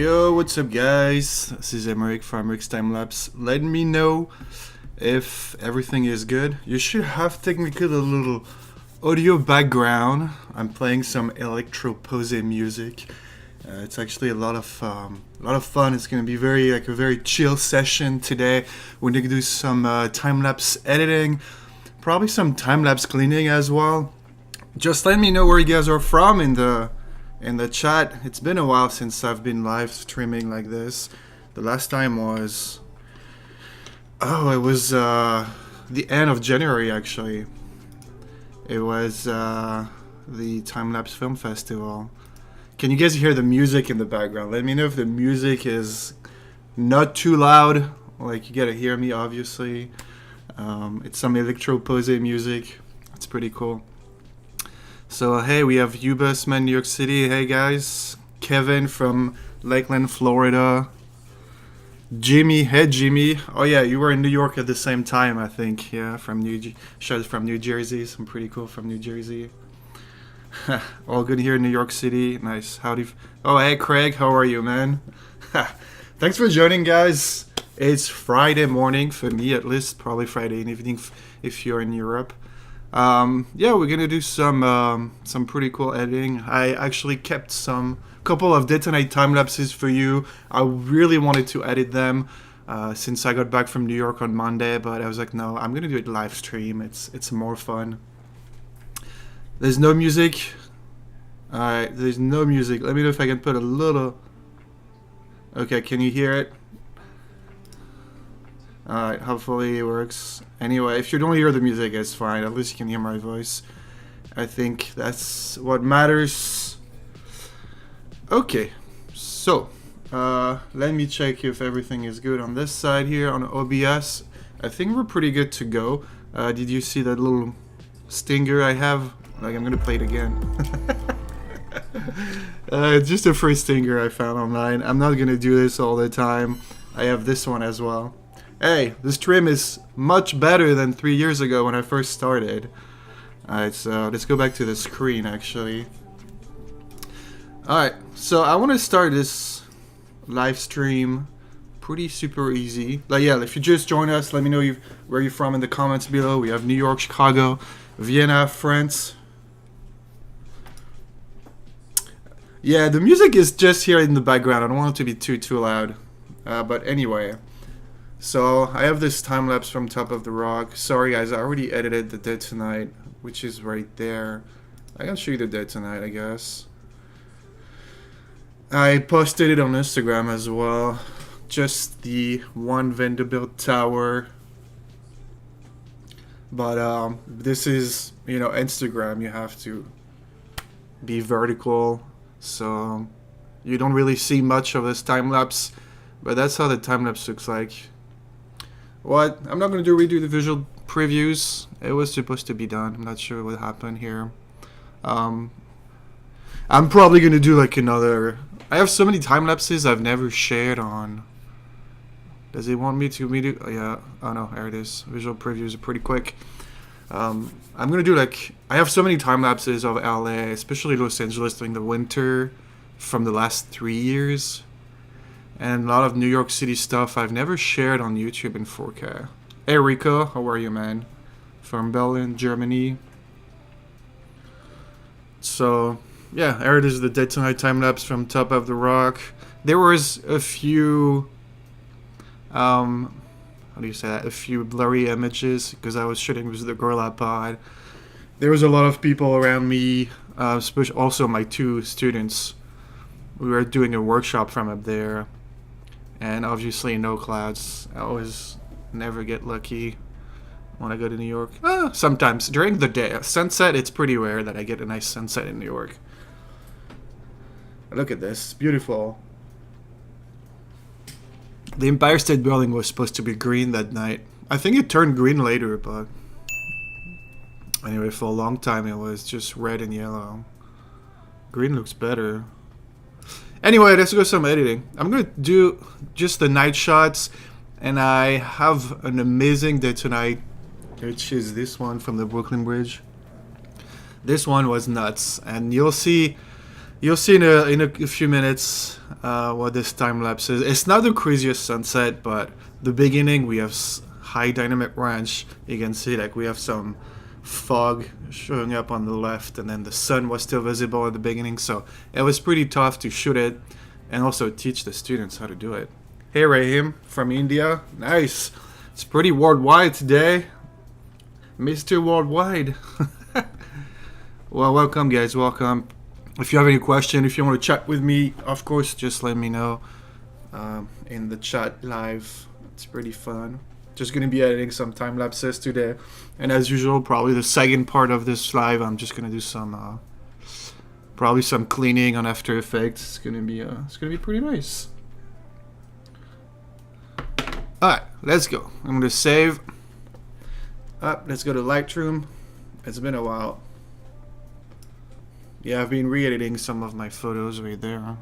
Yo, what's up guys? This is Emeric from Emeric's Timelapse. Let me know if everything is good. You should have technically a little audio background. I'm playing some electro pose music. It's actually a lot of fun. It's gonna be a very chill session today. We're gonna do some time-lapse editing, probably some time-lapse cleaning as well. Just let me know where you guys are from in the chat. It's been a while since I've been live streaming like this. The last time was the end of January actually. It was the Timelapse Film Festival. Can you guys hear the music in the background? Let me know if the music is not too loud. Like, you gotta hear me obviously. It's some electro pose music. It's pretty cool. So hey, we have Ubus Man, New York City. Hey guys, Kevin from Lakeland, Florida. Jimmy, hey Jimmy. Oh yeah, you were in New York at the same time, I think. Yeah, from New Jersey. Some pretty cool from New Jersey. All good here in New York City. Nice. Oh hey Craig, how are you, man? Thanks for joining, guys. It's Friday morning for me, at least. Probably Friday evening if you're in Europe. Yeah, we're gonna do some pretty cool editing. I actually kept some couple of detonate time lapses for you. I really wanted to edit them since I got back from New York on Monday, but I was like, no, I'm gonna do it live stream. It's more fun. There's no music. Alright, there's no music. Let me know if I can put a little. Okay, can you hear it? Alright, hopefully it works. Anyway, if you don't hear the music, it's fine. At least you can hear my voice. I think that's what matters. Okay, so let me check if everything is good on this side here on OBS. I think we're pretty good to go. Did you see that little stinger I have? Like, I'm gonna play it again. It's just a free stinger I found online. I'm not gonna do this all the time. I have this one as well. Hey, this trim is much better than 3 years ago when I first started. Alright, so let's go back to the screen actually. Alright, so I want to start this live stream pretty super easy. Like, yeah, if you just joined us, let me know where you're from in the comments below. We have New York, Chicago, Vienna, France. Yeah, the music is just here in the background. I don't want it to be too loud. But anyway. So I have this time lapse from Top of the Rock. Sorry guys, I already edited the Dead Tonight, which is right there. I can show you the Dead Tonight, I guess. I posted it on Instagram as well. Just the one Vanderbilt Tower. But this is, you know, Instagram. You have to be vertical, so you don't really see much of this time lapse. But that's how the time lapse looks like. What? I'm not going to redo the visual previews. It was supposed to be done. I'm not sure what happened here. I'm probably going to do like another. I have so many time lapses I've never shared on. Does it want me to? Oh, yeah. Oh no, there it is. Visual previews are pretty quick. I'm going to do like. I have so many time lapses of LA, especially Los Angeles during the winter from the last 3 years. And a lot of New York City stuff I've never shared on YouTube in 4K. Hey Rico, how are you, man? From Berlin, Germany. So, yeah, here it is, the Dead Tonight time lapse from Top of the Rock. There was a few, how do you say that? A few blurry images because I was shooting with the Gorilla Pod. There was a lot of people around me, especially also my 2 students. We were doing a workshop from up there. And obviously no clouds. I always never get lucky when I go to New York. Sometimes during the day. Sunset, it's pretty rare that I get a nice sunset in New York. Look at this. Beautiful. The Empire State Building was supposed to be green that night. I think it turned green later, but anyway, for a long time it was just red and yellow. Green looks better. Anyway, let's go some editing. I'm going to do just the night shots, and I have an amazing day tonight, which is this one from the Brooklyn Bridge. This one was nuts, and you'll see in a few minutes what this time lapse is. It's not the craziest sunset, but the beginning we have high dynamic range. You can see like we have some fog showing up on the left, and then the sun was still visible at the beginning, so it was pretty tough to shoot it and also teach the students how to do it. Hey Rahim from India, nice. It's pretty worldwide today, Mr. Worldwide. Well, welcome guys, welcome. If you have any question, if you want to chat with me, of course, just let me know in the chat live. It's pretty fun. Just gonna be editing some time lapses today, and as usual, probably the second part of this live, I'm just gonna do some probably some cleaning on After Effects. It's gonna be pretty nice. All right, let's go. I'm gonna save. Let's go to Lightroom. It's been a while. Yeah, I've been re-editing some of my photos right there.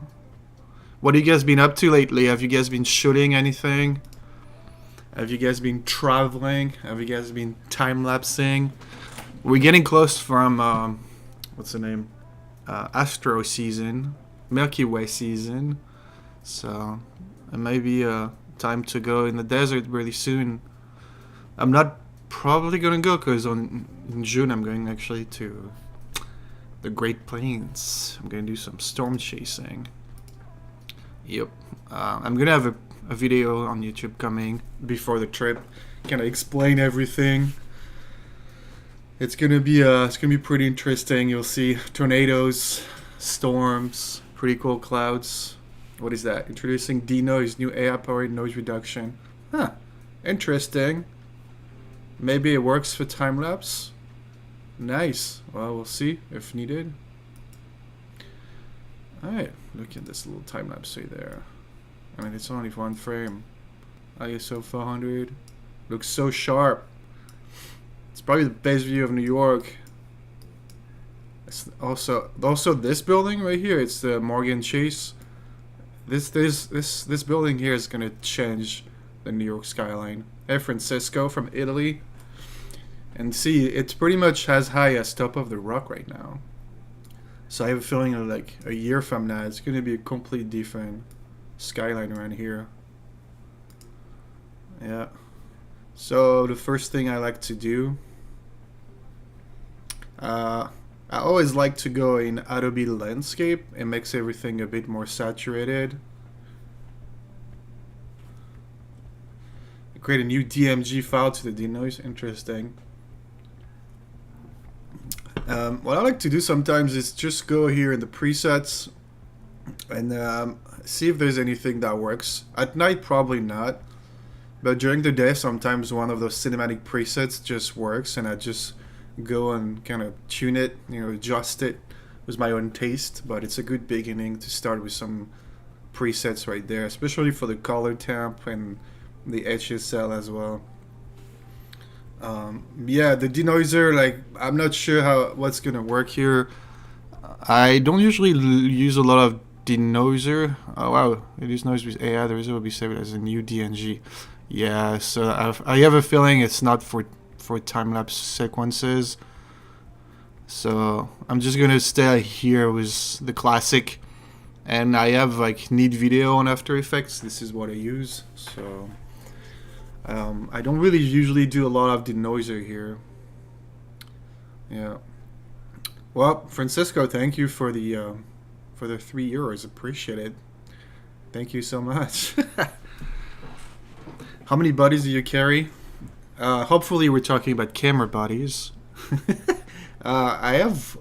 What have you guys been up to lately? Have you guys been shooting anything? Have you guys been traveling? Have you guys been time-lapsing? We're getting close from, what's the name? Astro season, Milky Way season. So it may be time to go in the desert really soon. I'm not probably going to go because in June I'm going actually to the Great Plains. I'm going to do some storm chasing. Yep. I'm going to have a video on YouTube coming before the trip. Kind of explain everything. It's gonna be pretty interesting. You'll see tornadoes, storms, pretty cool clouds. What is that? Introducing denoise, new AI-powered noise reduction. Huh. Interesting. Maybe it works for time lapse. Nice. Well, we'll see if needed. All right. Look at this little time lapse right there. I mean, it's only one frame. ISO 400. Looks so sharp. It's probably the best view of New York. It's also this building right here. It's the Morgan Chase. This building here is gonna change the New York skyline. Hey, Francisco from Italy. And see, it's pretty much as high as Top of the Rock right now. So I have a feeling that like a year from now, it's gonna be a completely different skyline around here. Yeah. So the first thing I like to do, I always like to go in Adobe Landscape. It makes everything a bit more saturated. Create a new DMG file to the denoise. Interesting. What I like to do sometimes is just go here in the presets and see if there's anything that works. At night, probably not. But during the day, sometimes one of those cinematic presets just works, and I just go and kind of tune it, adjust it with my own taste. But it's a good beginning to start with some presets right there, especially for the color temp and the HSL as well. Yeah, the denoiser, like, I'm not sure what's gonna work here. I don't usually use a lot of denoiser. Oh wow, it is noise with AI. The result will be saved as a new DNG. Yeah, so I have a feeling it's not for time-lapse sequences. So I'm just gonna stay here with the classic, and I have like Need Video on After Effects. This is what I use. So I don't really usually do a lot of denoiser here. Yeah. Well, Francisco, thank you for the €3. Appreciate it. Thank you so much. How many buddies do you carry? Hopefully we're talking about camera buddies. I have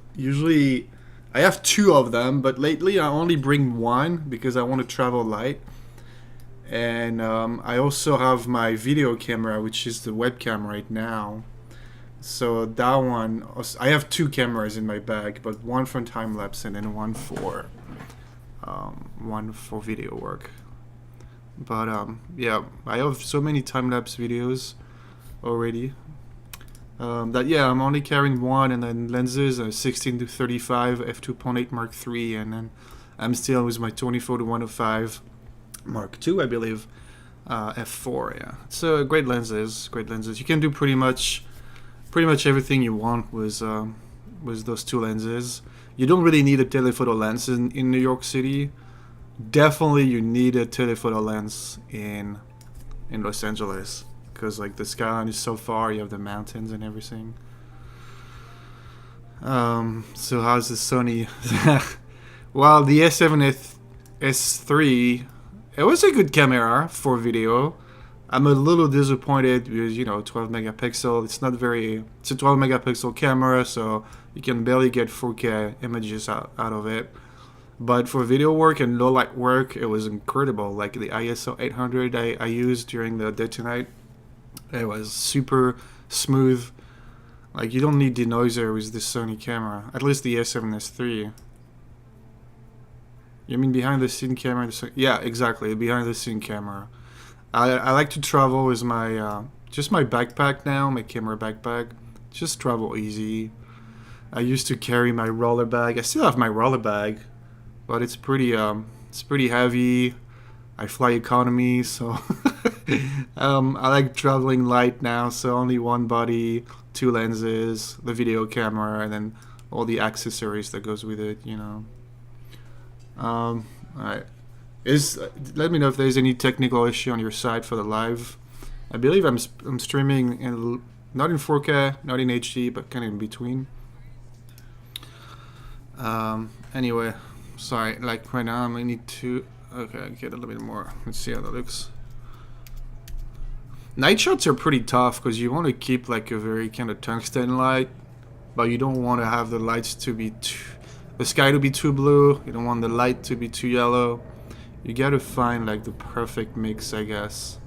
two of them, but lately I only bring one because I want to travel light. And I also have my video camera, which is the webcam right now. So that one, I have two cameras in my bag, but one for time lapse and then one for video work. But yeah, I have so many time lapse videos already that yeah, I'm only carrying one, and then lenses 16 to 35 f2.8 Mark III, and then I'm still with my 24 to 105 Mark II, I believe, f4. Yeah, so great lenses. You can do pretty much everything you want with those two lenses. You don't really need a telephoto lens in New York City. definitely you need a telephoto lens in Los Angeles, because like the skyline is so far, you have the mountains and everything. So how's the Sony? Well, the S7S3, it was a good camera for video. I'm a little disappointed because, you know, 12 megapixel. It's not very. It's a 12 megapixel camera, so you can barely get 4K images out of it. But for video work and low light work, it was incredible. Like the ISO 800 I used during the day tonight, it was super smooth. Like you don't need denoiser with this Sony camera. At least the S7S3. You mean behind the scene camera? Yeah, exactly. Behind the scene camera. I like to travel with my just my backpack now, my camera backpack. Just travel easy. I used to carry my roller bag. I still have my roller bag, but it's pretty heavy. I fly economy, so I like traveling light now. So only one body, two lenses, the video camera, and then all the accessories that goes with it. You know. All right. Let me know if there's any technical issue on your side for the live. I believe I'm streaming in not in 4K, not in HD, but kind of in between. Anyway, sorry. Like right now, I need to get a little bit more. Let's see how that looks. Night shots are pretty tough because you want to keep like a very kind of tungsten light, but you don't want to have the lights to be the sky to be too blue. You don't want the light to be too yellow. You gotta find like the perfect mix, I guess.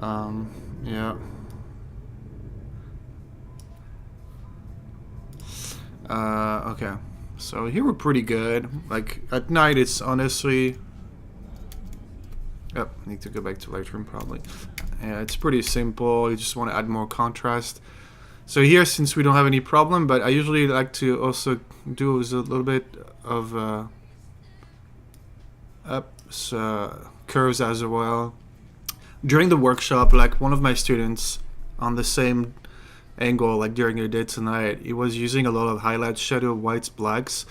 Yeah. Okay. So here we're pretty good. Like at night, it's honestly. Yep, need to go back to Lightroom probably. Yeah, it's pretty simple. You just want to add more contrast. So here, since we don't have any problem, but I usually like to also do a little bit of curves as well. During the workshop, like one of my students on the same angle, like during your day tonight, he was using a lot of highlights, shadow, whites, blacks,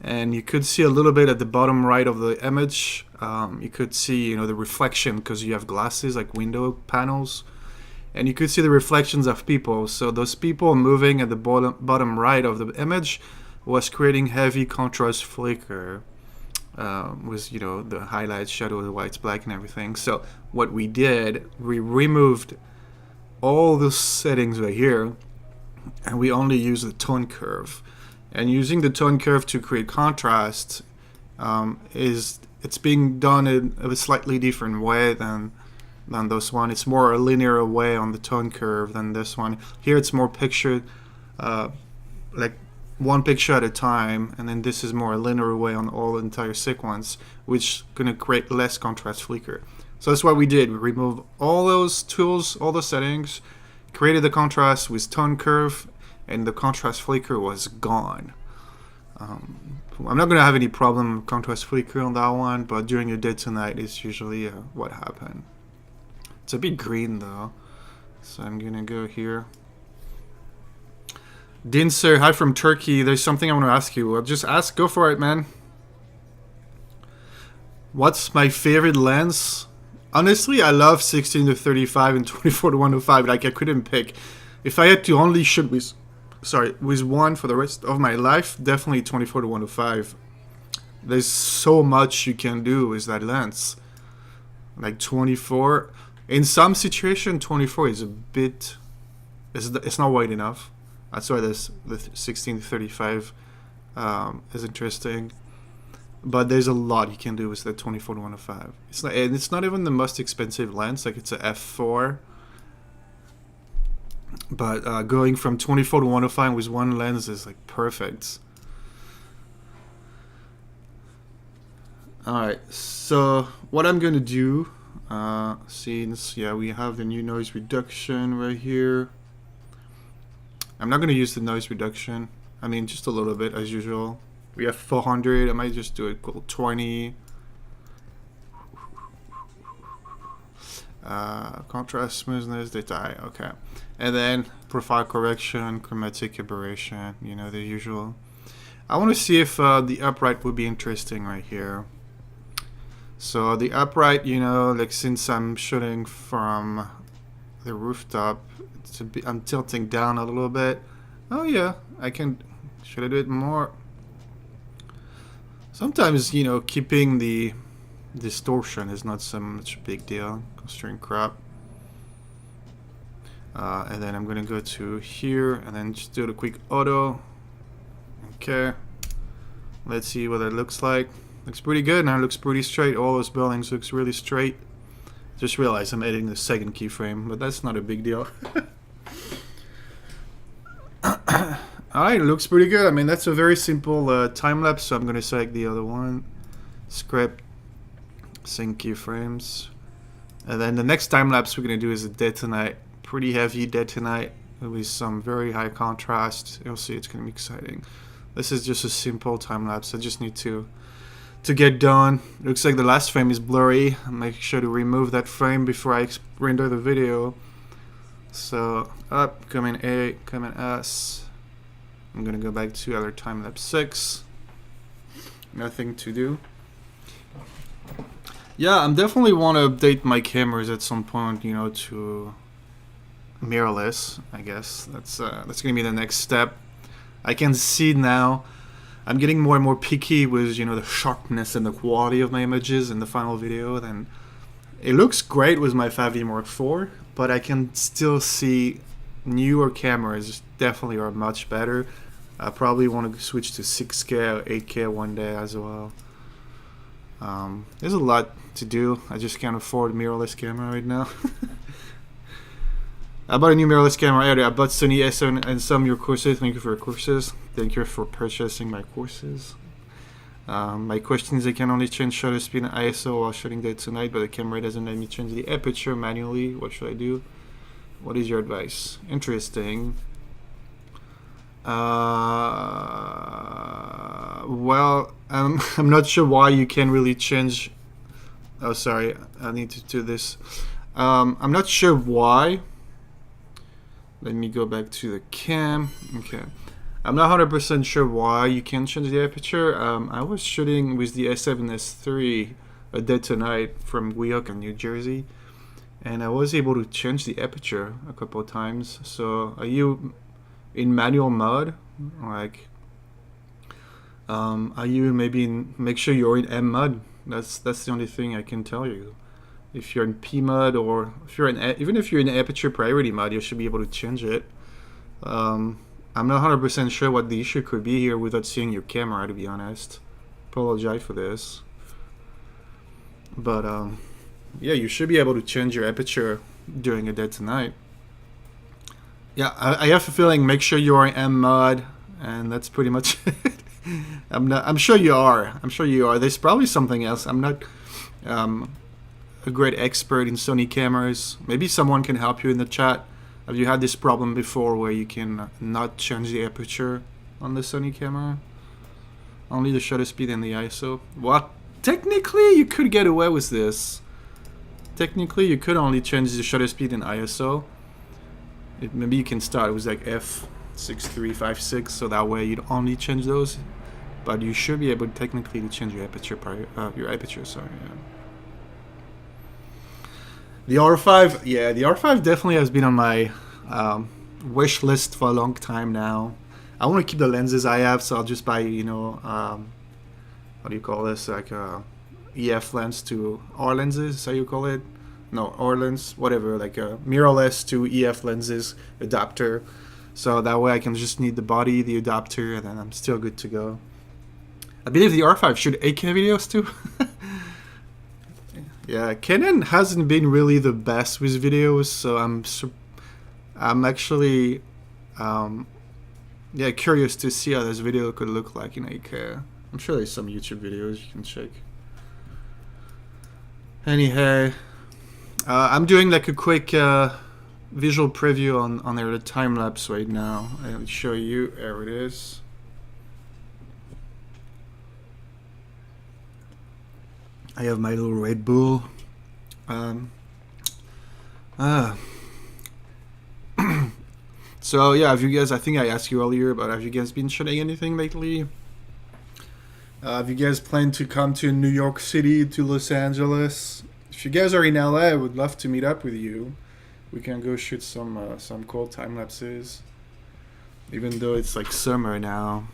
and you could see a little bit at the bottom right of the image. You could see, you know, the reflection because you have glasses like window panels, and you could see the reflections of people. So those people moving at the bottom right of the image was creating heavy contrast flicker. Was, you know, the highlights, shadow, the whites, black, and everything. So what we did, we removed all the settings right here, and we only use the tone curve. And using the tone curve to create contrast it's being done in a slightly different way than this one. It's more a linear way on the tone curve than this one. Here it's more pictured, like one picture at a time, and then this is more a linear way on all the entire sequence, which gonna create less contrast flicker. So that's what we did. We removed all those tools, all the settings, created the contrast with tone curve, and the contrast flicker was gone. I'm not gonna have any problem with contrast flicker on that one, but during your day tonight is usually what happened. It's a bit green though, so I'm gonna go here. Dinser, hi from Turkey. There's something I want to ask you. Well, just ask. Go for it, man. What's my favorite lens? Honestly, I love 16 to 35 and 24 to 105. Like I couldn't pick. If I had to only shoot with one for the rest of my life, definitely 24 to 105. There's so much you can do with that lens. Like 24. In some situation, 24 is a bit. It's not wide enough. That's why the 16 to 35 is interesting. But there's a lot you can do with the 24 to 105. It's not even the most expensive lens. Like it's a f4. But going from 24 to 105 with one lens is like perfect. Alright, so what I'm going to do, since we have the new noise reduction right here. I'm not going to use the noise reduction. I mean, just a little bit as usual. We have 400. I might just do it 20. Contrast, smoothness, detail. Okay. And then profile correction, chromatic aberration. You know, the usual. I want to see if the upright would be interesting right here. So the upright, you know, like since I'm shooting from the rooftop, I'm tilting down a little bit. Oh yeah, I can. Should I do it more? Sometimes, you know, keeping the distortion is not so much a big deal. Constrain crop. And then I'm gonna go to here and then just do the quick auto. Okay. Let's see what it looks like. Looks pretty good now. Looks pretty straight. All those buildings looks really straight. Just realized I'm editing the second keyframe, but that's not a big deal. Alright, it looks pretty good. I mean, that's a very simple time lapse, so I'm going to select the other one. Script, sync keyframes. And then the next time lapse we're going to do is a dead tonight. Pretty heavy dead tonight with some very high contrast. You'll see it's going to be exciting. This is just a simple time lapse. I just need to get done. Looks like the last frame is blurry. I'll make sure to remove that frame before I render the video. So up, Command A, Command S. I'm gonna go back to other timelapse 6. Nothing to do. Yeah, I'm definitely want to update my cameras at some point, you know, to mirrorless. I guess that's gonna be the next step. I can see now. I'm getting more and more picky with, you know, the sharpness and the quality of my images in the final video. Then it looks great with my 5D Mark IV, but I can still see newer cameras definitely are much better. I probably want to switch to 6K or 8K one day as well. There's a lot to do. I just can't afford a mirrorless camera right now. I bought a new mirrorless camera earlier. I bought Sony A7 and some of your courses. Thank you for your courses. Thank you for purchasing my courses. My question is, I can only change shutter speed and ISO while shooting dead tonight, but the camera doesn't let me change the aperture manually. What should I do? What is your advice? Interesting. Well, I'm not sure why you can really change. Oh, sorry. I need to do this. I'm not sure why. Let me go back to the cam. Okay. I'm not 100% sure why you can change the aperture. I was shooting with the S7S3 a dead tonight from Weehawken, New Jersey, and I was able to change the aperture a couple of times. So are you in manual mode? Like, are you maybe make sure you're in M mode? That's the only thing I can tell you. If you're in P mode, or if you're in even if you're in aperture priority mode, you should be able to change it. I'm not 100% sure what the issue could be here without seeing your camera, to be honest. Apologize for this. But yeah, you should be able to change your aperture during a dead tonight. Yeah, I have a feeling. Make sure you are in M mode, and that's pretty much it. I'm sure you are. I'm sure you are. There's probably something else. I'm not a great expert in Sony cameras. Maybe someone can help you in the chat. Have you had this problem before where you can not change the aperture on the Sony camera? Only the shutter speed and the ISO? What? Technically, you could get away with this. Technically, you could only change the shutter speed and ISO. Maybe you can start with like f6356, so that way you'd only change those. But you should be able technically to change your aperture, sorry. Yeah. The R5, yeah, the R5 definitely has been on my wish list for a long time now. I want to keep the lenses I have, so I'll just buy, you know, what do you call this, like EF lens to R lenses, is that you call it? No, R lens, whatever, like a mirrorless to EF lenses adapter. So that way I can just need the body, the adapter, and then I'm still good to go. I believe the R5 shoot 8K videos too. Yeah, Canon hasn't been really the best with videos, so I'm actually yeah, curious to see how this video could look like in 8K. I'm sure there's some YouTube videos you can check. Anyhow, I'm doing like a quick visual preview on the time lapse right now. I'll show you. There it is. I have my little Red Bull. So yeah, have you guys? I think I asked you earlier, but have you guys been shooting anything lately? If you guys plan to come to New York City, to Los Angeles, if you guys are in LA, I would love to meet up with you. We can go shoot some cool time lapses. Even though it's like summer now,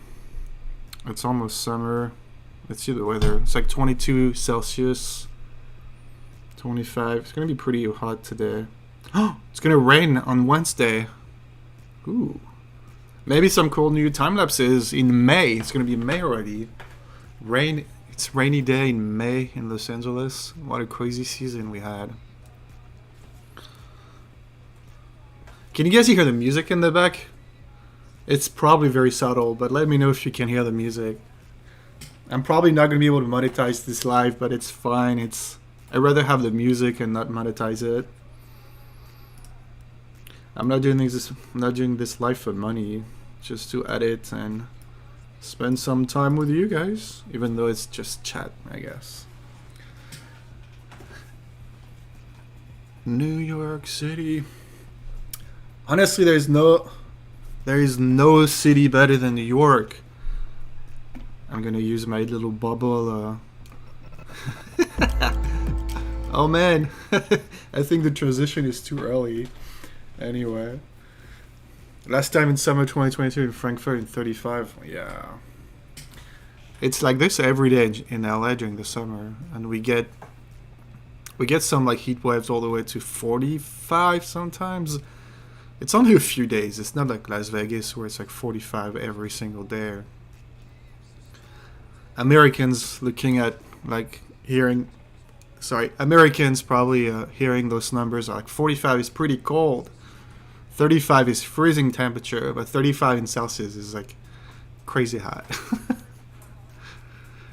it's almost summer. Let's see the weather. It's like 22 Celsius, 25. It's gonna be pretty hot today. Oh, it's gonna rain on Wednesday. Ooh. Maybe some cool new time lapses in May. It's gonna be May already. Rain. It's rainy day in May in Los Angeles. What a crazy season we had. Can you guys hear the music in the back? It's probably very subtle, but let me know if you can hear the music. I'm probably not gonna be able to monetize this live, but it's fine. I'd rather have the music and not monetize it. I'm not doing this live for money, just to edit and spend some time with you guys, even though it's just chat, I guess. New York City. Honestly, there is no city better than New York. I'm gonna use my little bubble. Oh man, I think the transition is too early. Anyway, last time in summer 2022 in Frankfurt in 35. Yeah, it's like this every day in LA during the summer, and we get some like heat waves all the way to 45 sometimes. It's only a few days. It's not like Las Vegas where it's like 45 every single day. Americans looking at like Americans probably hearing those numbers are like 45 is pretty cold. 35 is freezing temperature, but 35 in Celsius is like crazy hot.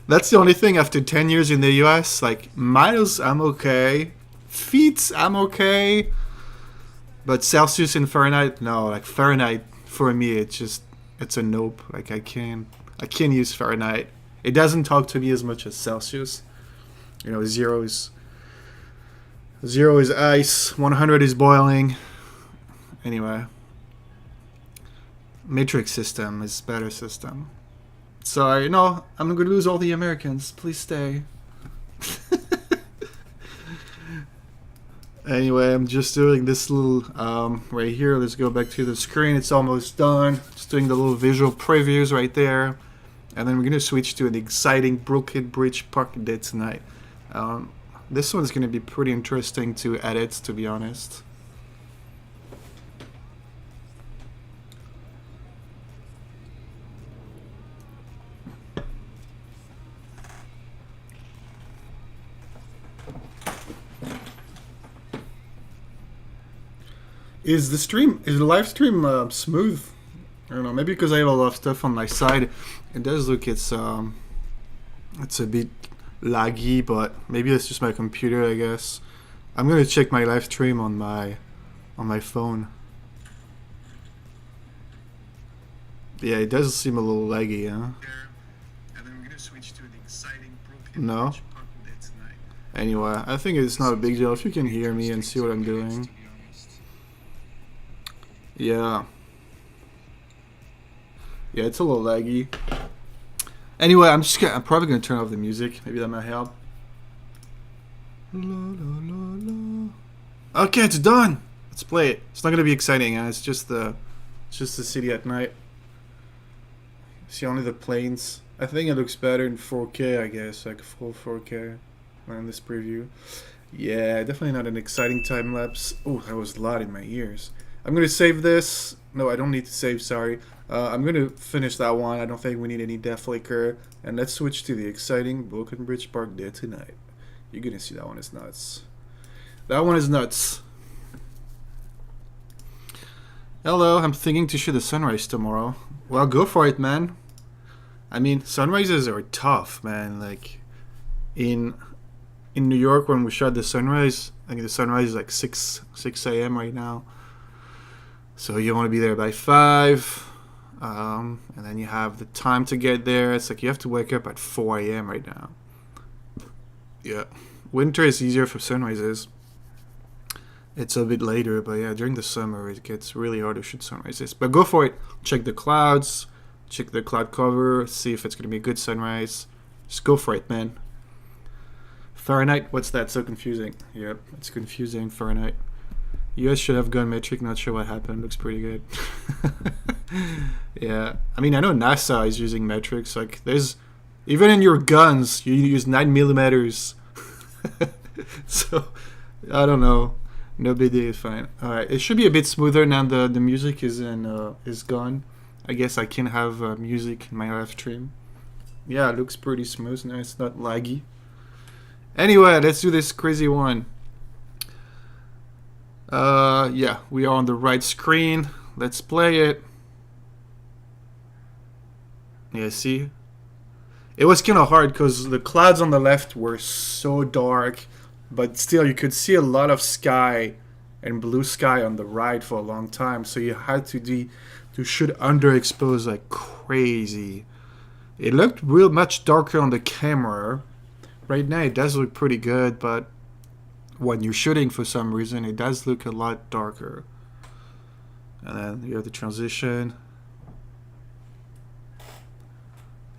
That's the only thing after 10 years in the US, like miles I'm okay, feet I'm okay, but Celsius and Fahrenheit, no, like Fahrenheit for me it's a nope. Like I can't use Fahrenheit. It doesn't talk to me as much as Celsius. You know, zero is ice, 100 is boiling. Anyway, matrix system is better system. Sorry, no, I'm gonna lose all the Americans. Please stay. Anyway, I'm just doing this little right here. Let's go back to the screen. It's almost done. Just doing the little visual previews right there. And then we're gonna switch to an exciting Brooklyn Bridge Park day tonight. This one's gonna be pretty interesting to edit, to be honest. Is the live stream smooth? I don't know. Maybe because I have a lot of stuff on my side. It does look it's a bit laggy, but maybe it's just my computer, I guess. I'm gonna check my live stream on my phone. Yeah, it does seem a little laggy, huh? And then we're gonna switch to an exciting no. Anyway, I think it's not a big deal if you can hear me and see what I'm doing. Yeah. Yeah, it's a little laggy. Anyway, I'm probably gonna turn off the music. Maybe that might help. Okay, it's done. Let's play it. It's not gonna be exciting, huh? It's just the city at night. See only the planes. I think it looks better in 4K, I guess, like full 4K on this preview. Yeah, definitely not an exciting time lapse. Oh, that was loud in my ears. I'm gonna save this. No, I don't need to save, sorry. I'm gonna finish that one. I don't think we need any death flicker. And let's switch to the exciting Brooklyn Bridge Park day tonight. You're gonna see that one is nuts. That one is nuts. Hello, I'm thinking to shoot a sunrise tomorrow. Well, go for it, man. I mean, sunrises are tough, man. Like, in New York when we shot the sunrise, I think the sunrise is like 6 a.m. right now. So you want to be there by 5, and then you have the time to get there. It's like you have to wake up at 4 a.m. right now. Yeah, winter is easier for sunrises. It's a bit later, but yeah, during the summer it gets really hard to shoot sunrises. But go for it. Check the clouds, check the cloud cover, see if it's going to be a good sunrise. Just go for it, man. Fahrenheit, what's that? So confusing. Yep, it's confusing. Fahrenheit. You guys should have gone metric. Not sure what happened. Looks pretty good. Yeah, I mean, I know NASA is using metrics. Like, there's even in your guns, you use 9 millimeters. So, I don't know. No big deal. Fine. All right, it should be a bit smoother now. The music is gone. I guess I can have music in my live stream. Yeah, it looks pretty smooth now. It's not laggy. Anyway, let's do this crazy one. Yeah, we are on the right screen. Let's play it. Yeah, see? It was kind of hard because the clouds on the left were so dark, but still you could see a lot of sky and blue sky on the right for a long time. So you had to shoot underexposed like crazy. It looked real much darker on the camera. Right now it does look pretty good, but when you're shooting for some reason it does look a lot darker. And then you have the transition.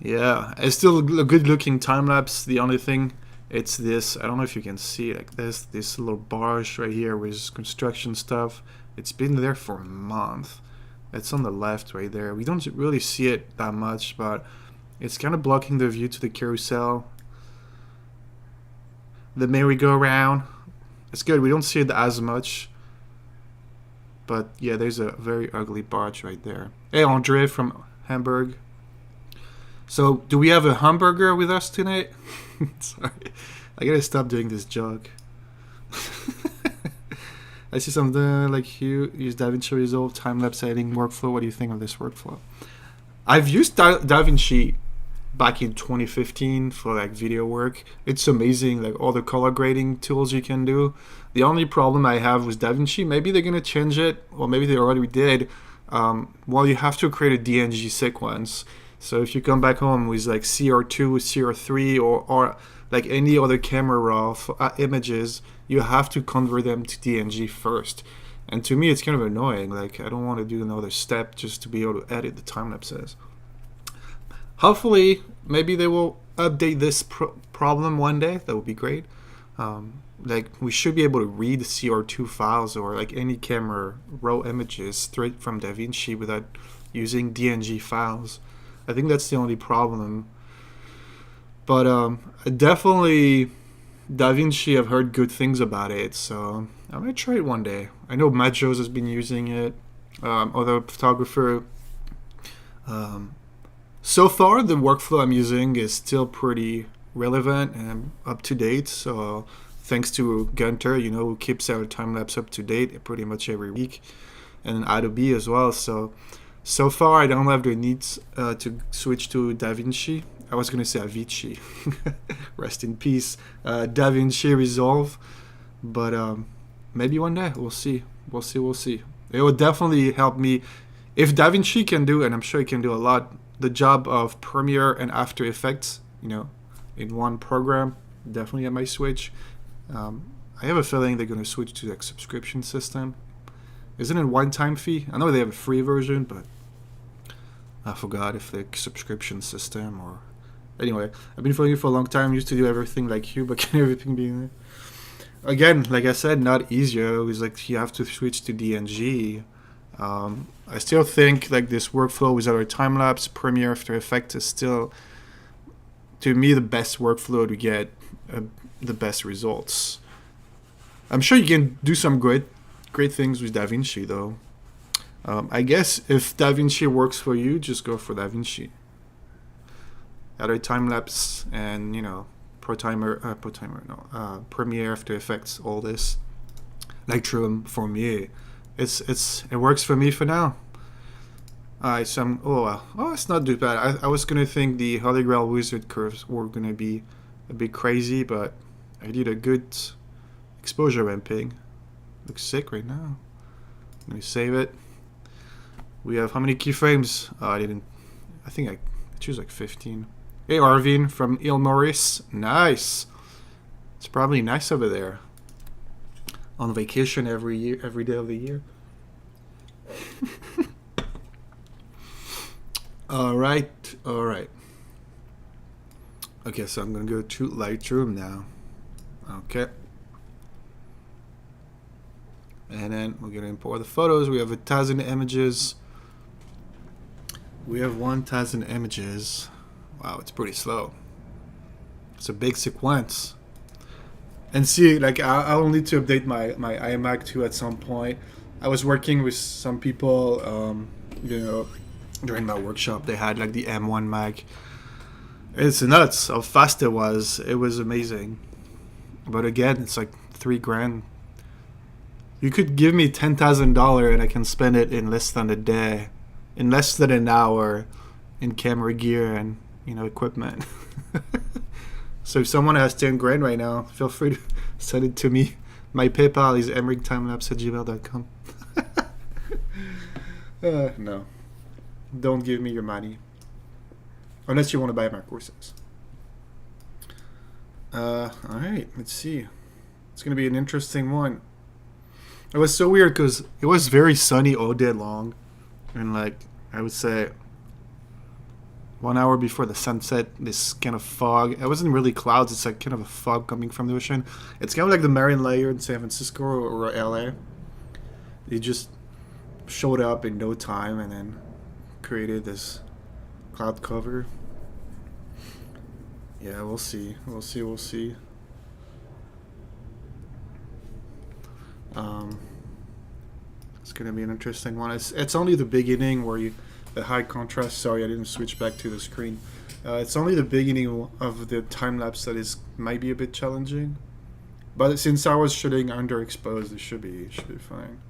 Yeah, it's still a good looking time lapse. The only thing, it's this, I don't know if you can see, like this little barge right here with construction stuff. It's been there for a month. It's on the left right there. We don't really see it that much, but it's kind of blocking the view to the carousel. The merry-go-round. It's good, we don't see it as much. But yeah, there's a very ugly barge right there. Hey, Andre from Hamburg. So, do we have a hamburger with us tonight? Sorry, I gotta stop doing this joke. I see something like you use DaVinci Resolve time-lapse editing workflow. What do you think of this workflow? I've used DaVinci back in 2015 for like video work. It's amazing, like all the color grading tools you can do. The only problem I have with DaVinci, maybe they're gonna change it, or maybe they already did. Well, you have to create a DNG sequence. So if you come back home with like CR2, CR3, or like any other camera raw images, you have to convert them to DNG first. And to me, it's kind of annoying. Like, I don't want to do another step just to be able to edit the time lapses. Hopefully, maybe they will update this problem one day. That would be great. Like, we should be able to read CR2 files or like any camera raw images straight from DaVinci without using DNG files. I think that's the only problem. But definitely DaVinci, I've heard good things about it, so I might try it one day. I know Matt Joes has been using it, other photographer. So far, the workflow I'm using is still pretty relevant and up to date. So thanks to Gunter, you know, who keeps our time lapse up to date pretty much every week, and Adobe as well. So far, I don't have the need to switch to DaVinci. I was going to say Avicii. Rest in peace. DaVinci Resolve. But maybe one day. We'll see. We'll see. It will definitely help me. If DaVinci can do, and I'm sure it can do a lot, the job of Premiere and After Effects, you know, in one program, definitely I might switch. I have a feeling they're going to switch to like subscription system. Isn't it a one-time fee? I know they have a free version, but I forgot if the subscription system or... Anyway, I've been following you for a long time. I used to do everything like you, but can everything be there? Again, like I said, not easier. It's like you have to switch to DNG. I still think like this workflow with our time-lapse, Premiere, After Effects is still, to me, the best workflow to get the best results. I'm sure you can do some great things with DaVinci, though. I guess if DaVinci works for you, just go for DaVinci. Other time-lapse and, you know, Premiere, After Effects, all this. Lightroom for me. It works for me for now. Alright, so it's not too bad. I was gonna think the Holy Grail wizard curves were gonna be a bit crazy, but I did a good exposure ramping. Looks sick right now. Let me save it. We have how many keyframes? I think I choose like 15. Hey, Arvin from Il Maurice. Nice. It's probably nice over there. On vacation every day of the year. All right. Okay, so I'm gonna go to Lightroom now. Okay. And then we're gonna import the photos. We have 1,000 images. We have 1,000 images. Wow, it's pretty slow. It's a big sequence. And see, like, I'll need to update my iMac too at some point. I was working with some people, you know, during my workshop. They had like the M1 Mac. It's nuts how fast it was. It was amazing. But again, it's like $3,000. You could give me $10,000 and I can spend it in less than a day, in less than an hour, in camera gear and, you know, equipment. So if someone has $10,000 right now, feel free to send it to me. My PayPal is emerictimelapse@gmail.com. No, don't give me your money unless you want to buy my courses. All right, let's see. It's gonna be an interesting one. It was so weird because it was very sunny all day long, and like I would say 1 hour before the sunset, this kind of fog. It wasn't really clouds. It's like kind of a fog coming from the ocean. It's kind of like the marine layer in San Francisco or LA. It just showed up in no time and then created this cloud cover. Yeah, we'll see. We'll see. We'll see. It's gonna be an interesting one. It's only the beginning where you the high contrast. Sorry, I didn't switch back to the screen. It's only the beginning of the time lapse that is might be a bit challenging, but since I was shooting underexposed, it should be fine.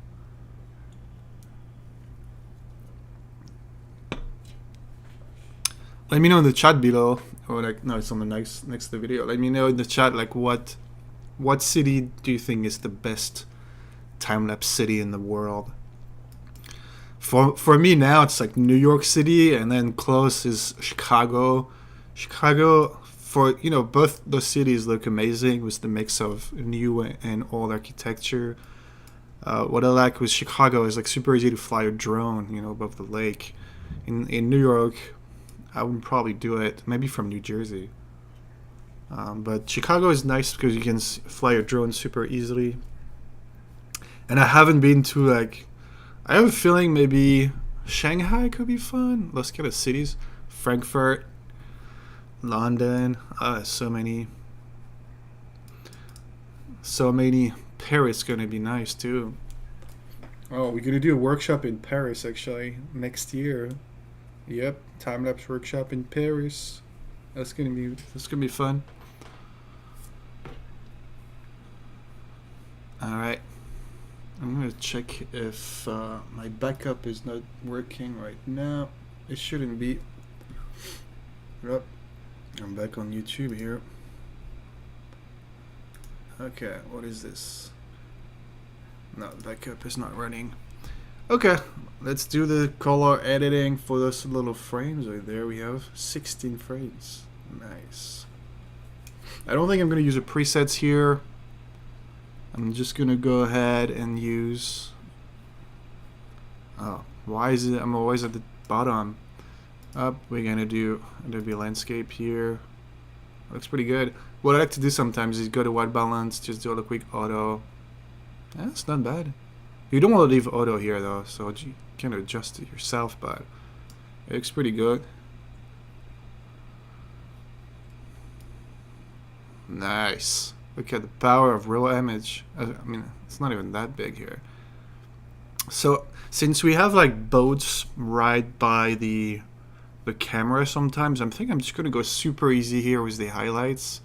Let me know in the chat below, or like no, it's on the next to the video. Let me know in the chat like what city do you think is the best time lapse city in the world? For me now, it's like New York City, and then close is Chicago. Chicago, for you know, both those cities look amazing with the mix of new and old architecture. What I like with Chicago is like super easy to fly a drone, you know, above the lake. In New York, I would probably do it maybe from New Jersey. But Chicago is nice because you can fly a drone super easily. And I haven't been to like. I have a feeling maybe Shanghai could be fun. Let's get the cities. Frankfurt, London. So many. Paris gonna be nice too. Oh, we're gonna do a workshop in Paris actually next year. Yep, time lapse workshop in Paris. That's gonna be fun. All right. I'm gonna check if my backup is not working right now. It shouldn't be. Yep. I'm back on YouTube here. Okay, what is this? No, backup is not running. Okay, let's do the color editing for those little frames right there. We have 16 frames. Nice. I don't think I'm gonna use the presets here. I'm just gonna go ahead and use. Oh, why is it? I'm always at the bottom. Up, we're gonna do Adobe landscape here. Looks pretty good. What I like to do sometimes is go to white balance, just do a quick auto. Yeah, it's not bad. You don't want to leave auto here though, so you can adjust it yourself, but it looks pretty good. Nice. Look at the power of real image. I mean, it's not even that big here. So since we have like boats right by the camera sometimes, I'm thinking I'm just gonna go super easy here with the highlights.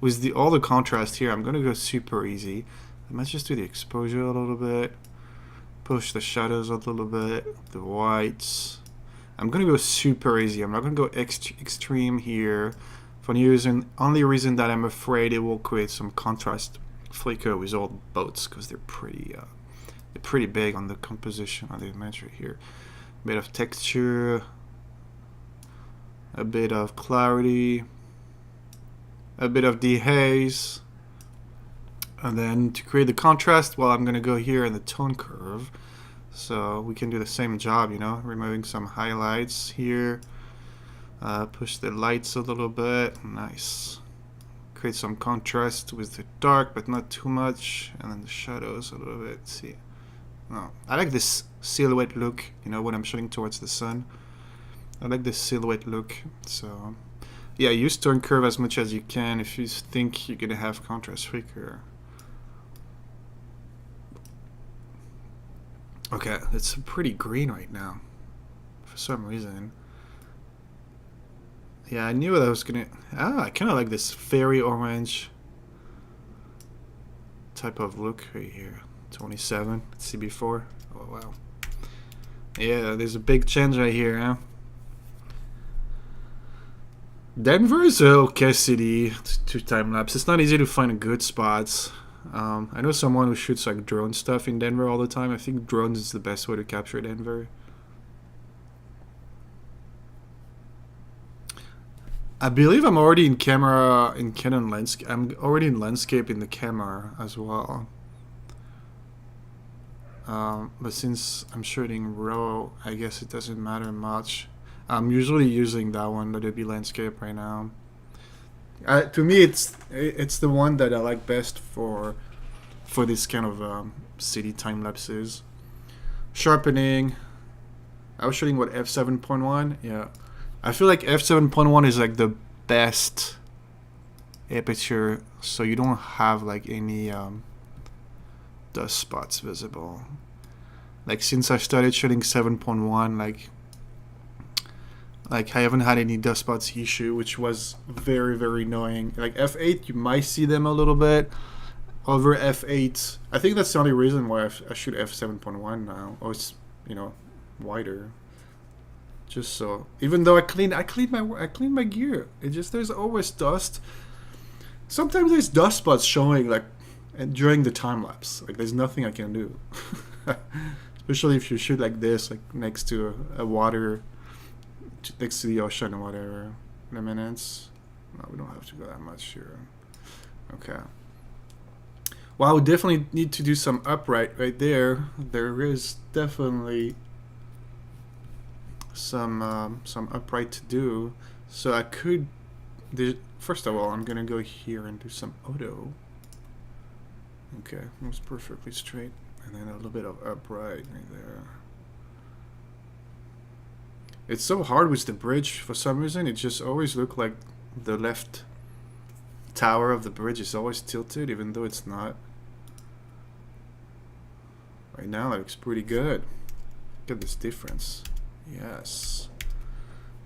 With all the contrast here, I'm gonna go super easy. Let's just do the exposure a little bit. Push the shadows a little bit. The whites. I'm gonna go super easy. I'm not gonna go extreme here. For the only reason that I'm afraid it will create some contrast flicker with all boats because they're pretty big on the composition of the imagery here. A bit of texture, a bit of clarity, a bit of dehaze, and then to create the contrast, well, I'm gonna go here in the tone curve, so we can do the same job, you know, removing some highlights here. Push the lights a little bit. Nice. Create some contrast with the dark, but not too much. And then the shadows a little bit. See. Oh, I like this silhouette look, you know, when I'm shooting towards the sun. I like this silhouette look. So, yeah, use tone curve as much as you can if you think you're going to have contrast flicker. Okay, it's pretty green right now. For some reason. Yeah, I knew that I was gonna... I kind of like this fairy orange type of look right here. 27. Let's see before. Oh, wow. Yeah, there's a big change right here, huh? Denver is a okay city to time-lapse. It's not easy to find good spots. I know someone who shoots like drone stuff in Denver all the time. I think drones is the best way to capture Denver. I believe I'm already in camera in Canon landscape. I'm already in landscape in the camera as well. But since I'm shooting RAW, I guess it doesn't matter much. I'm usually using that one, let it be landscape right now. To me, it's the one that I like best for this kind of city time lapses. Sharpening. I was shooting what, f7.1. Yeah, I feel like f7.1 is like the best aperture, so you don't have like any dust spots visible. Like since I started shooting 7.1, like I haven't had any dust spots issue, which was very, very annoying. Like f8, you might see them a little bit. Over f8, I think that's the only reason why I shoot f7.1 now. Oh, it's, you know, wider. Just so, even though I clean my gear, it just, there's always dust. Sometimes there's dust spots showing like during the time lapse. Like there's nothing I can do. Especially if you shoot like this, like next to a water, next to the ocean or whatever. In a minute. No, we don't have to go that much here. Okay. Well, we definitely need to do some upright right there. There is definitely some upright to do. So I could, first of all, I'm gonna go here and do some auto. Okay, it was perfectly straight, and then a little bit of upright right there. It's so hard with the bridge. For some reason, it just always looked like the left tower of the bridge is always tilted, even though it's not. Right now, it looks pretty good. Look at this difference. Yes.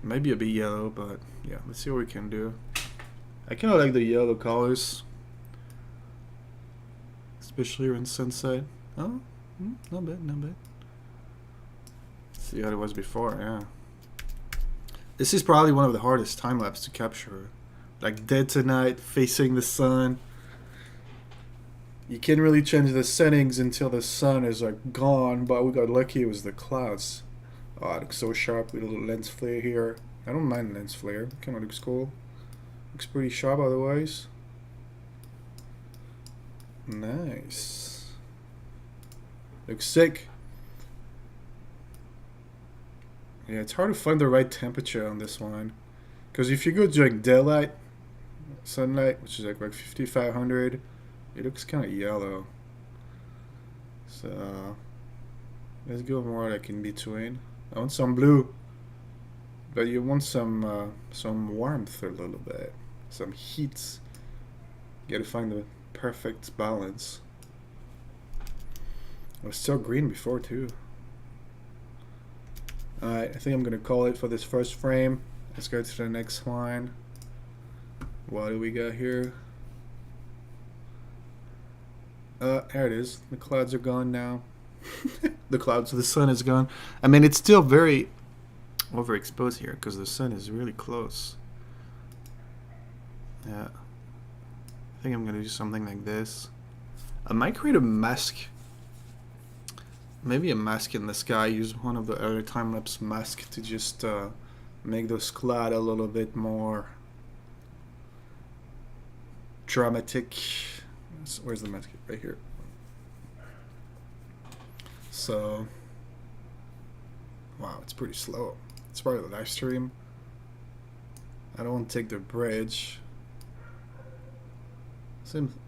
Maybe a bit yellow, but yeah, let's see what we can do. I kind of like the yellow colors, especially in sunset. Oh, not bad, not bad. See how it was before, yeah. This is probably one of the hardest time lapse to capture. Like dead to night, facing the sun. You can't really change the settings until the sun is like gone, but we got lucky it was the clouds. Oh, it looks so sharp with a little lens flare here. I don't mind lens flare, kind of looks cool. Looks pretty sharp otherwise. Nice. Looks sick. Yeah, it's hard to find the right temperature on this one. Because if you go during daylight, sunlight, which is like 5500, it looks kind of yellow. So let's go more like in between. I want some blue, but you want some warmth a little bit, some heat. You gotta find the perfect balance. It was still green before too. Alright, I think I'm gonna call it for this first frame. Let's go to the next line. What do we got here? There it is. The clouds are gone now. The clouds, the sun is gone. I mean, it's still very overexposed here because the sun is really close. Yeah. I think I'm gonna do something like this. I might create a mask. Maybe a mask in the sky. Use one of the other time-lapse masks to just make those clouds a little bit more dramatic. Where's the mask? Right here. So, wow, it's pretty slow. It's part of the live stream. I don't want to take the bridge.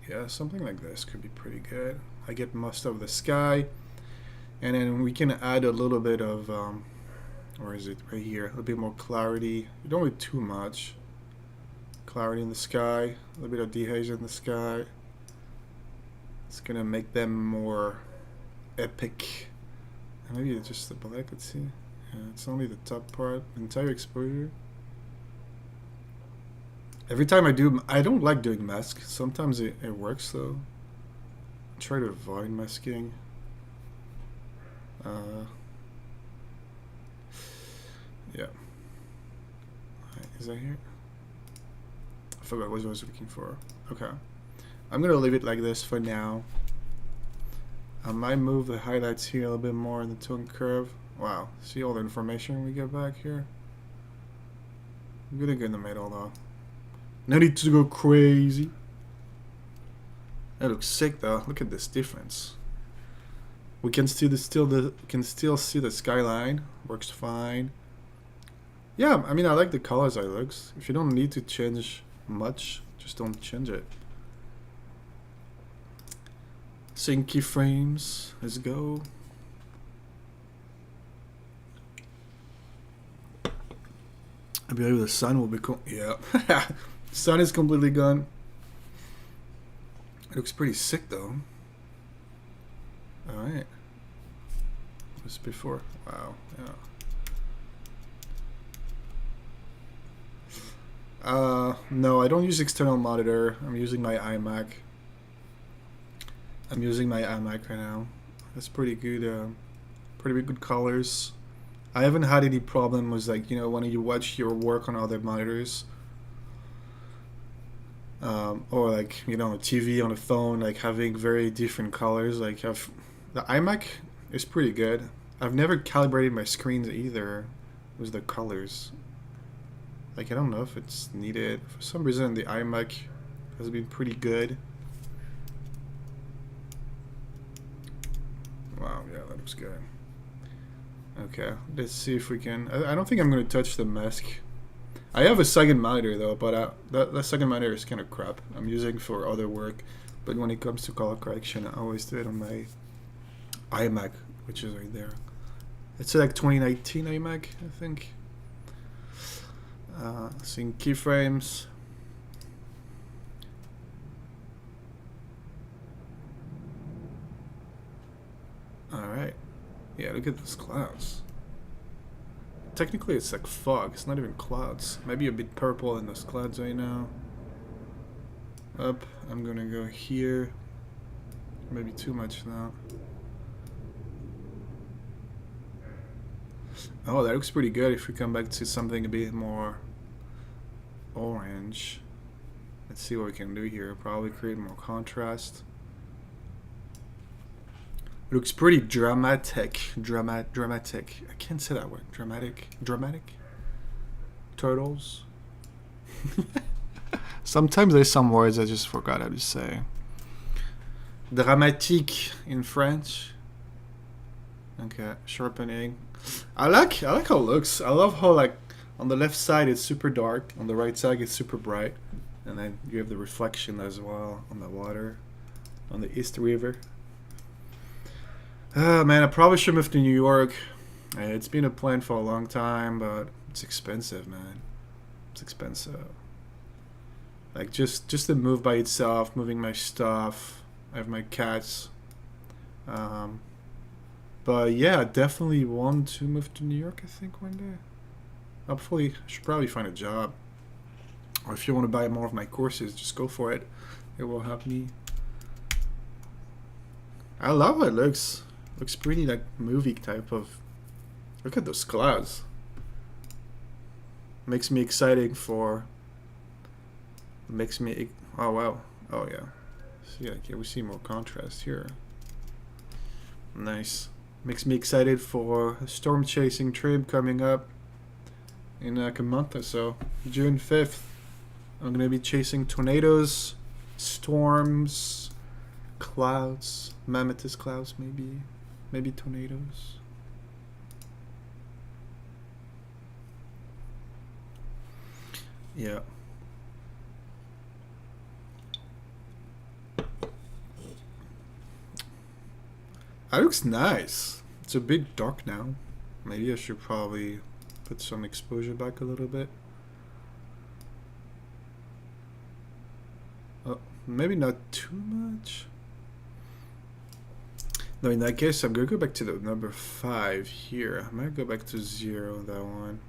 Yeah, something like this could be pretty good. I get most of the sky, and then we can add a little bit of, where is it? Right here. A little bit more clarity. You don't need too much. Clarity in the sky, a little bit of dehaze in the sky. It's gonna make them more epic. And maybe it's just the black, let's see. Yeah, it's only the top part, entire exposure. Every time I don't like doing masks. Sometimes it works though. Try to avoid masking. Yeah. Is that here? I forgot what I was looking for. Okay. I'm gonna leave it like this for now. I might move the highlights here a little bit more in the tone curve. Wow. See all the information we get back here? I'm gonna go in the middle though. No need to go crazy. That looks sick though. Look at this difference. We can still see the skyline. Works fine. Yeah, I mean I like the colors it looks. If you don't need to change much, just don't change it. Sync keyframes. Let's go. I believe the sun will be cool. Yeah. Sun is completely gone. It looks pretty sick though. Alright. This before. Wow. Yeah. No, I don't use external monitor. I'm using my iMac. Right now. That's pretty good. Pretty good colors. I haven't had any problem with, like, you know, when you watch your work on other monitors. Or like, you know, TV on a phone, like having very different colors. Like the iMac is pretty good. I've never calibrated my screens either with the colors. Like I don't know if it's needed. For some reason the iMac has been pretty good. Wow, yeah, that looks good. Okay, let's see if we can. I don't think I'm going to touch the mask. I have a second monitor though, but that second monitor is kind of crap. I'm using for other work, but when it comes to color correction, I always do it on my iMac, which is right there. It's like 2019 iMac, I think. Seeing keyframes. All right. Yeah, look at those clouds. Technically, it's like fog. It's not even clouds. Maybe a bit purple in those clouds right now. Up. I'm gonna go here. Maybe too much now. Oh, that looks pretty good. If we come back to something a bit more orange. Let's see what we can do here. Probably create more contrast. It looks pretty dramatic. Dramatic. I can't say that word. Dramatic. Turtles. Sometimes there's some words I just forgot how to say. Dramatique in French. Okay, sharpening. I like how it looks. I love how, like, on the left side it's super dark, on the right side it's super bright, and then you have the reflection as well on the water, on the East River. Man, I probably should move to New York. It's been a plan for a long time, but it's expensive, man. It's expensive. Like just the move by itself, moving my stuff. I have my cats. But yeah, I definitely want to move to New York, I think, one day. Hopefully, I should probably find a job. Or if you want to buy more of my courses, just go for it. It will help me. I love how it looks. Looks pretty like movie type of. Look at those clouds. Makes me excited for. Oh wow. Oh yeah. See, like, yeah, we see more contrast here. Nice. Makes me excited for a storm chasing trip coming up in like a month or so. June 5th. I'm gonna be chasing tornadoes, storms, clouds, mammoth clouds maybe tornadoes. Yeah. That looks nice. It's a bit dark now. Maybe I should probably put some exposure back a little bit. Oh, maybe not too much. No, in that case, I'm gonna go back to the number 5 here. I might go back to 0 on that one.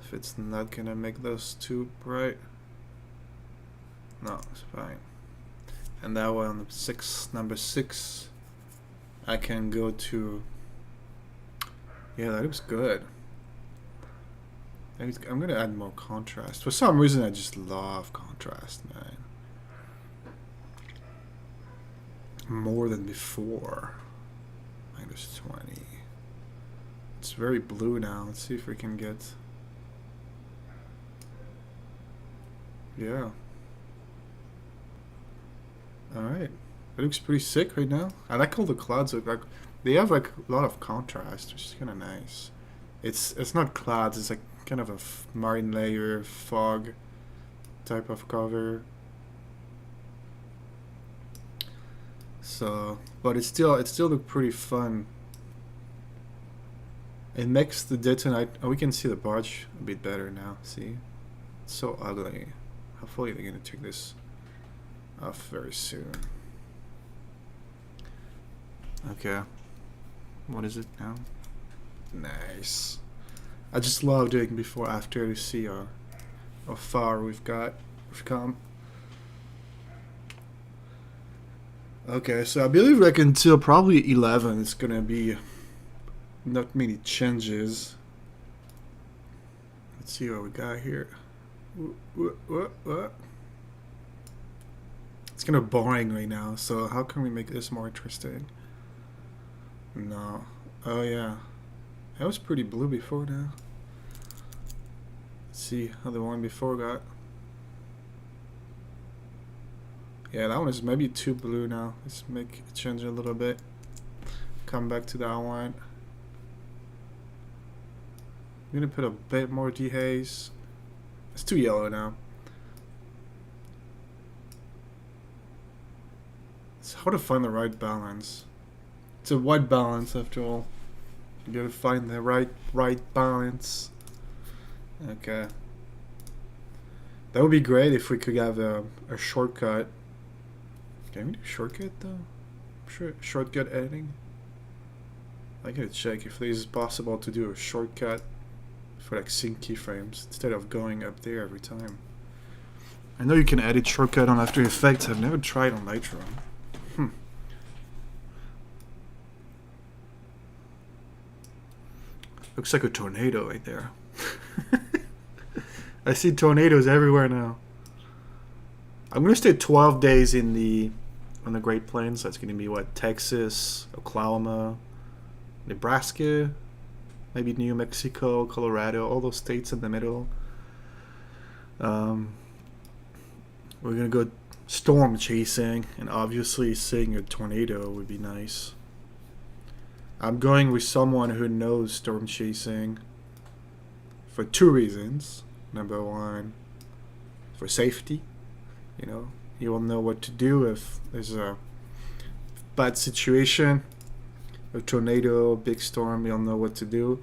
If it's not gonna make those too bright. No, it's fine. And that one, number 6, I can go to. Yeah, that looks good. I'm gonna add more contrast. For some reason, I just love contrast, man. More than before. -20. It's very blue now. Let's see if we can get. Yeah. Alright. It looks pretty sick right now. I like all the clouds. Look like they have like a lot of contrast, which is kind of nice. It's not clouds. It's like kind of a marine layer fog type of cover. So, but it still look pretty fun. It makes the detonite. Oh, we can see the barge a bit better now. See, it's so ugly. Hopefully they're gonna take this off very soon. Okay, what is it now? Nice. I just love doing before after to see how far we've come. Okay, so I believe like until probably 11 it's gonna be not many changes. Let's see what we got here. What? It's kind of boring right now, so how can we make this more interesting? No. Oh yeah. That was pretty blue before now. Let's see how the one before got. Yeah, that one is maybe too blue now. Let's make it change a little bit. Come back to that one. I'm gonna put a bit more dehaze. It's too yellow now. It's hard to find the right balance. It's a white balance after all. You gotta find the right balance. Okay. That would be great if we could have a shortcut. Can we do shortcut though? Shortcut editing? I gotta check if this is possible to do a shortcut for like sync keyframes instead of going up there every time. I know you can edit shortcut on After Effects. I've never tried on Lightroom. Looks like a tornado right there. I see tornadoes everywhere now. I'm gonna stay 12 days on the Great Plains. That's gonna be what? Texas, Oklahoma, Nebraska, maybe New Mexico, Colorado, all those states in the middle. We're gonna go storm chasing, and obviously seeing a tornado would be nice. I'm going with someone who knows storm chasing for 2 reasons. Number 1, for safety. You know, you will know what to do if there's a bad situation, a tornado, a big storm. You'll know what to do.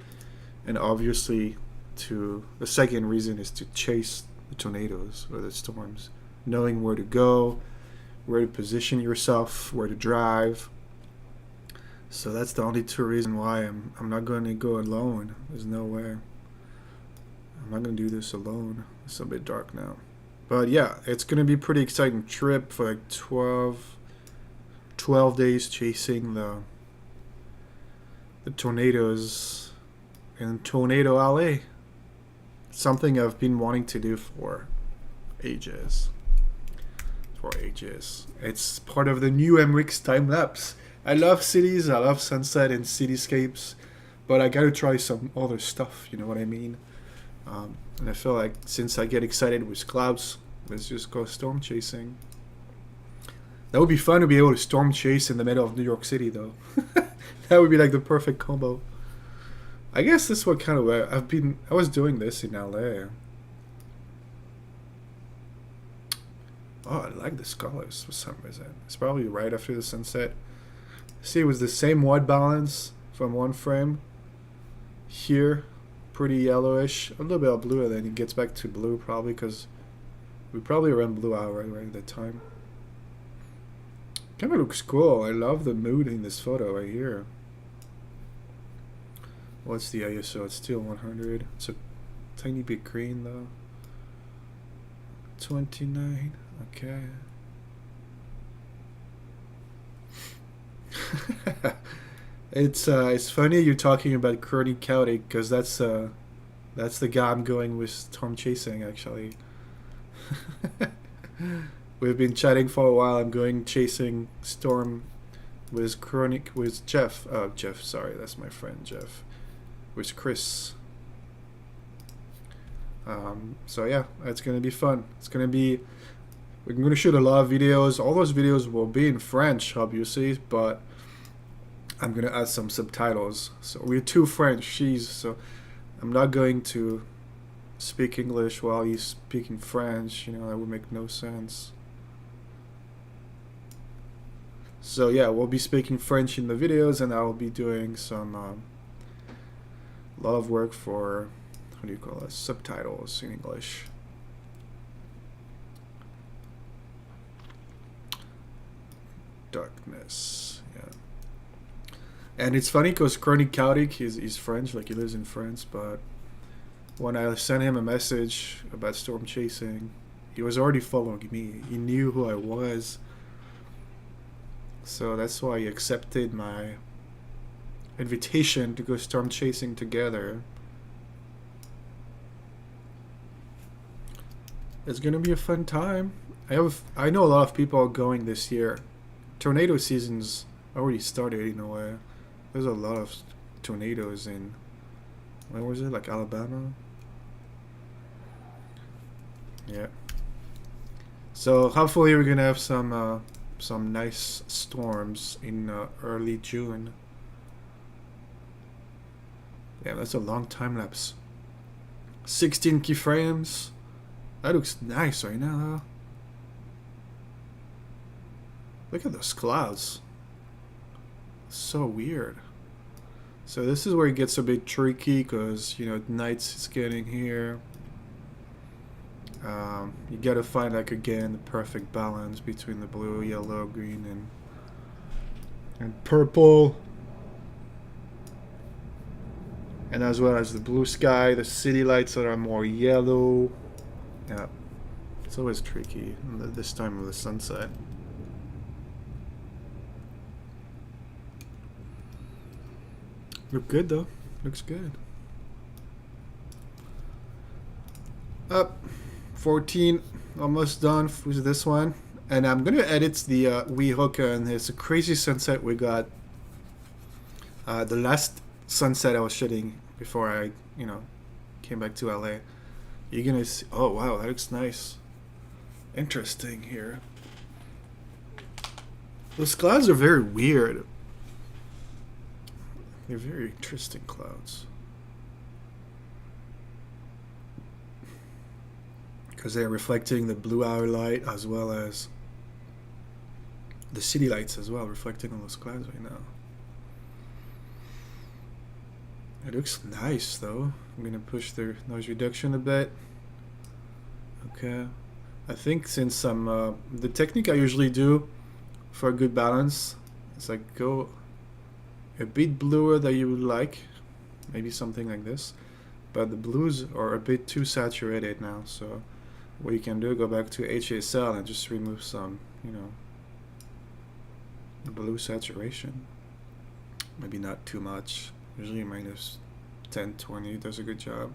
And obviously, the second reason is to chase the tornadoes or the storms, knowing where to go, where to position yourself, where to drive. So that's the only 2 reasons why I'm not going to go alone. There's no way. I'm not going to do this alone. It's a bit dark now. But yeah, it's going to be a pretty exciting trip for like 12 days chasing the tornadoes in Tornado Alley. Something I've been wanting to do for ages. It's part of the new Emeric's Timelapse. I love cities, I love sunset and cityscapes, but I gotta try some other stuff, you know what I mean? And I feel like since I get excited with clouds, let's just go storm chasing. That would be fun to be able to storm chase in the middle of New York City, though. That would be like the perfect combo. I guess that's what kind of I was doing this in LA. Oh, I like this colors for some reason. It's probably right after the sunset. See, it was the same white balance from one frame. Here, pretty yellowish. A little bit of blue, and then it gets back to blue probably because we probably ran blue out right at the time. Kind of looks cool. I love the mood in this photo right here. What's the ISO? It's still 100. It's a tiny bit green though. 29. Okay. It's funny you're talking about Chronic Chaotic because that's the guy I'm going with Storm Chasing actually. We've been chatting for a while. I'm going chasing Storm with Chronic with Jeff. Jeff, sorry, that's my friend Jeff. With Chris. So yeah, it's gonna be fun. We're gonna shoot a lot of videos. All those videos will be in French, obviously, but I'm gonna add some subtitles. So we're two Frenchies, so I'm not going to speak English while he's speaking French. You know, that would make no sense. So yeah, we'll be speaking French in the videos, and I'll be doing some a lot of work for, what do you call it, subtitles in English. Darkness, yeah. And it's funny because Chronic Chaotic, he's French, like he lives in France, but when I sent him a message about Storm Chasing, he was already following me. He knew who I was. So that's why he accepted my invitation to go Storm Chasing together. It's gonna be a fun time. I know a lot of people are going this year. Tornado season's already started in a way. There's a lot of tornadoes in, where was it, like Alabama? Yeah. So hopefully we're gonna have some nice storms in early June. Yeah, that's a long time lapse. 16 keyframes. That looks nice right now, huh? Look at those clouds. So weird. So this is where it gets a bit tricky because, you know, at nights it's getting here. You gotta find, like, again, the perfect balance between the blue, yellow, green, and purple. And as well as the blue sky, the city lights that are more yellow. Yeah, it's always tricky this time of the sunset. Look good though. Looks good. Up 14, almost done with this one, and I'm gonna edit the Weehawken, and it's a crazy sunset we got. The last sunset I was shooting before I, you know, came back to LA. You're gonna see. Oh wow, that looks nice. Interesting here. Those clouds are very weird. They're very interesting clouds. Because they're reflecting the blue hour light as well as the city lights as well, reflecting on those clouds right now. It looks nice though. I'm gonna push the noise reduction a bit. Okay. I think since I'm the technique I usually do for a good balance is like go a bit bluer than you would like, maybe something like this, but the blues are a bit too saturated now, so what you can do, go back to HSL and just remove some, you know, blue saturation. Maybe not too much. Usually minus 10, 20 does a good job.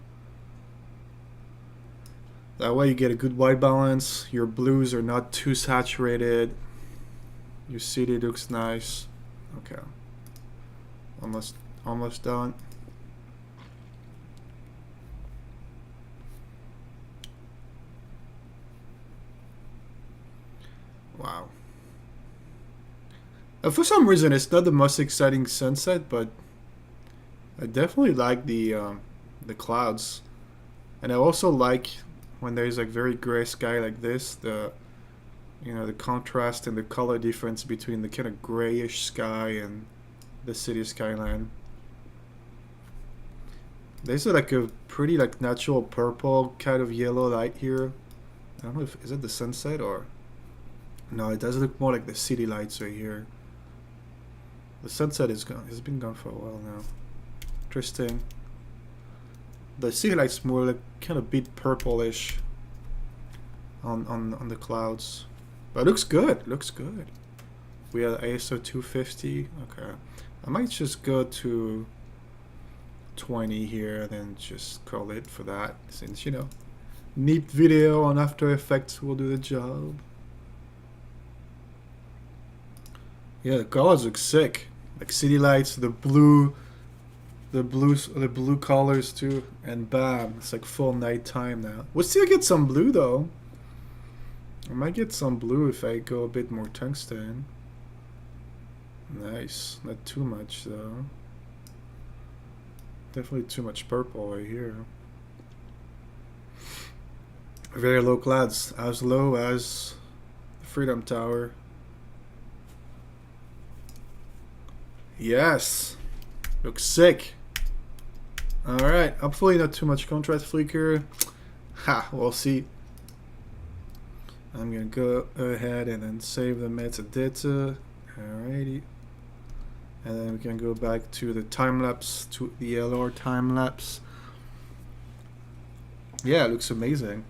That way you get a good white balance. Your blues are not too saturated. Your city looks nice. Okay. Almost done. Wow. For some reason, it's not the most exciting sunset, but I definitely like the clouds, and I also like when there's like very gray sky like this. you know, the contrast and the color difference between the kind of grayish sky and the city skyline. There's like a pretty like natural purple kind of yellow light here. I don't know if is it the sunset or no, it does look more like the city lights right here. The sunset is gone. It's been gone for a while now. Interesting. The city lights more like kind of bit purplish on the clouds. But it looks good. Looks good. We have ISO 250. Okay. I might just go to 20 here, then just call it for that, since, you know, neat video on After Effects will do the job. Yeah, the colors look sick. Like city lights, the blue colors too, and bam, it's like full nighttime now. We'll still get some blue though. I might get some blue if I go a bit more tungsten. Nice, not too much though. Definitely too much purple right here. Very low clouds, as low as the Freedom Tower. Yes, looks sick. All right, hopefully not too much contrast flicker. Ha, we'll see. I'm gonna go ahead and then save the metadata. Alrighty. And then we can go back to the time lapse, to the LR time lapse. Yeah, it looks amazing.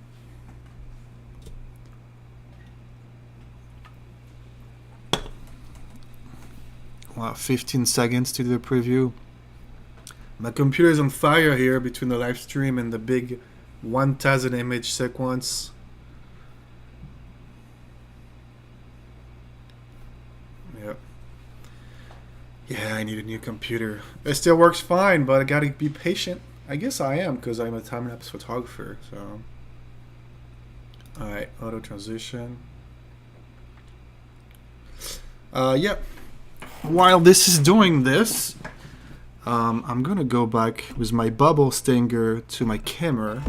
Wow, 15 seconds to do the preview. My computer is on fire here between the live stream and the big 1000 image sequence. Yep. Yeah, I need a new computer. It still works fine, but I gotta be patient. I guess I am, because I'm a time-lapse photographer, so. Alright, auto transition. Yep. While this is doing this, I'm gonna go back with my bubble stinger to my camera.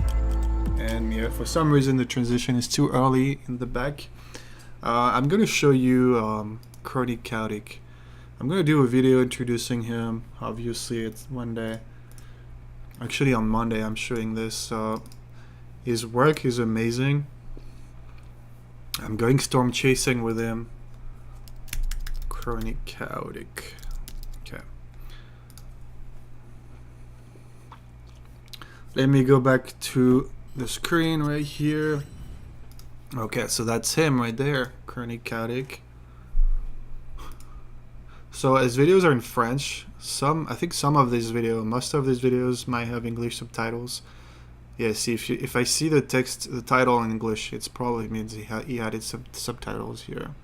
And yeah, for some reason the transition is too early in the back. I'm gonna show you Chronic Chaotic. I'm gonna do a video introducing him. Obviously, it's one day. Actually, on Monday, I'm showing this. His work is amazing. I'm going storm chasing with him. Chronic Chaotic. Okay. Let me go back to the screen right here. Okay, so that's him right there, Chronic Chaotic. So his videos are in French. I think some of these videos, most of these videos might have English subtitles. Yeah, see, if I see the text, the title in English, it probably means he added some subtitles here.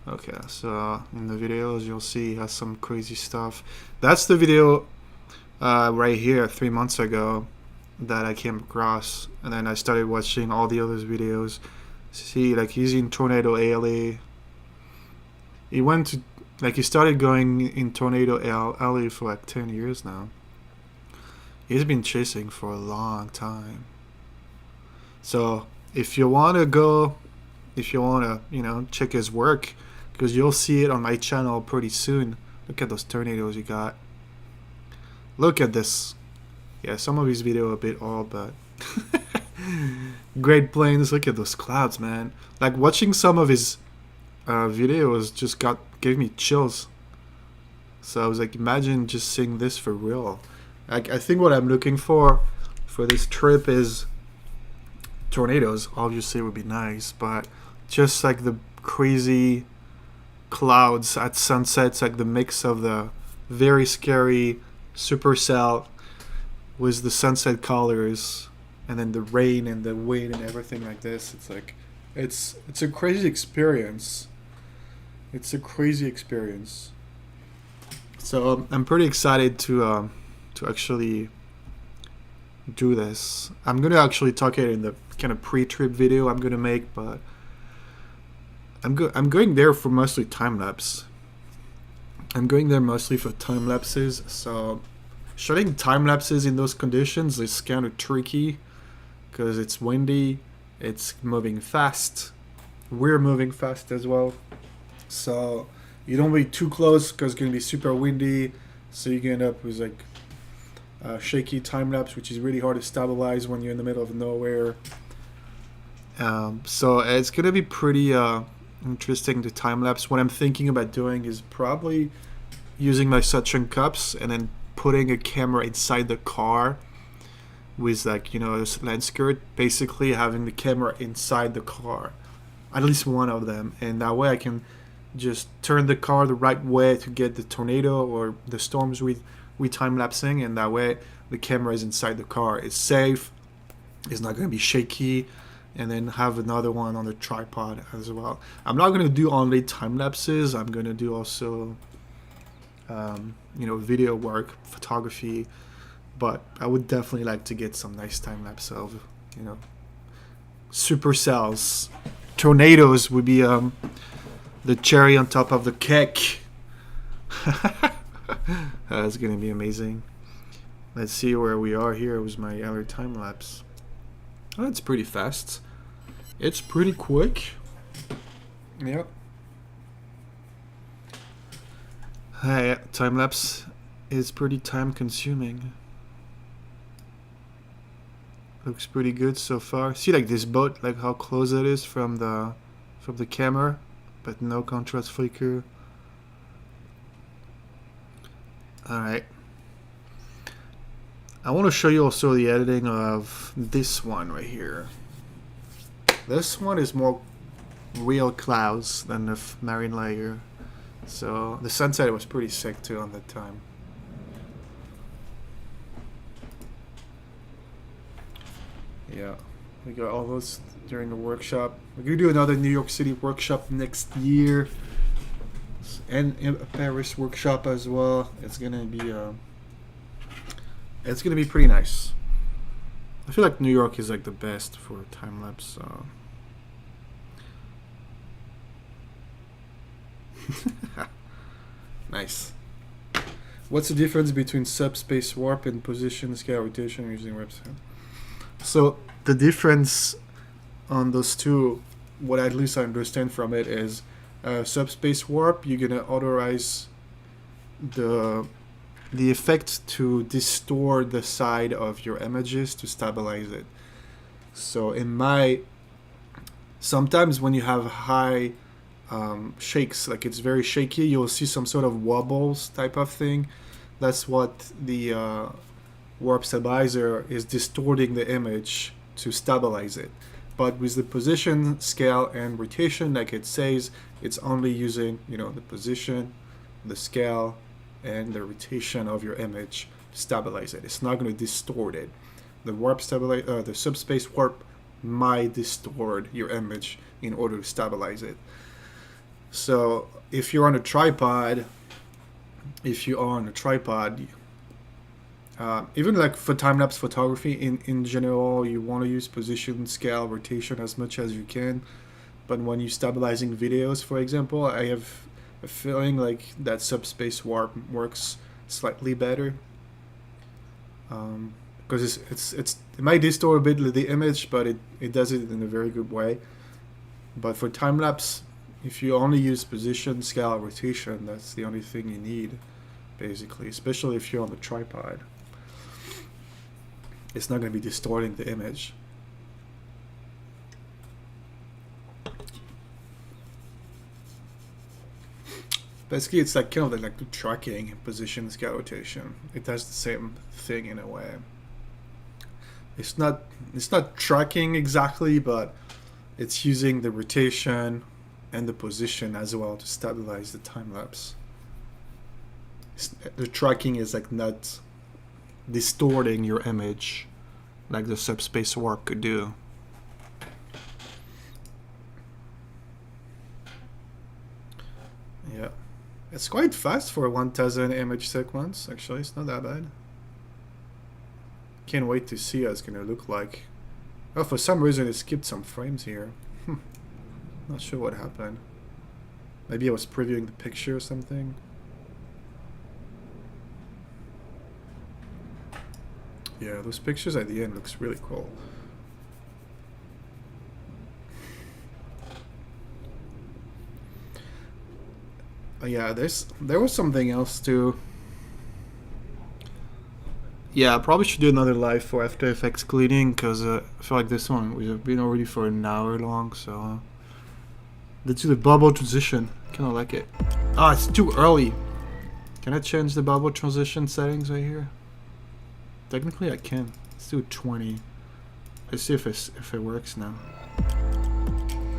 Okay, so in the videos you'll see he has some crazy stuff. That's the video right here 3 months ago that I came across, and then I started watching all the other videos. See, like he's in Tornado Alley. He went to, like, he started going in Tornado Alley for like 10 years now. He's been chasing for a long time. So if you want to go, if you want to, you know, check his work, because you'll see it on my channel pretty soon. Look at those tornadoes you got. Look at this. Yeah, some of his video a bit old, but Great Plains. Look at those clouds, man. Like watching some of his videos just gave me chills. So I was like, imagine just seeing this for real. I think what I'm looking for this trip is tornadoes. Obviously, would be nice, but just like the crazy clouds at sunsets, like the mix of the very scary supercell with the sunset colors, and then the rain and the wind and everything like this. It's like, it's a crazy experience. It's a crazy experience. So I'm pretty excited to actually do this. I'm gonna actually talk it in the kind of pre-trip video I'm gonna make, but I'm going there for mostly time lapse. I'm going there mostly for time lapses. So shooting time lapses in those conditions is kind of tricky because it's windy It's moving fast. We're moving fast as well. So you don't be too close because it's gonna be super windy. So you can end up with like shaky time lapse, which is really hard to stabilize when you're in the middle of nowhere. So it's gonna be pretty interesting to time lapse. What I'm thinking about doing is probably using my suction cups and then putting a camera inside the car with like, you know, a lens skirt, basically having the camera inside the car, at least one of them, and that way I can just turn the car the right way to get the tornado or the storms we time lapsing, and that way the camera is inside the car. It's safe, it's not going to be shaky, and then have another one on the tripod as well. I'm not going to do only time lapses. I'm going to do also you know, video work, photography, but I would definitely like to get some nice time lapse of, you know, supercells. Tornadoes would be the cherry on top of the cake. That's gonna be amazing. Let's see where we are here with my other time lapse. Oh, it's pretty fast. It's pretty quick. Yep. Hi, time lapse is pretty time consuming. Looks pretty good so far. See, like this boat, like how close it is from the camera, but no contrast flicker. Alright. I want to show you also the editing of this one right here. This one is more real clouds than the marine layer. So the sunset was pretty sick too on that time. Yeah, we got all those during the workshop. We're gonna do another New York City workshop next year, and a Paris workshop as well. It's gonna be pretty nice. I feel like New York is like the best for time lapse. So. Nice. What's the difference between subspace warp and position scale rotation using website? So the difference on those two, what at least I understand from it, is subspace warp, you're gonna authorize the effect to distort the side of your images to stabilize it. So sometimes when you have high shakes, like it's very shaky, you'll see some sort of wobbles type of thing. That's what the warp stabilizer is, distorting the image to stabilize it. But with the position, scale, and rotation, like it says, it's only using, you know, the position, the scale, and the rotation of your image to stabilize it. It's not going to distort it. The subspace warp might distort your image in order to stabilize it. So if you're on a tripod, even like for time-lapse photography in general, you want to use position, scale, rotation as much as you can. But when you're stabilizing videos, for example, I have a feeling like that subspace warp works slightly better. Because it might distort a bit the image, but it does it in a very good way. But for time-lapse, if you only use position, scale, rotation, that's the only thing you need, basically, especially if you're on the tripod. It's not going to be distorting the image. Basically, it's like kind of like the tracking, position, scale, rotation. It does the same thing in a way. It's not tracking exactly, but it's using the rotation and the position as well to stabilize the time lapse. The tracking is like not distorting your image like the subspace warp could do. Yeah, it's quite fast for a 1000 image sequence. Actually, it's not that bad. Can't wait to see how it's gonna look like. Oh, for some reason it skipped some frames here. Not sure what happened. Maybe I was previewing the picture or something. Yeah, those pictures at the end looks really cool. Yeah, there was something else too. Yeah, I probably should do another live for After Effects cleaning because I feel like this one we've been already for an hour long. So let's do the bubble transition. Kind of like it. Ah, it's too early. Can I change the bubble transition settings right here? Technically, I can. Let's do 20. Let's see if it works now.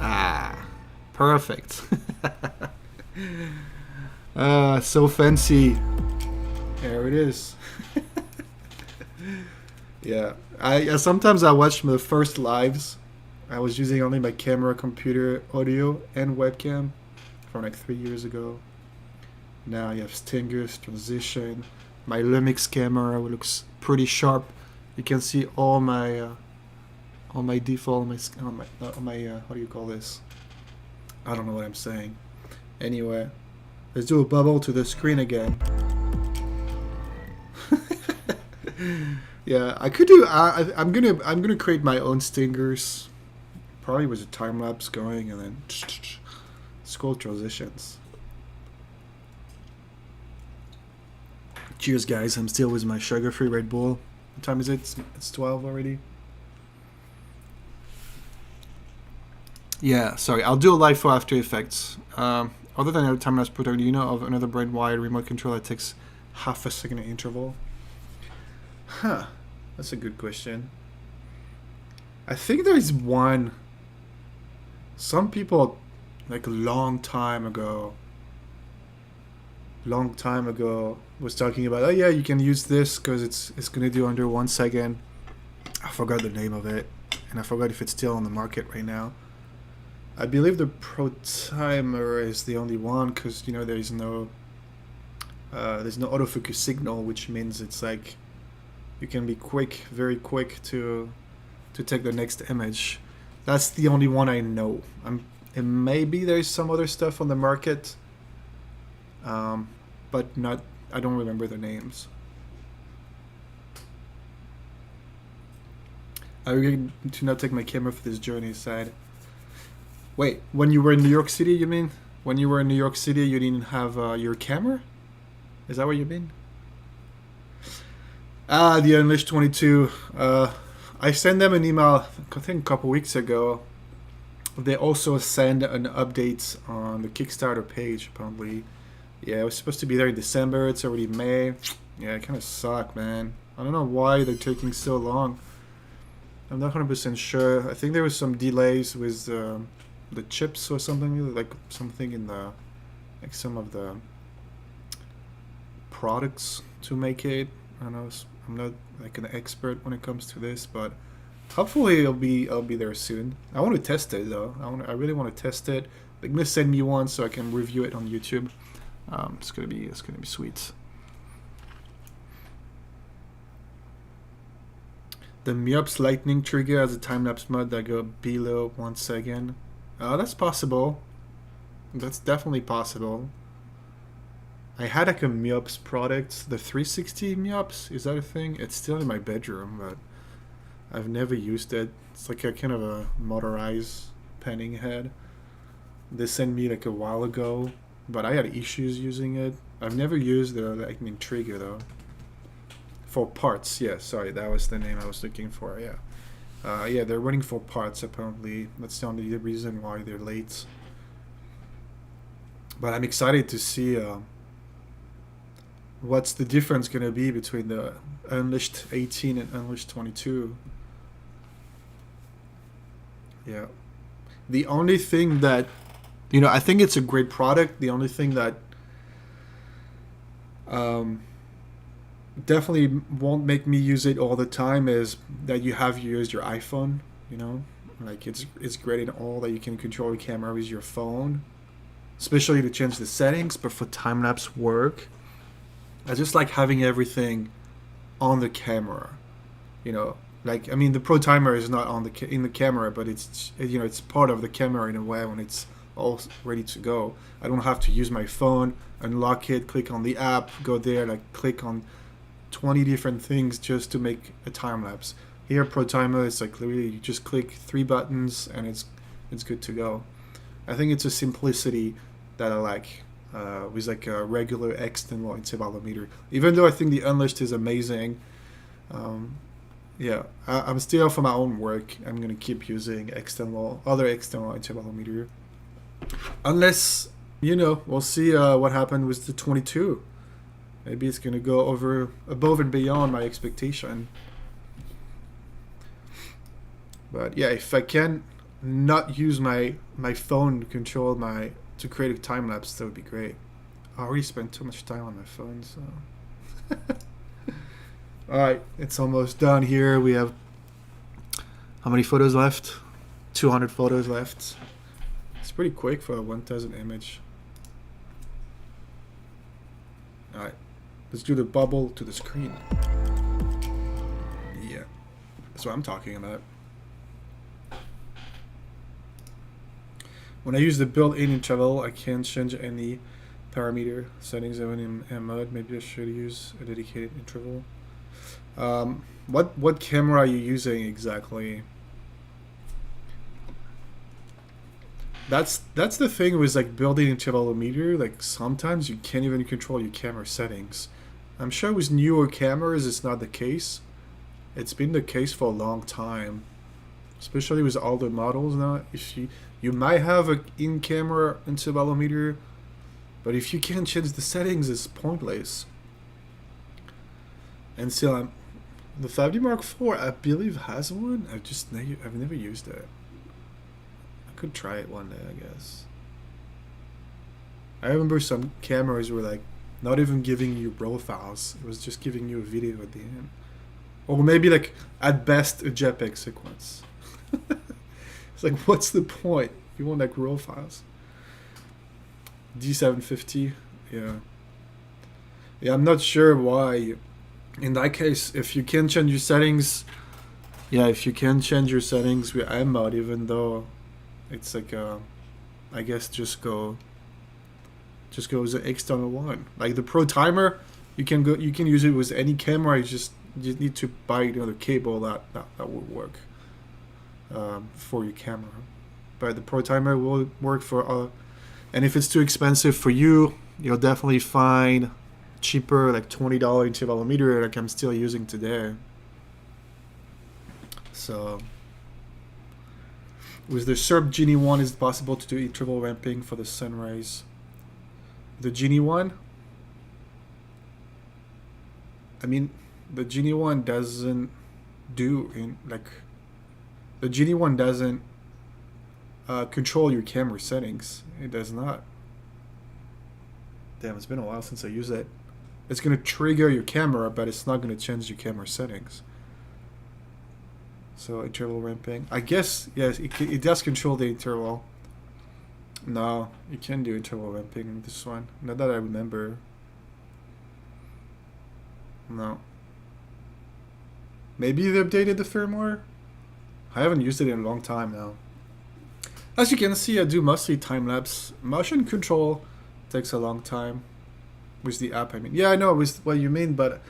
Ah, perfect. So fancy. There it is. Yeah, I sometimes I watch the first lives. I was using only my camera, computer, audio, and webcam from like 3 years ago. Now you have stingers, transition. My Lumix camera looks pretty sharp. You can see all my default, my how do you call this? I don't know what I'm saying. Anyway, let's do a bubble to the screen again. Yeah, I could do. I'm gonna create my own stingers, probably with a time lapse going, and then scroll transitions. Cheers, guys! I'm still with my sugar-free Red Bull. What time is it? It's 12 already. Yeah, sorry. I'll do a live for After Effects. Other than time lapse program, do you know of another brain-wired remote control that takes half a second interval? Huh, that's a good question. I think there is one. Some people, like a long time ago, was talking about, oh yeah, you can use this because it's gonna do under 1 second. I forgot the name of it, and I forgot if it's still on the market right now. I believe the Pro Timer is the only one because there's no autofocus signal, which means it's like you can be quick, very quick to take the next image. That's the only one I know. And maybe there's some other stuff on the market, but not. I don't remember the names. I really do not take my camera for this journey. Side. Wait, when you were in New York City, you mean? When you were in New York City, you didn't have your camera? Is that what you mean? The English 22. I sent them an email, I think a couple weeks ago. They also send an update on the Kickstarter page, apparently. Yeah, it was supposed to be there in December. It's already May. Yeah, it kind of sucked, man. I don't know why they're taking so long. I'm not 100% sure. I think there was some delays with the chips or something, like something in the, like some of the products to make it. I don't know. I'm not like an expert when it comes to this, but hopefully I'll be there soon. I want to test it though. I really want to test it. Like, just send me one so I can review it on YouTube. It's gonna be sweet. The Miops lightning trigger has a time lapse mode that go below 1 second. That's possible. That's definitely possible. I had like a Miops product, the 360 Miops. Is that a thing? It's still in my bedroom, but I've never used it. It's like a kind of a motorized panning head. They sent me like a while ago, but I had issues using it. I've never used the lightning trigger though. For parts, yeah. Sorry, that was the name I was looking for. Yeah, yeah. They're running for parts apparently. That's the only reason why they're late. But I'm excited to see what's the difference going to be between the Unleashed 18 and Unleashed 22. Yeah. The only thing that, I think it's a great product. The only thing that definitely won't make me use it all the time is that you have used your iPhone, like it's great in all that you can control your camera with your phone, especially to change the settings. But for time-lapse work, I just like having everything on the camera, like, I mean, the Pro Timer is not on in the camera, but it's it's part of the camera in a way when it's all ready to go. I don't have to use my phone, unlock it, click on the app, go there, like click on 20 different things just to make a time lapse. Here, Pro Timer, it's like literally you just click 3 buttons and it's good to go. I think it's a simplicity that I like. with like a regular external intervalometer. Even though I think the unleashed is amazing, yeah, I'm still for my own work. I'm gonna keep using other external intervalometer, unless we'll see what happened with the 22. Maybe it's gonna go above and beyond my expectation. But yeah, if I can not use my phone to create a time lapse, that would be great. I already spent too much time on my phone, so. Alright, it's almost done here. We have how many photos left? 200 photos left. It's pretty quick for a 1000 image. Alright, let's do the bubble to the screen. Yeah, that's what I'm talking about. When I use the built-in interval, I can't change any parameter settings even in M-mode. Maybe I should use a dedicated interval. What camera are you using exactly? That's the thing with like built-in intervalometer. Like sometimes you can't even control your camera settings. I'm sure with newer cameras it's not the case. It's been the case for a long time, especially with older models now. If you might have an in-camera intervalometer, but if you can't change the settings, it's pointless. And still, the 5D Mark IV, I believe, has one. I've never used it. I could try it one day, I guess. I remember some cameras were like not even giving you RAW files. It was just giving you a video at the end, or maybe like at best a JPEG sequence. It's like, what's the point? You want like RAW files. D750, yeah. Yeah, I'm not sure why. In that case, if you can change your settings, if you can change your settings with M mode, even though it's like I guess just go as an external one. Like the Pro Timer, you can use it with any camera. You just need to buy the cable that will work for your camera. But the Pro Timer will work for and if it's too expensive for you, you'll definitely find cheaper, like $20 intervalometer, like I'm still using today. So with the SERP Genie 1, it's possible to do interval ramping for the sunrise. The Genie 1, I mean, the Genie 1 doesn't do the Genie 1 doesn't control your camera settings. It does not. Damn, it's been a while since I used it. It's going to trigger your camera, but it's not going to change your camera settings. So interval ramping, I guess, yes, it does control the interval. No, you can do interval ramping in this one. Not that I remember. No. Maybe they updated the firmware? I haven't used it in a long time now. As you can see, I do mostly time-lapse. Motion control takes a long time. With the app, I mean. Yeah, I know with what you mean, but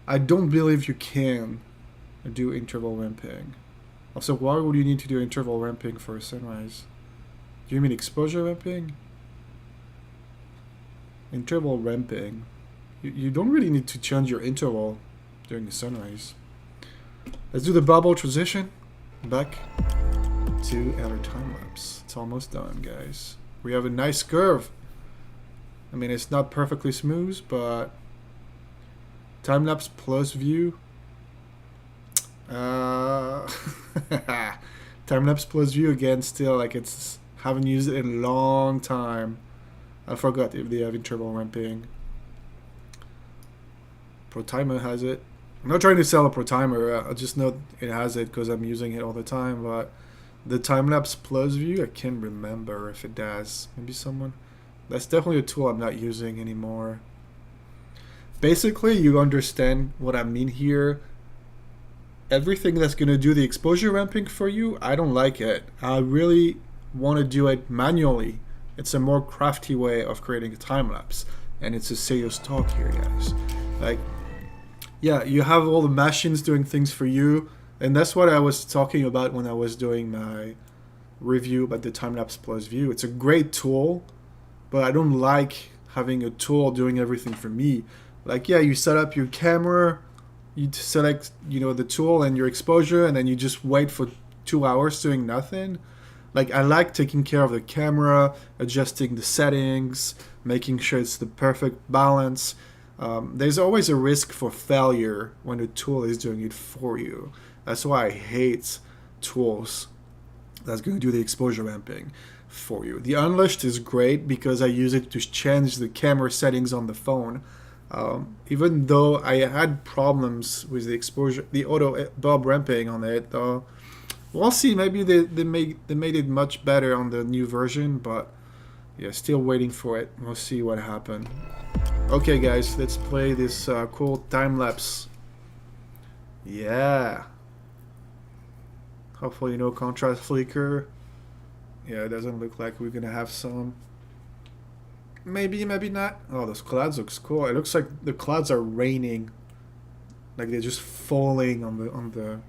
I don't believe you can do interval ramping. Also, why would you need to do interval ramping for a sunrise? Do you mean exposure ramping? Interval ramping. You don't really need to change your interval during the sunrise. Let's do the bubble transition. Back to our time lapse. It's almost done, guys. We have a nice curve. I mean, it's not perfectly smooth, but time-lapse plus view. Time-lapse plus view again, still like it's haven't used it in a long time. I forgot if they have interval ramping. Pro Timer has it. I'm not trying to sell a Pro Timer. I just know it has it because I'm using it all the time. But the time-lapse plus view, I can't remember if it does. Maybe someone. That's definitely a tool I'm not using anymore. Basically, you understand what I mean here. Everything that's going to do the exposure ramping for you, I don't like it. I really want to do it manually. It's a more crafty way of creating a time-lapse. And it's a serious talk here, guys. Like, yeah, you have all the machines doing things for you. And that's what I was talking about when I was doing my review about the time-lapse plus view. It's a great tool. But I don't like having a tool doing everything for me. Like, yeah, you set up your camera, you select, the tool and your exposure, and then you just wait for 2 hours doing nothing. Like, I like taking care of the camera, adjusting the settings, making sure it's the perfect balance. There's always a risk for failure when a tool is doing it for you. That's why I hate tools that's going to do the exposure ramping for you. The Unleashed is great because I use it to change the camera settings on the phone. Even though I had problems with the exposure, the auto bulb ramping on it, we'll see. Maybe they made it much better on the new version, but yeah, still waiting for it. We'll see what happened. Okay, guys, let's play this cool time lapse. Yeah. Hopefully, no contrast flicker. Yeah, it doesn't look like we're gonna have some. Maybe, maybe not. Oh, those clouds looks cool. It looks like the clouds are raining. Like they're just falling on the.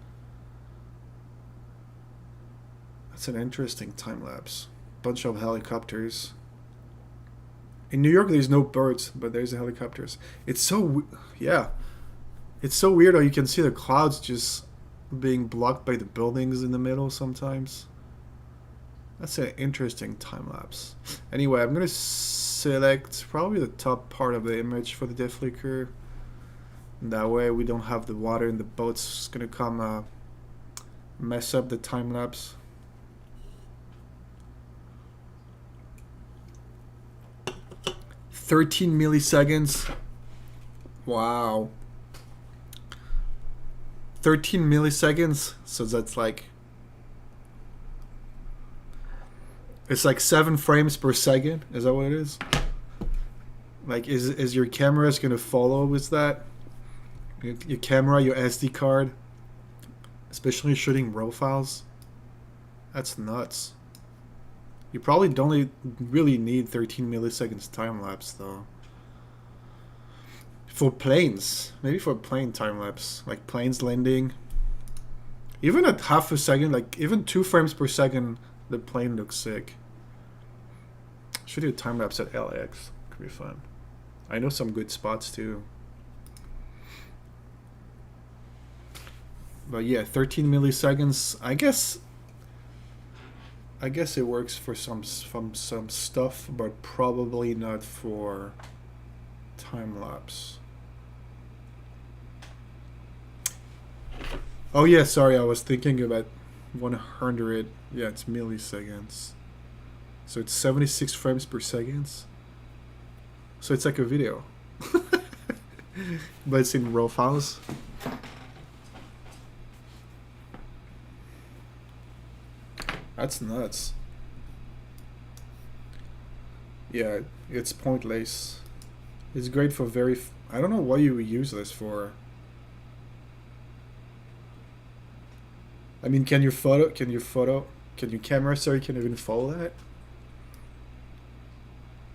That's an interesting time lapse. Bunch of helicopters. In New York, there's no birds, but there's the helicopters. It's so, yeah. It's so weird how you can see the clouds just being blocked by the buildings in the middle sometimes. That's an interesting time lapse. Anyway, I'm gonna select probably the top part of the image for the depth flicker. That way we don't have the water in the boats. It's gonna come mess up the time lapse. "13 milliseconds. Wow. 13 milliseconds. So that's like, it's like 7 frames per second. Is that what it is? Like, is your camera gonna follow with that? Your camera, your SD card, especially shooting RAW files. That's nuts. You probably don't really need 13 milliseconds time lapse though. For planes, maybe for plane time lapse, like planes landing. Even at half a second, like even 2 frames per second, the plane looks sick. Should do a time lapse at LAX. Could be fun. I know some good spots too. But yeah, 13 milliseconds. I guess it works for some stuff, but probably not for time lapse. Oh yeah, sorry, I was thinking about 100. Yeah, it's milliseconds. So it's 76 frames per second. So it's like a video. But it's in RAW files. That's nuts. Yeah, it's pointless. It's great for I don't know what you would use this for. I mean, can your camera, sorry, can even follow that?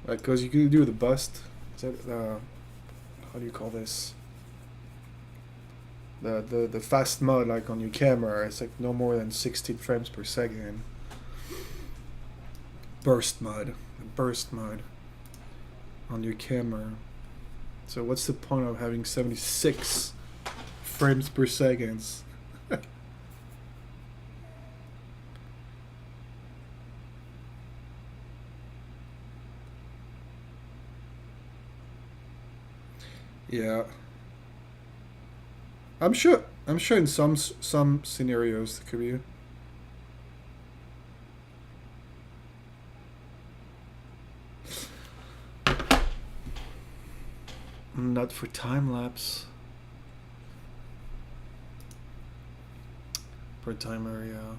Like, cause you can do the bust. Is that, how do you call this? The fast mode, like on your camera, it's like no more than 16 frames per second. Burst mode on your camera. So what's the point of having 76 frames per second? Yeah. I'm sure in some scenarios it could be. Not for time lapse. For timer, yeah.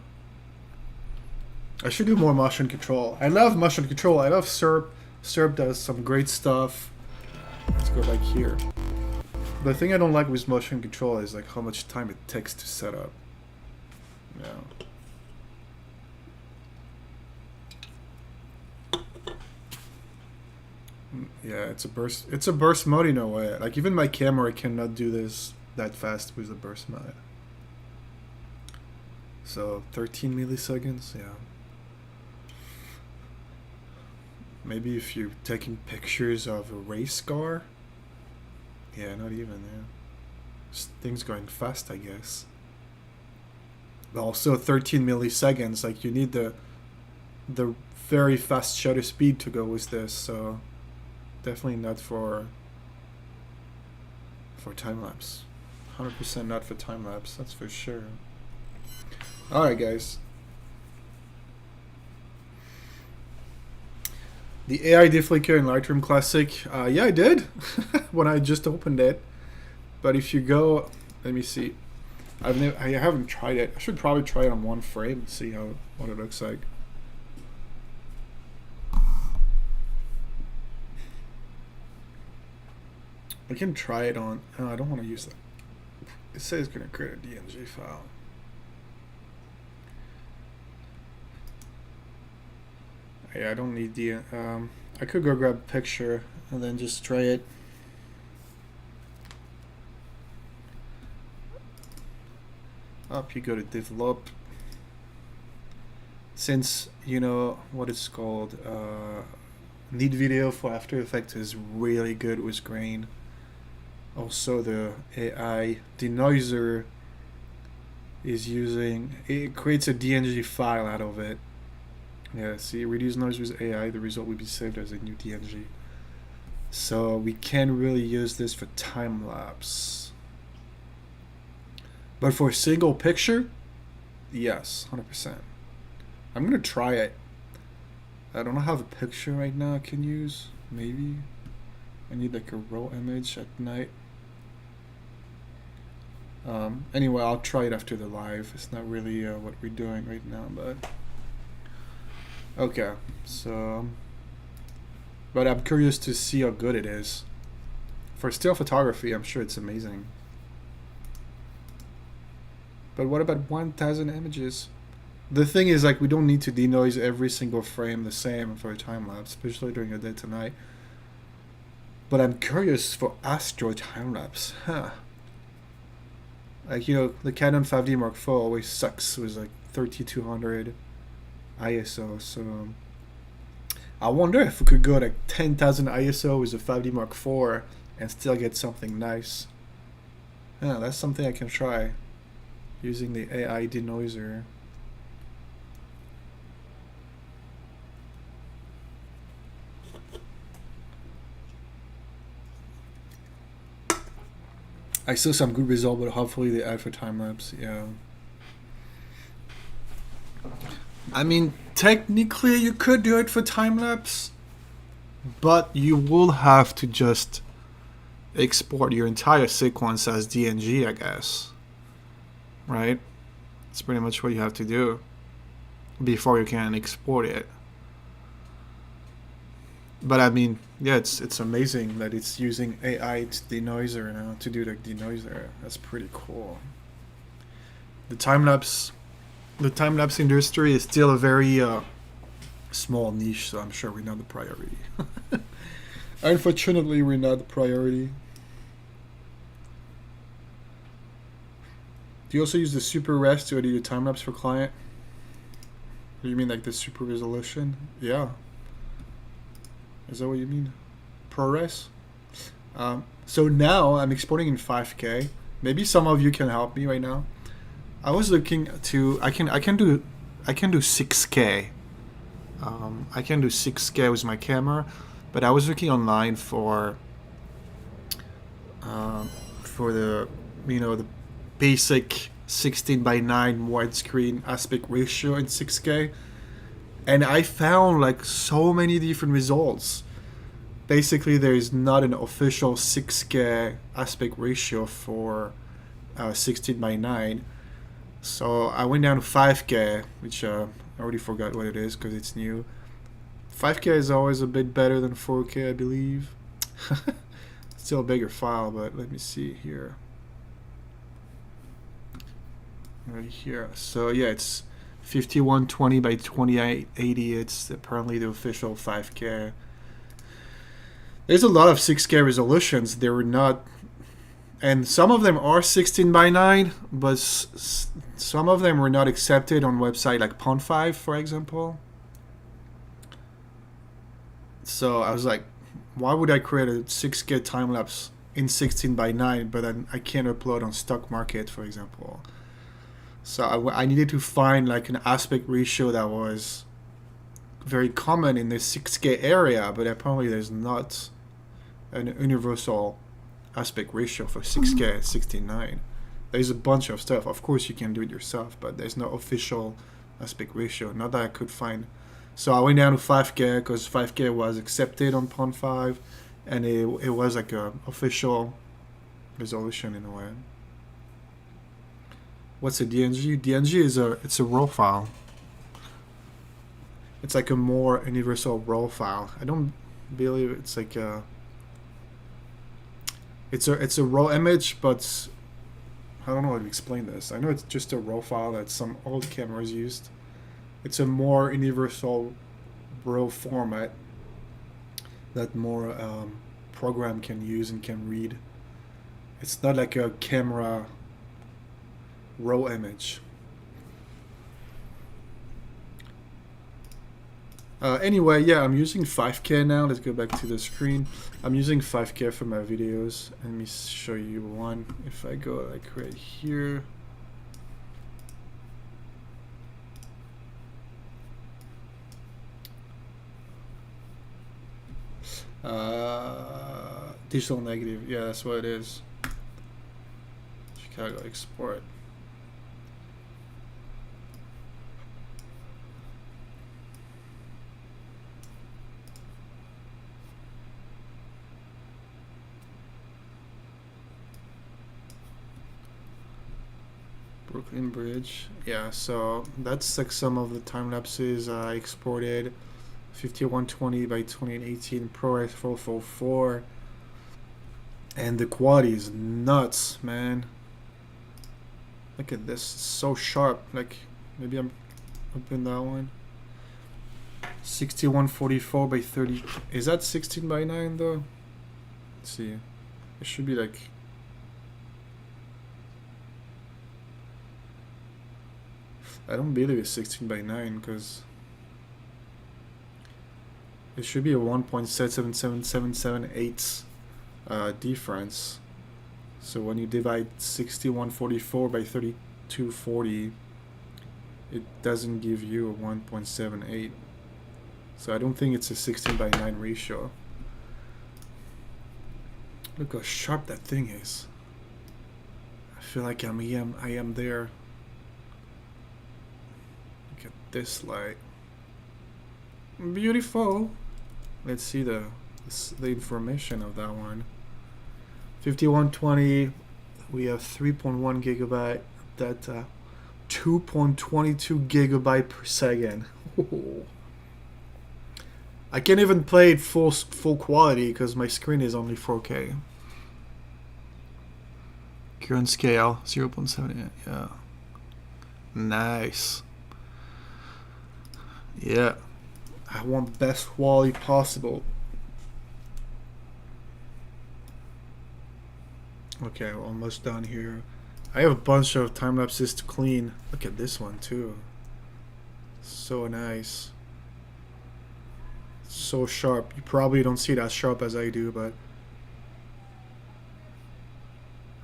I should do more motion control. I love motion control. I love SERP. SERP does some great stuff. Let's go like here. The thing I don't like with motion control is like how much time it takes to set up. Yeah, it's a burst mode in a way. Like even my camera cannot do this that fast with the burst mode. So 13 milliseconds, yeah. Maybe if you're taking pictures of a race car. Yeah, not even, yeah. Things going fast, I guess. But also 13 milliseconds, like you need the very fast shutter speed to go with this, so definitely not for time lapse. 100% not for time lapse, that's for sure. Alright guys. The AI deflicker in Lightroom Classic, yeah, I did when I just opened it. But if you go, let me see. I haven't tried it. I should probably try it on one frame and see what it looks like. I can try it on. I don't want to use that. It says it's gonna create a DNG file. Yeah, I don't need the. I could go grab a picture and then just try it. Up you go to develop. Since you know what it's called, Need Video for After Effects is really good with grain. Also, the AI denoiser is it creates a DNG file out of it. Yeah, see, reduce noise with AI, the result will be saved as a new DNG. So we can really use this for time lapse. But for a single picture, yes, 100%. I'm gonna try it. I don't have a picture right now I can use. Maybe I need like a raw image at night. Anyway, I'll try it after the live. It's not really what we're doing right now, but okay. So, but I'm curious to see how good it is. For still photography, I'm sure it's amazing. But what about 1,000 images? The thing is, like, we don't need to denoise every single frame the same for a time lapse, especially during the day tonight. But I'm curious for Astro time lapse, huh? Like, you know, the Canon 5D Mark IV always sucks with like 3200 ISO. So I wonder if we could go like 10,000 ISO with a 5D Mark IV and still get something nice. Yeah, that's something I can try using the AI denoiser. I saw some good result, but hopefully they add for time lapse. Yeah. I mean, technically you could do it for time lapse, but you will have to just export your entire sequence as DNG, I guess. Right? That's pretty much what you have to do before you can export it. But I mean, yeah, it's amazing that it's using AI denoiser now to do the denoiser. That's pretty cool. The time lapse industry is still a very small niche, so I'm sure we're not the priority. Unfortunately, we're not the priority. Do you also use the super res to edit your time lapse for client? Do you mean like the super resolution? Yeah. Is that what you mean? ProRes? So now I'm exporting in 5K. Maybe some of you can help me right now. I was looking to I can do 6K. I can do 6K with my camera, but I was looking online for the the basic 16:9 widescreen aspect ratio in 6K. And I found like so many different results. Basically, there is not an official 6K aspect ratio for 16:9. So I went down to 5K, which I already forgot what it is because it's new. 5K is always a bit better than 4K, I believe. Still a bigger file, but let me see here. Right here. So yeah, it's 5120 by 2880. It's apparently the official 5K. There's a lot of 6K resolutions. They were not, and some of them are 16:9, but some of them were not accepted on website like Pond5, for example. So I was like, why would I create a 6K time lapse in 16 by 9, but then I can't upload on stock market, for example? So I needed to find like an aspect ratio that was very common in the 6K area, but apparently there's not an universal aspect ratio for 6K at 16:9. There's a bunch of stuff. Of course, you can do it yourself, but there's no official aspect ratio. Not that I could find. So I went down to 5K because 5K was accepted on Pond 5, and it was like a official resolution in a way. What's a DNG? DNG is it's a raw file. It's like a more universal raw file. I don't believe it's like a. It's a raw image, but I don't know how to explain this. I know it's just a raw file that some old cameras used. It's a more universal raw format that more program can use and can read. It's not like a camera raw image. Anyway, yeah, I'm using 5K now. Let's go back to the screen. I'm using 5K for my videos. Let me show you one. If I go like right here. Digital negative. Yeah, that's what it is. Chicago export. Brooklyn Bridge. Yeah, so that's like some of the time lapses I exported. 5120 by 2018 ProRes 444. And the quality is nuts, man. Look at this, it's so sharp. Like, maybe I'm open that one. 6144 by 30. Is that 16 by 9 though? Let's see. It should be like. I don't believe it's 16 by 9 because it should be a 1.77778 difference. So when you divide 6144 by 3240, it doesn't give you a 1.78. So I don't think it's a 16 by 9 ratio. Look how sharp that thing is. I feel like I am there. Look at this light. Beautiful. Let's see the information of that one. 5120. We have 3.1 gigabyte data. 2.22 gigabyte per second. I can't even play it full quality because my screen is only 4K. Current scale 0.78. Yeah. Nice. Yeah. I want best quality possible. Okay, we're almost done here. I have a bunch of time lapses to clean. Look at this one too. So nice. So sharp. You probably don't see it as sharp as I do, but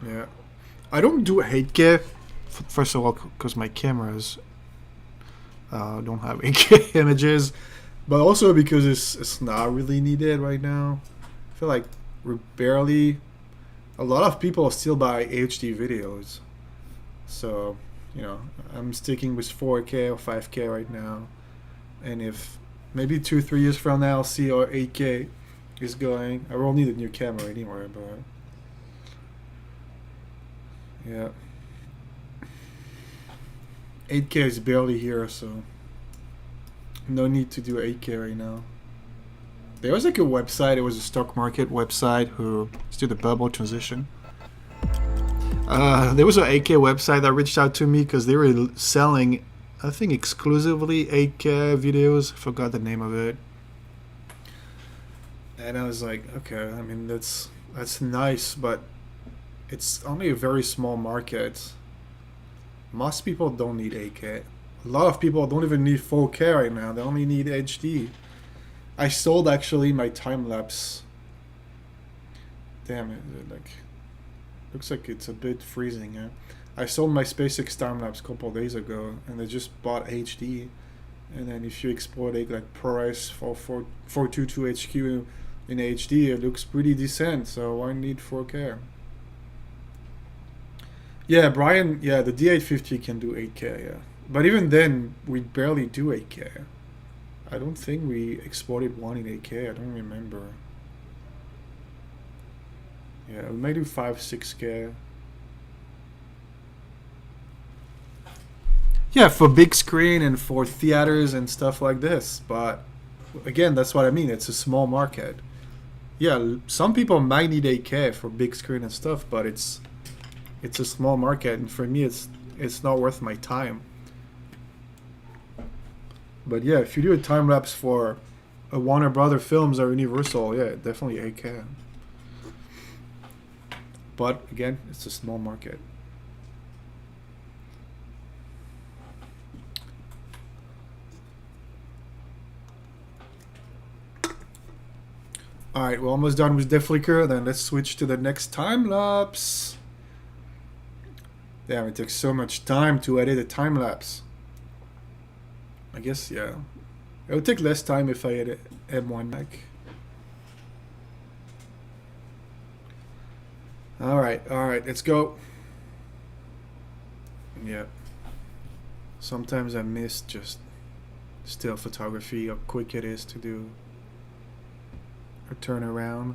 yeah. I don't do 8K. First of all, because my cameras don't have 8K images, but also because it's not really needed right now. I feel like we're barely. A lot of people still buy HD videos, so you know I'm sticking with 4K or 5K right now, and if maybe 2-3 years from now I'll see how 8K is going. I won't need a new camera anymore, but yeah, 8K is barely here, so no need to do 8K right now. There was like a website, it was a stock market website who did the bubble transition. There was an 8K website that reached out to me because they were selling, I think, exclusively 8K videos. I forgot the name of it. And I was like, okay, I mean, that's nice, but it's only a very small market. Most people don't need 8K. A lot of people don't even need 4K right now. They only need HD. I sold actually my time lapse. Damn it! Like, looks like it's a bit freezing. Yeah, I sold my SpaceX time lapse a couple of days ago, and I just bought HD. And then if you export it like ProRes for 422 HQ in HD, it looks pretty decent. So why need 4K? Yeah, Brian. Yeah, the D850 can do 8K. Yeah, but even then, we barely do 8K. I don't think we exported one in 8K. I don't remember. Yeah, we might do 6K. Yeah, for big screen and for theaters and stuff like this. But again, that's what I mean. It's a small market. Yeah, some people might need 8K for big screen and stuff, but it's a small market, and for me, it's not worth my time. But yeah, if you do a time lapse for a Warner Brother Films or Universal, yeah, definitely 8K. But again, it's a small market. Alright, we're almost done with Deflicker, then let's switch to the next time lapse. Damn, it takes so much time to edit a time lapse. I guess, yeah. It would take less time if I edit M1 Mac. Alright, let's go. Yeah. Sometimes I miss just still photography, how quick it is to do a turnaround.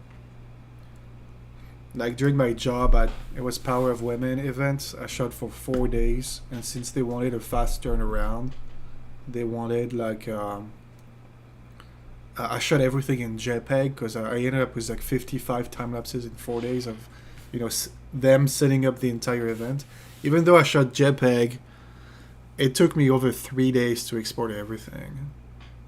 Like during my job it was Power of Women events, I shot for 4 days, and since they wanted a fast turnaround, they wanted like I shot everything in JPEG because I ended up with like 55 time lapses in 4 days of, you know, them setting up the entire event. Even though I shot JPEG, it took me over 3 days to export everything.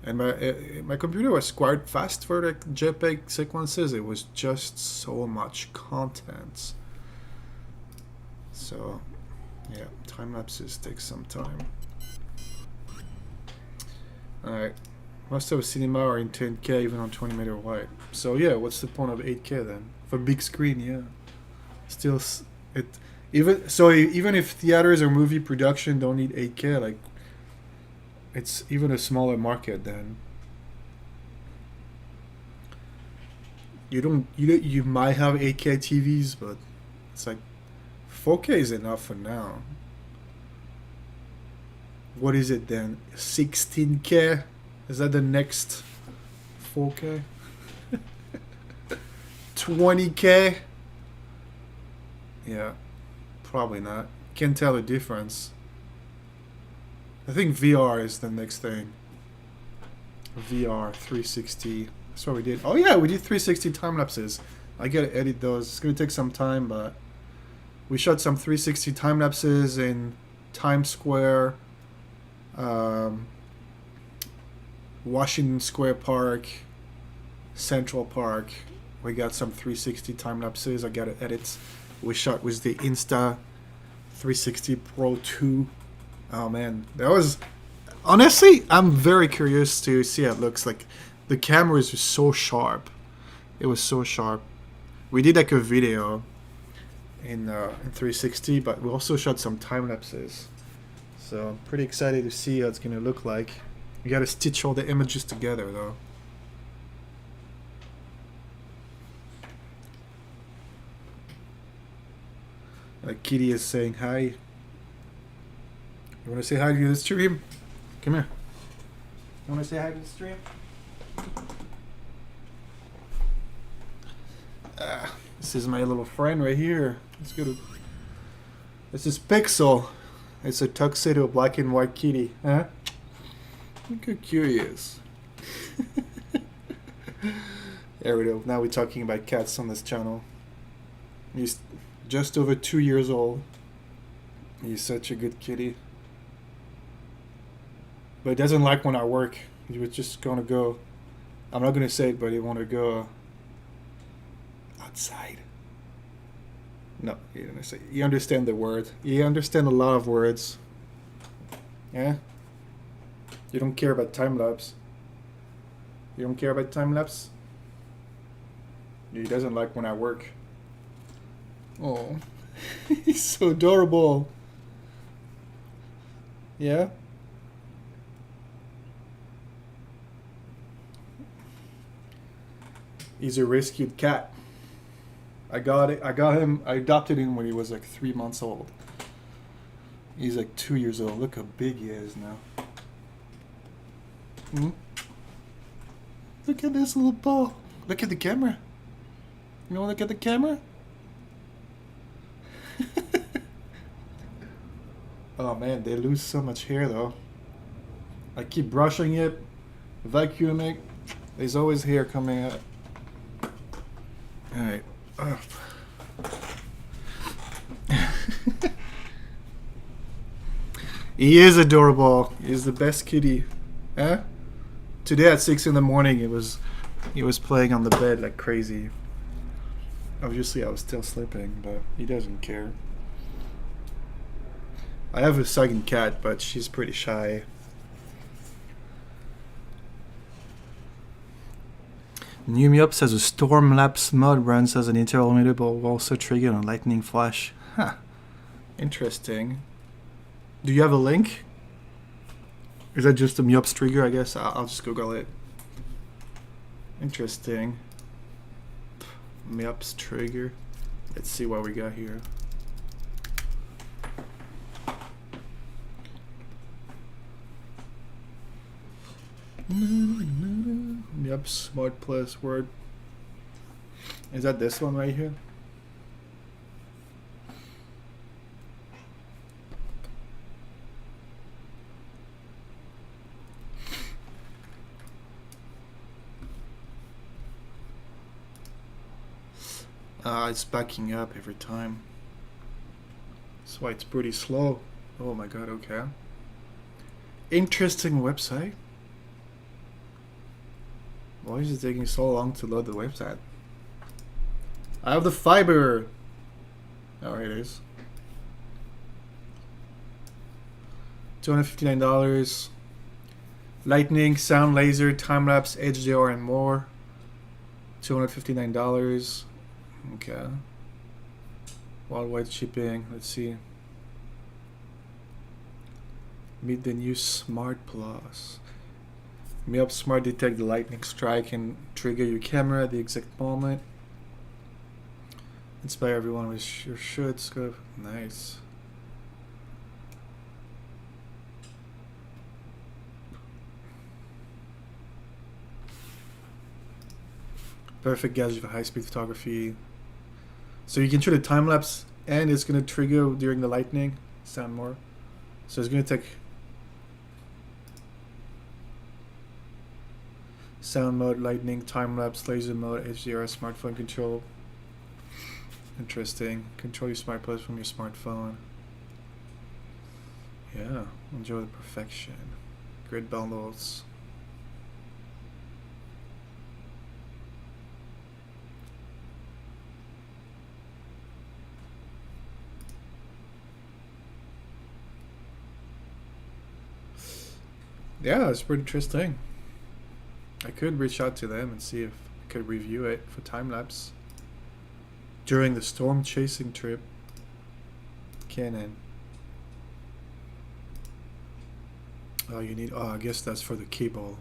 And my computer was quite fast for the JPEG sequences. It was just so much content. So, yeah, time lapses take some time. Alright, most of cinema are in 10K even on 20mm wide. So yeah, what's the point of 8K then? For big screen, yeah. Still, even if theaters or movie production don't need 8K, like, it's even a smaller market then. You might have 8K TVs, but it's like 4K is enough for now. What is it then? 16K? Is that the next 4K? 20K? Yeah, probably not. Can't tell the difference. I think VR is the next thing. VR 360. That's what we did. Oh yeah, we did 360 time lapses. I gotta edit those. It's gonna take some time, but we shot some 360 time lapses in Times Square, Washington Square Park, Central Park. We got some 360 time lapses. I gotta edit. We shot with the Insta 360 Pro 2. Oh man, that was, honestly, I'm very curious to see how it looks like. The camera is just so sharp. It was so sharp. We did like a video in 360, but we also shot some time lapses. So I'm pretty excited to see how it's gonna look like. We gotta stitch all the images together though. Like Kitty is saying hi. You wanna say hi to the stream? Come here. You wanna say hi to the stream? This is my little friend right here. Let's go to. This is Pixel. It's a tuxedo black and white kitty. Huh? Look how cute he is. There we go. Now we're talking about cats on this channel. He's just over 2 years old. He's such a good kitty. But he doesn't like when I work. He was just gonna go. I'm not gonna say it, but he wanted to go outside. No, he didn't say. You understand the word. You understand a lot of words. Yeah? You don't care about time lapse. You don't care about time lapse? He doesn't like when I work. Oh, he's so adorable. Yeah? He's a rescued cat. I got him. I adopted him when he was like 3 months old. He's like 2 years old. Look how big he is now. Hmm? Look at this little ball. Look at the camera. You want to look at the camera? Oh man, they lose so much hair though. I keep brushing it, vacuuming. There's always hair coming out. Alright. He is adorable. He's the best kitty. Huh? Today at 6 in the morning, he was playing on the bed like crazy. Obviously, I was still sleeping, but he doesn't care. I have a second cat, but she's pretty shy. Timelapse has a Stormlapse mod runs as an interlude but will also trigger a lightning flash. Huh. Interesting. Do you have a link? Is that just a Timelapse trigger? I guess I'll just Google it. Interesting. Timelapse trigger. Let's see what we got here. Yep, smart plus word. Is that this one right here? It's backing up every time. That's why it's pretty slow. Oh my god, okay. Interesting website. Why is it taking so long to load the website? I have the fiber. Oh, here it is. $259. Lightning, sound, laser, time lapse, HDR, and more. $259. Okay. Worldwide shipping. Let's see. Meet the new Smart Plus. Timelapse Smart detect the lightning strike and trigger your camera at the exact moment. Inspire everyone with your should scope. Nice. Perfect gadget for high-speed photography. So you can shoot a time lapse, and it's gonna trigger during the lightning. Sound more. So it's gonna take sound mode, lightning, time lapse, laser mode, HDR, smartphone control. Interesting. Control your smart plus from your smartphone. Yeah, enjoy the perfection. Grid bundles. Yeah, it's pretty interesting. I could reach out to them and see if I could review it for time lapse during the storm chasing trip. Canon. Oh, you need. Oh, I guess that's for the cable.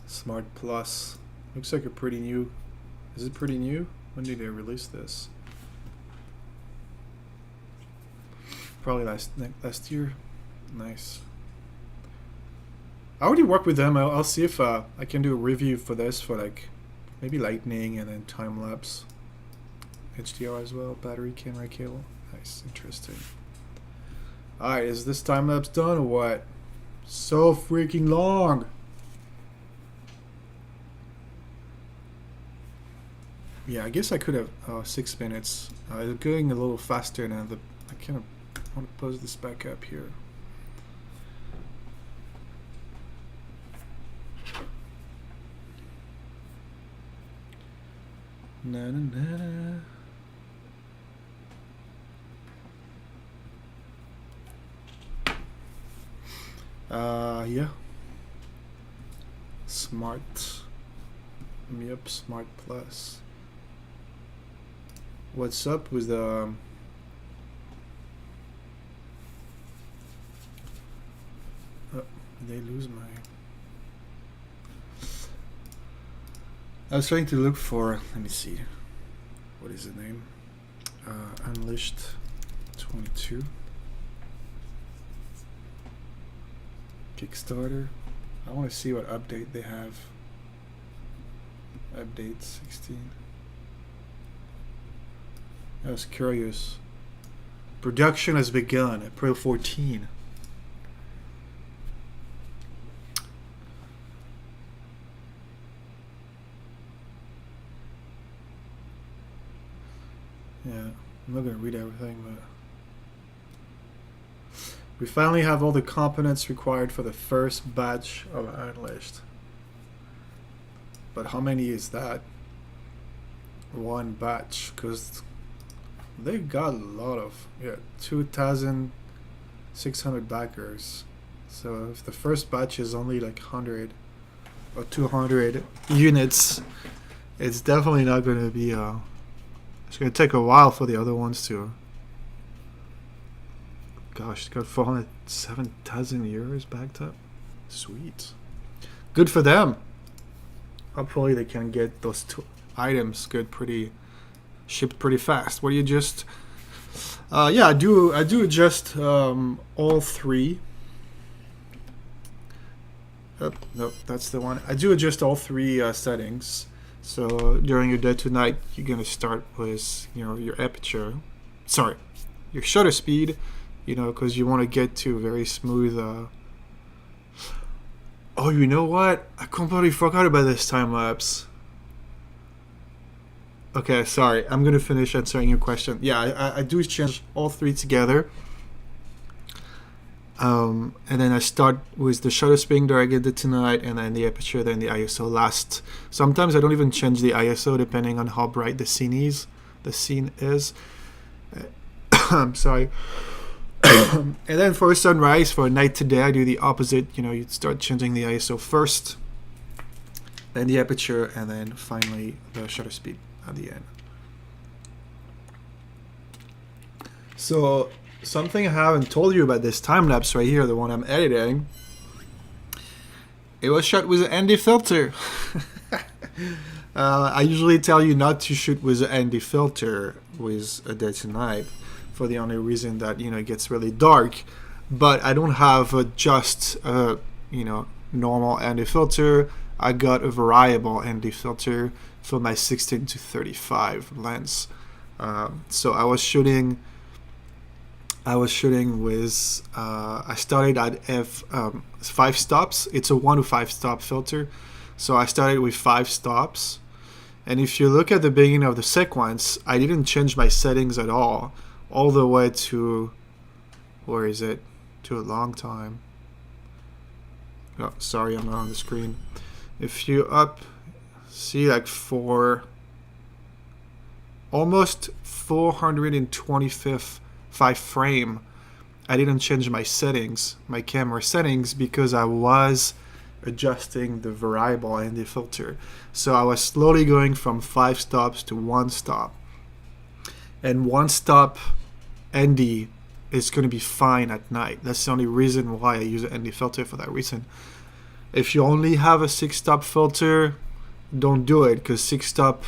Smart Plus. Looks like a pretty new. Is it pretty new? When did they release this? Probably last year. Nice. I already work with them. I'll see if I can do a review for this for like maybe lightning and then time lapse. HDR as well. Battery, camera, cable. Nice. Interesting. Alright, is this time lapse done or what? So freaking long. Yeah, I guess I could have 6 minutes. Going a little faster now. I kind of want to pose this back up here. Na na na na. Yeah. Smart. Yep, Smart Plus. What's up with the... Oh, they lose my... I was trying to look for... Let me see. What is the name? Unleashed 22. Kickstarter. I want to see what update they have. Update 16. I was curious. Production has begun. April 14. Yeah, I'm not going to read everything, but... We finally have all the components required for the first batch of Unleashed. But how many is that? One batch, because they got a lot of 2,600 backers. So if the first batch is only like 100 or 200 units, it's definitely not going to be it's going to take a while for the other ones to... Gosh, it's got 407,000 euros backed up. Sweet. Good for them. Hopefully they can get those two items shipped pretty fast. What do you just... yeah, I do adjust all three. Oh, no, that's the one. I do adjust all three settings. So during your day to night, you're going to start with your aperture. Sorry, your shutter speed. Because you want to get to very smooth... Oh, you know what? I completely forgot about this time lapse. Okay, sorry. I'm going to finish answering your question. Yeah, I do change all three together. And then I start with the shutter speed during the day to night, and then the aperture, then the ISO last. Sometimes I don't even change the ISO depending on how bright the scene is. I'm sorry. And then for a sunrise, for a night to day, I do the opposite. You'd start changing the ISO first, then the aperture, and then finally the shutter speed at the end. So something I haven't told you about this time lapse right here, the one I'm editing, it was shot with an ND filter. I usually tell you not to shoot with an ND filter with a day to night, for the only reason that it gets really dark. But I don't have just normal ND filter. I got a variable ND filter for my 16 to 35 lens. So I was shooting with I started at 5 stops. It's a 1 to 5 stop filter, so I started with 5 stops. And if you look at the beginning of the sequence, I didn't change my settings at all the way to, where is it, to a long time. Oh, sorry, I'm not on the screen. If you see like almost 425 frame, I didn't change my settings, my camera settings, because I was adjusting the variable and the filter. So I was slowly going from 5 stops to 1 stop. And 1 stop ND is going to be fine at night. That's the only reason why I use an ND filter, for that reason. If you only have a 6 stop filter, don't do it, because 6 stop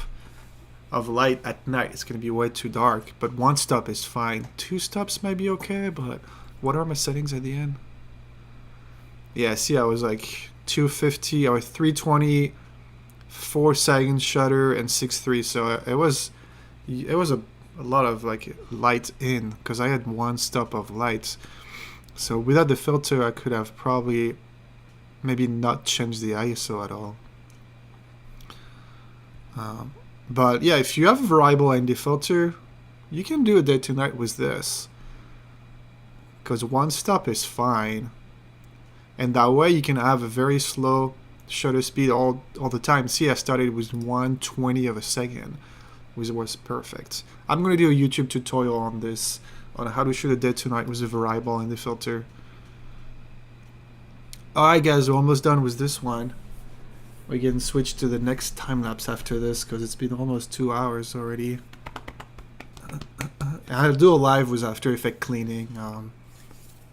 of light at night is going to be way too dark. But 1 stop is fine. 2 stops might be okay, but what are my settings at the end? Yeah, see, I was like 250 or 320, 4-second shutter, and 6.3. So it was a lot of like light in, because I had 1 stop of light. So without the filter, I could have probably maybe not changed the ISO at all. But yeah, if you have a variable ND filter, you can do a day to night with this, because 1 stop is fine, and that way you can have a very slow shutter speed all the time. See, I started with 1/20 of a second, which was perfect. I'm going to do a YouTube tutorial on this, on how to shoot a day to night with a variable ND filter. Alright guys, we're almost done with this one. We can switch to the next time lapse after this because it's been almost 2 hours already. I'll do a live with After Effects cleaning.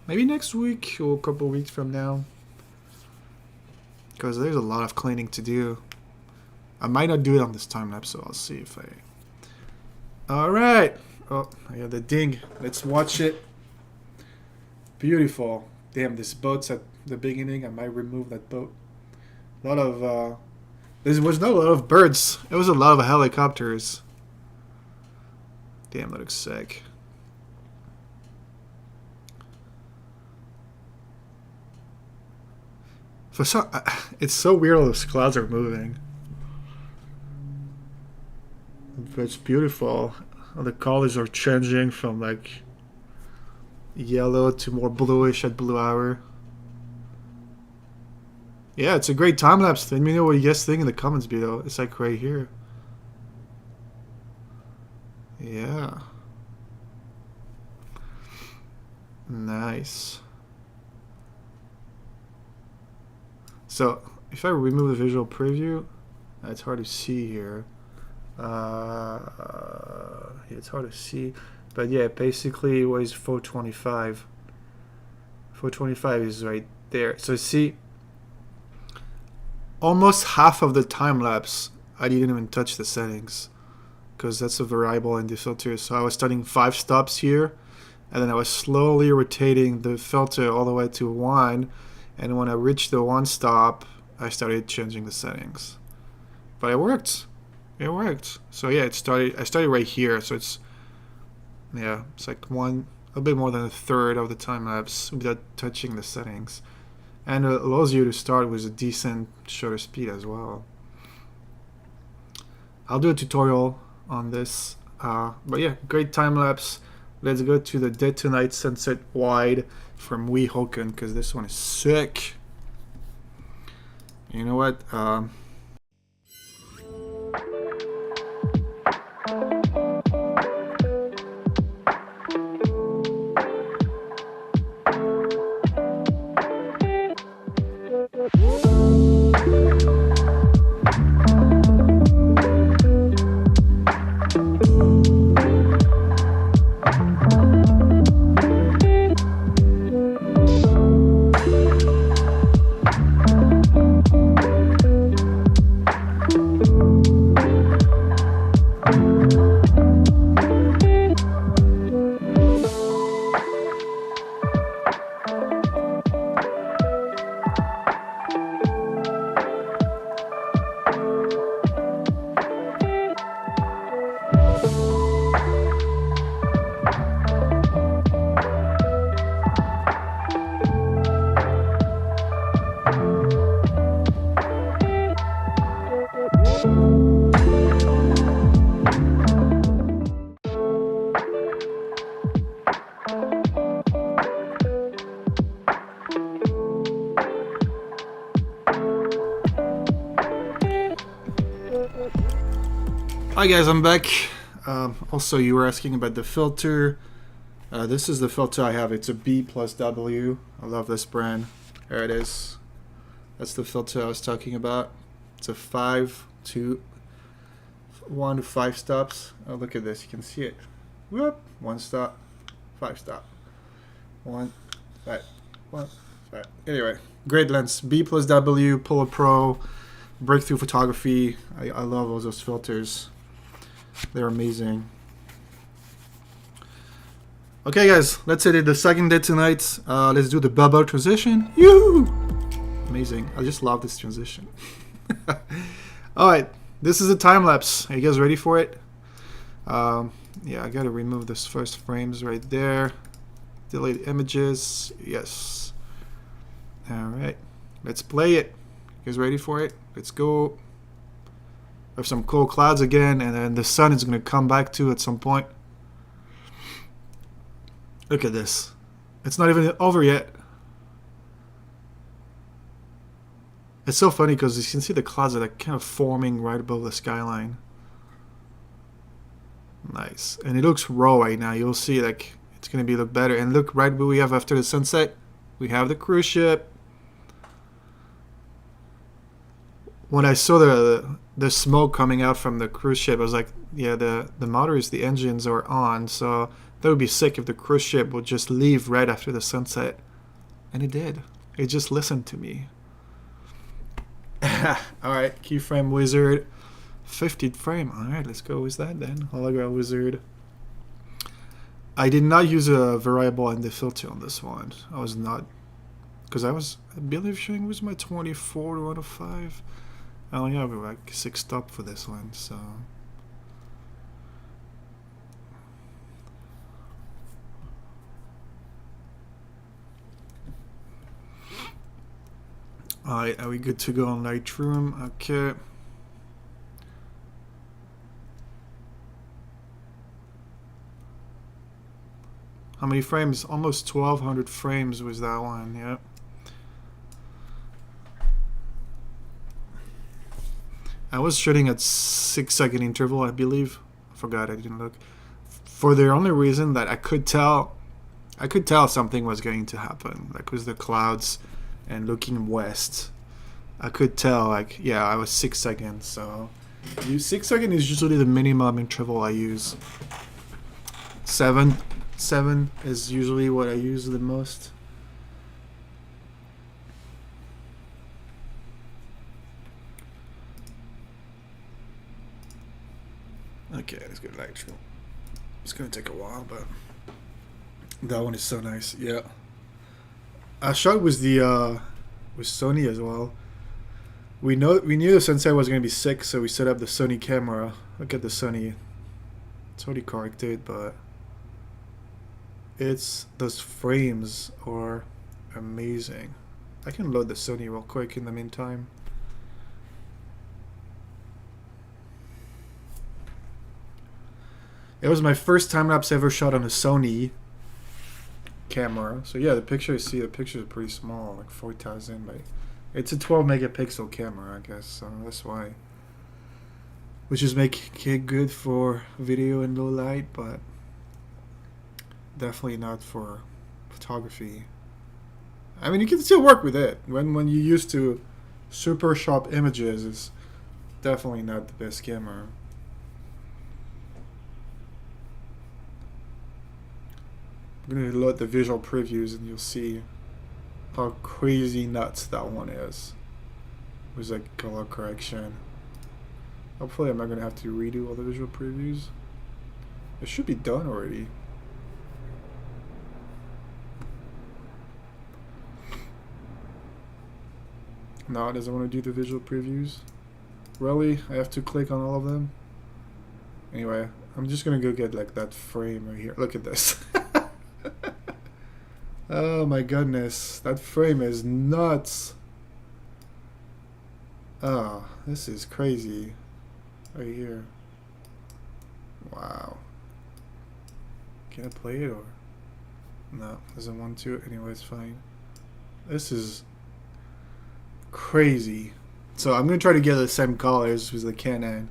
Maybe next week or a couple weeks from now. Because there's a lot of cleaning to do. I might not do it on this time lapse, so I'll see if I... Alright! Oh, I got the ding. Let's watch it. Beautiful. Damn, this boat's at the beginning. I might remove that boat. A lot of... there was not a lot of birds. It was a lot of helicopters. Damn, that looks sick. For some, it's so weird all those clouds are moving. But it's beautiful. The colors are changing from like yellow to more bluish at blue hour. Yeah, it's a great time lapse. Let me know what you guys think in the comments below. It's like right here. Yeah. Nice. So, if I remove the visual preview, it's hard to see here. It's hard to see. But yeah, basically it was 425. 425 is right there. So see, almost half of the time lapse, I didn't even touch the settings. Because that's a variable in the filter. So I was starting 5 stops here. And then I was slowly rotating the filter all the way to 1. And when I reached the 1 stop, I started changing the settings. But it worked. It worked. So yeah, I started right here. So it's, yeah, it's like a bit more than a third of the time lapse without touching the settings. And it allows you to start with a decent shutter speed as well. I'll do a tutorial on this. But yeah, great time lapse. Let's go to the Dead Tonight Sunset Wide from Weehawken, because this one is sick. You know what? Hi guys, I'm back. Also, you were asking about the filter. This is the filter I have. It's a B plus W. I love this brand. There it is. That's the filter I was talking about. It's a 1 to 5 stops. Oh, look at this. You can see it. Whoop. 1 stop. 5 stop. 1, 5, 1, 5. Anyway, great lens. B plus W, Polar Pro, Breakthrough Photography. I love all those filters. They're amazing. Okay guys, let's edit the second day tonight. Let's do the bubble transition. Yoo! Amazing. I just love this transition. Alright, this is a time lapse. Are you guys ready for it? Yeah, I gotta remove this first frames right there. Delete images. Yes. Alright, let's play it. You guys ready for it? Let's go. Have some cool clouds again, and then the sun is going to come back too at some point. Look at this. It's not even over yet. It's so funny because you can see the clouds are like kind of forming right above the skyline. Nice. And it looks raw right now. You'll see like it's going to look better. And look, right what we have after the sunset. We have the cruise ship. when I saw the smoke coming out from the cruise ship, I was like, yeah, the motors, the engines are on, so that would be sick if the cruise ship would just leave right after the sunset. And it did. It just listened to me. Alright, keyframe wizard. 50th frame. Alright, let's go with that then. Hologram wizard. I did not use a variable in the filter on this one. I was not, because I believe showing was my 24 to 105. I only have like 6 stop for this one, so. Alright, are we good to go on Lightroom? Okay. How many frames? Almost 1200 frames was that one, yep. I was shooting at 6-second interval, I believe. I forgot, I didn't look. For the only reason that I could tell something was going to happen, like with the clouds and looking west. I could tell, like, yeah, I was 6 seconds, so 6 seconds is usually the minimum interval I use. 7 is usually what I use the most. Okay, let's go to Lightroom. It's gonna take a while, but that one is so nice. Yeah, I shot with the with Sony as well. We knew the sunset was gonna be sick, so we set up the Sony camera. Look at the Sony. It's already corrected, but those frames are amazing. I can load the Sony real quick in the meantime. It was my first time lapse ever shot on a Sony camera. So yeah, the pictures are pretty small, like 4000 by. It's a 12 megapixel camera, I guess. So that's why. Which is make it good for video in low light, but definitely not for photography. I mean, you can still work with it. When you're used to super sharp images, it's definitely not the best camera. I'm going to load the visual previews and you'll see how crazy nuts that one is. It was like color correction. Hopefully I'm not going to have to redo all the visual previews. It should be done already. No, it doesn't want to do the visual previews. Really? I have to click on all of them? Anyway, I'm just going to go get like that frame right here. Look at this. Oh my goodness, that frame is nuts. Oh, this is crazy. Right here. Wow. Can I play it or? No, doesn't want to. Anyway, it's fine. This is crazy. So I'm gonna try to get the same colors with the Canon.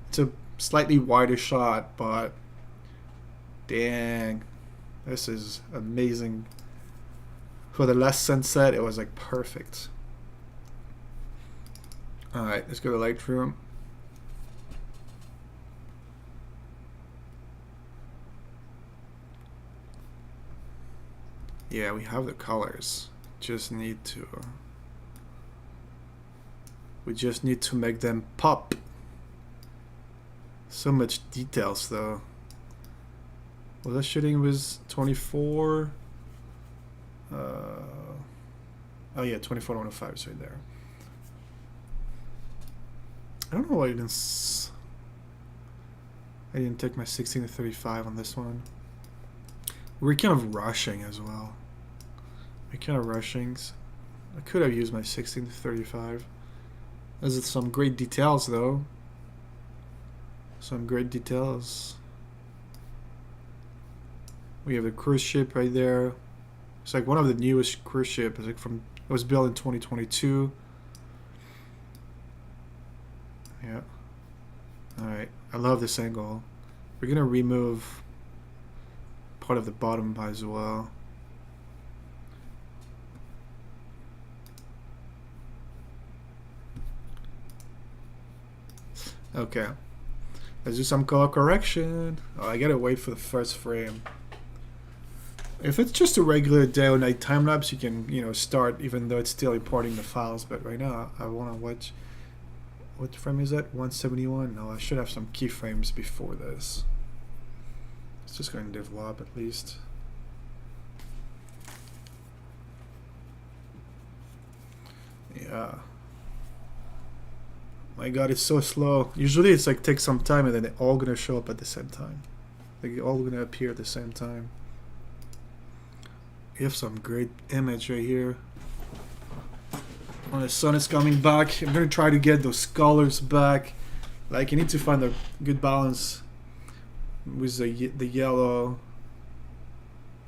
It's a slightly wider shot, but dang, this is amazing. For the last sunset, it was like perfect. Alright, let's go to Lightroom. Yeah, we have the colors. We just need to make them pop. So much details though. Well, that shooting was 24. Oh yeah, 24 to 105 is right there. I don't know why I didn't take my 16 to 35 on this one. We're kind of rushing as well. We're kind of rushing. I could have used my 16 to 35. There's some great details though. Some great details. We have the cruise ship right there. It's like one of the newest cruise ships. It's like it was built in 2022. Yeah. Alright. I love this angle. We're gonna remove part of the bottom as well. Okay. Let's do some color correction. Oh, I gotta wait for the first frame. If it's just a regular day or night time lapse, you can, you know, start even though it's still importing the files. But right now, I want to watch. What frame is that? 171. No, I should have some keyframes before this. It's just going to develop at least. Yeah. My God, it's so slow. Usually, it's like takes some time, and then they're all gonna show up at the same time. They're all gonna appear at the same time. You have some great image right here. When the sun is coming back, I'm gonna try to get those colors back. Like, you need to find a good balance with the yellow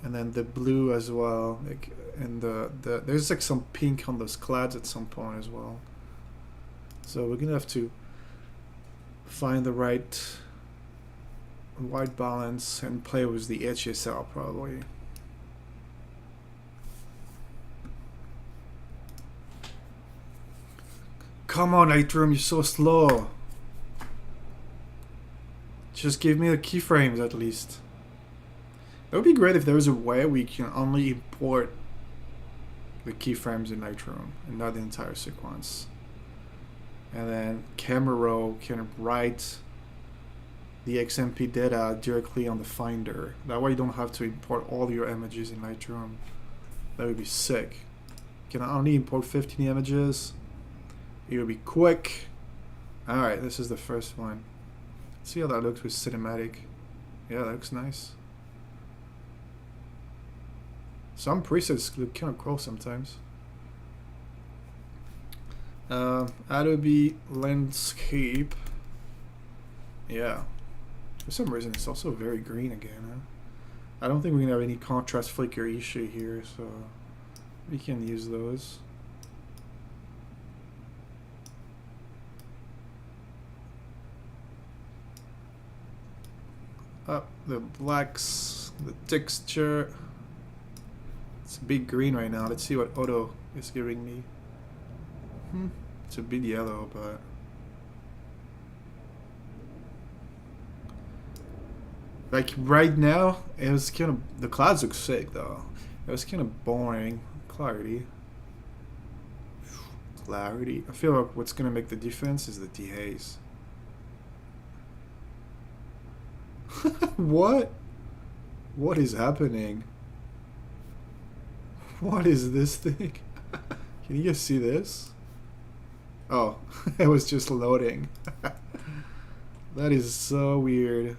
and then the blue as well. Like, and there's like some pink on those clouds at some point as well. So we're gonna have to find the right white balance and play with the HSL probably. Come on, Lightroom, you're so slow. Just give me the keyframes at least. That would be great if there was a way we can only import the keyframes in Lightroom and not the entire sequence. And then Camera Raw can write the XMP data directly on the Finder. That way you don't have to import all your images in Lightroom. That would be sick. Can I only import 15 images? It would be quick. Alright, this is the first one. Let's see how that looks with cinematic. Yeah, that looks nice. Some presets look kind of cool sometimes. Adobe Landscape. Yeah. For some reason, it's also very green again. Huh? I don't think we're going to have any contrast flicker issue here, so we can use those. Up the blacks, the texture. It's a big green right now. Let's see what auto is giving me. It's a bit yellow, but like right now, it was kind of, the clouds look sick though. It was kind of boring. Clarity. Clarity. I feel like what's gonna make the difference is the dehaze. What? What is happening? What is this thing? Can you guys see this? Oh, it was just loading. That is so weird.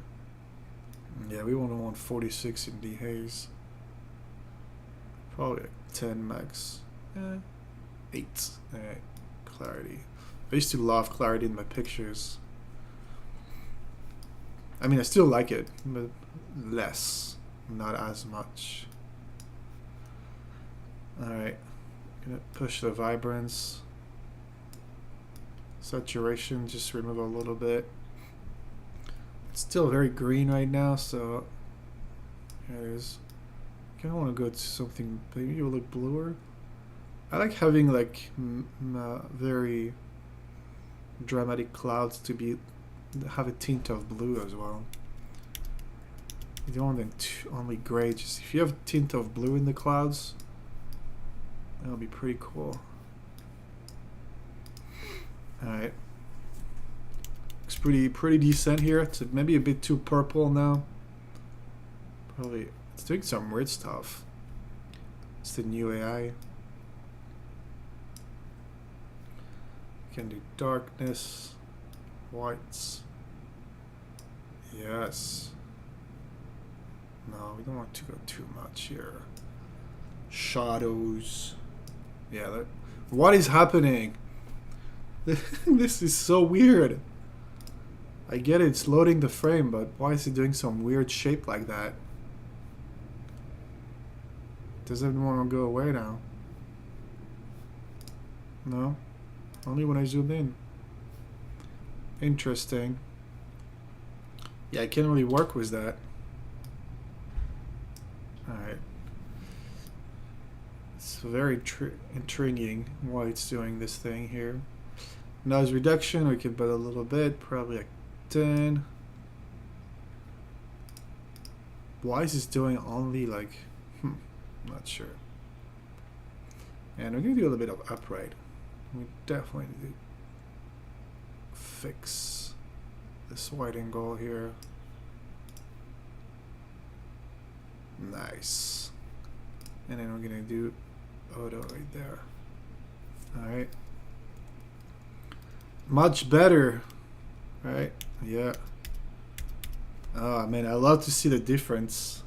Yeah, we want 46 in dehaze. Probably like 10 max. 8. Alright, clarity. I used to love clarity in my pictures. I mean, I still like it, but less, not as much. Alright, gonna push the vibrance. Saturation, just remove a little bit. It's still very green right now, so here it is. I kind of want to go to something maybe a little bluer. I like having like very dramatic clouds to be have a tint of blue as well. You don't want only gray. Just if you have a tint of blue in the clouds, that'll be pretty cool. Alright. Looks pretty decent here. It's maybe a bit too purple now. Probably it's doing some weird stuff. It's the new AI. Can do darkness, whites. Yes. No, we don't want to go too much here. Shadows. Yeah, that. What is happening? This is so weird. I get it, it's loading the frame, but why is it doing some weird shape like that? Doesn't want to go away now. No? Only when I zoom in. Interesting. Yeah, I can't really work with that. Alright. It's very intriguing why it's doing this thing here. Noise reduction, we can put a little bit, probably like 10. Why is this doing only like, not sure. And we're gonna do a little bit of upright. We definitely need to fix this wide angle here. Nice. And then we're gonna do auto right there. Alright. Much better. Right? Yeah. Oh man, I love to see the difference.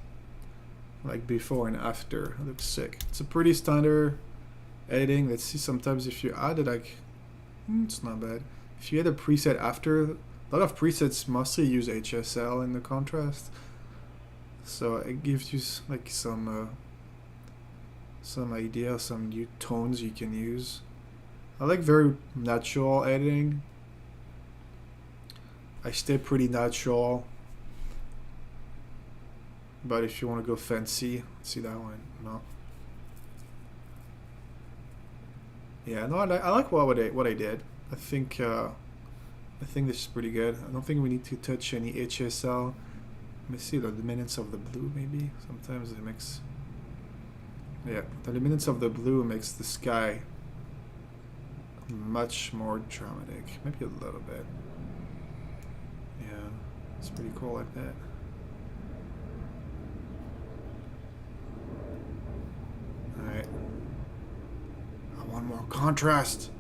Like before and after. It looks sick. It's a pretty standard editing. Let's see, sometimes if you add it like it's not bad. If you add a preset after, a lot of presets mostly use HSL in the contrast. So it gives you like some idea, some new tones you can use. I like very natural editing. I stay pretty natural. But if you want to go fancy, see that one? No. Yeah, no, I like what I did. I think this is pretty good. I don't think we need to touch any HSL. Let me see the luminance of the blue, maybe. Sometimes it makes. Yeah, the luminance of the blue makes the sky much more dramatic. Maybe a little bit. Yeah, it's pretty cool like that. Alright. I want more contrast.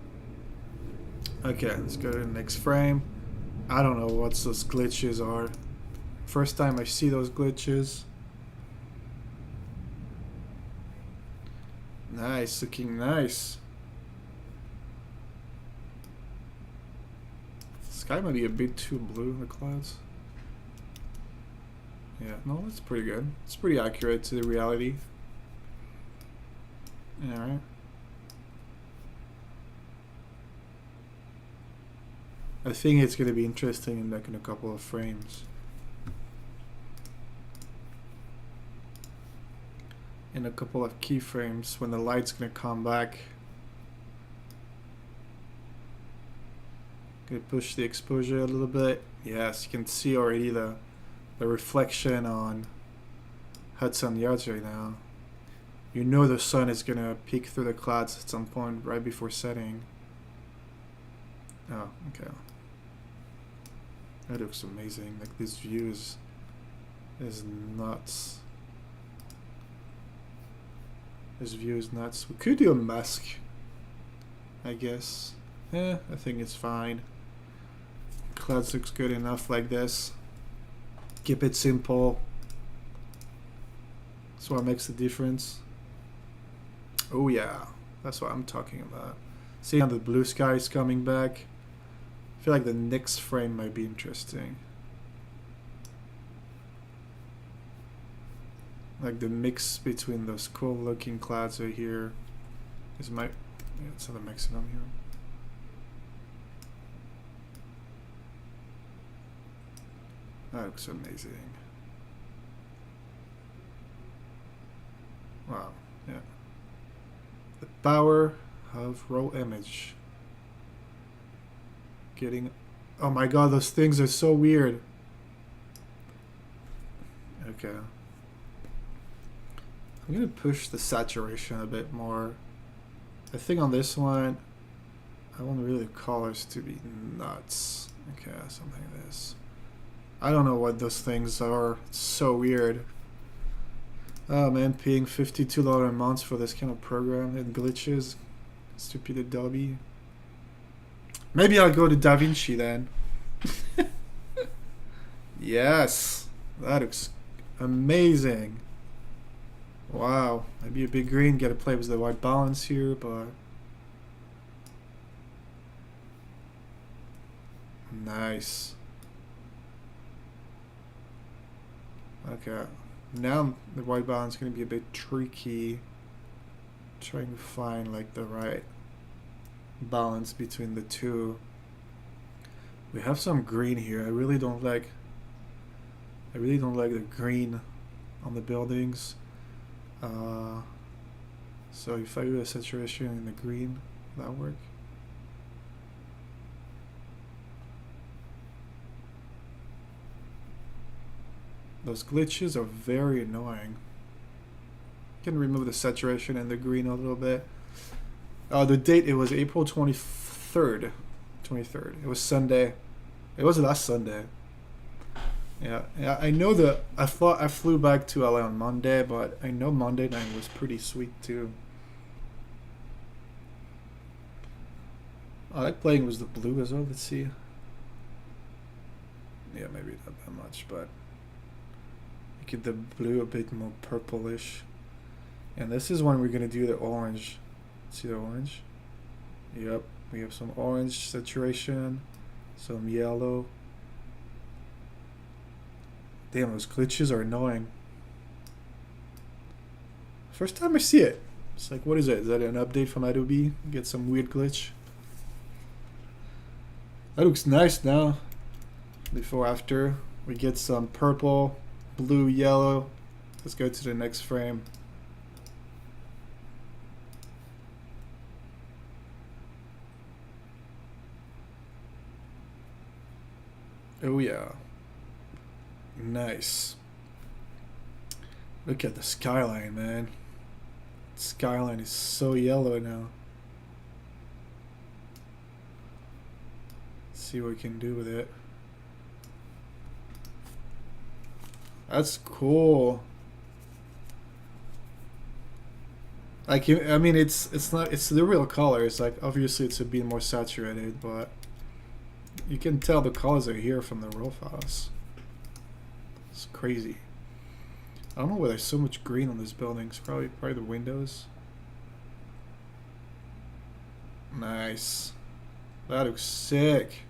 Okay, let's go to the next frame. I don't know what those glitches are. First time I see those glitches. Nice, looking nice. Sky might be a bit too blue in the clouds. Yeah, no, that's pretty good. It's pretty accurate to the reality. Alright. I think it's going to be interesting in like in a couple of frames. In a couple of keyframes when the light's going to come back. Gonna push the exposure a little bit. Yes, you can see already the reflection on Hudson Yards right now. You know the sun is gonna peek through the clouds at some point right before setting. Oh, okay. That looks amazing. Like this view is nuts. This view is nuts. We could do a mask, I guess. I think it's fine. Clouds looks good enough like this. Keep it simple. That's what makes the difference. Oh yeah, that's what I'm talking about. See how the blue sky is coming back. I feel like the next frame might be interesting. Like the mix between those cool looking clouds right here is my. Yeah, it's the maximum here. That looks amazing. Wow, yeah. The power of raw image. Getting. Oh my god, those things are so weird. Okay. I'm gonna push the saturation a bit more. I think on this one, I want really the colors to be nuts. Okay, something like this. I don't know what those things are. It's so weird. Oh man, paying $52 a month for this kind of program and glitches. Stupid Adobe. Maybe I'll go to DaVinci then. Yes, that looks amazing. Wow, maybe a bit green. Gotta play with the white balance here, but nice. Okay, now the white balance is gonna be a bit tricky. Trying to find like the right balance between the two. We have some green here. I really don't like the green on the buildings. So if I do a saturation in the green, will that work? Those glitches are very annoying. Can remove the saturation and the green a little bit. The date, it was April 23rd. 23rd. It was Sunday. It was last Sunday. Yeah, I know that I thought I flew back to LA on Monday, but I know Monday night was pretty sweet too. I like playing with the blue as well. Let's see. Yeah, maybe not that much, but get the blue a bit more purplish. And this is when we're gonna do the orange. See the orange? Yep, we have some orange saturation, some yellow. Damn, those glitches are annoying. First time I see it. It's like, what is it? Is that an update from Adobe? Get some weird glitch. That looks nice now. Before, after. We get some purple, blue, yellow. Let's go to the next frame. Oh yeah. Nice. Look at the skyline, man. The skyline is so yellow now. Let's see what we can do with it. That's cool. Like, I mean, it's the real colors. Like, obviously it's a bit more saturated, but you can tell the colors are here from the raw files. It's crazy. I don't know why there's so much green on this building. It's probably the windows. Nice. That looks sick.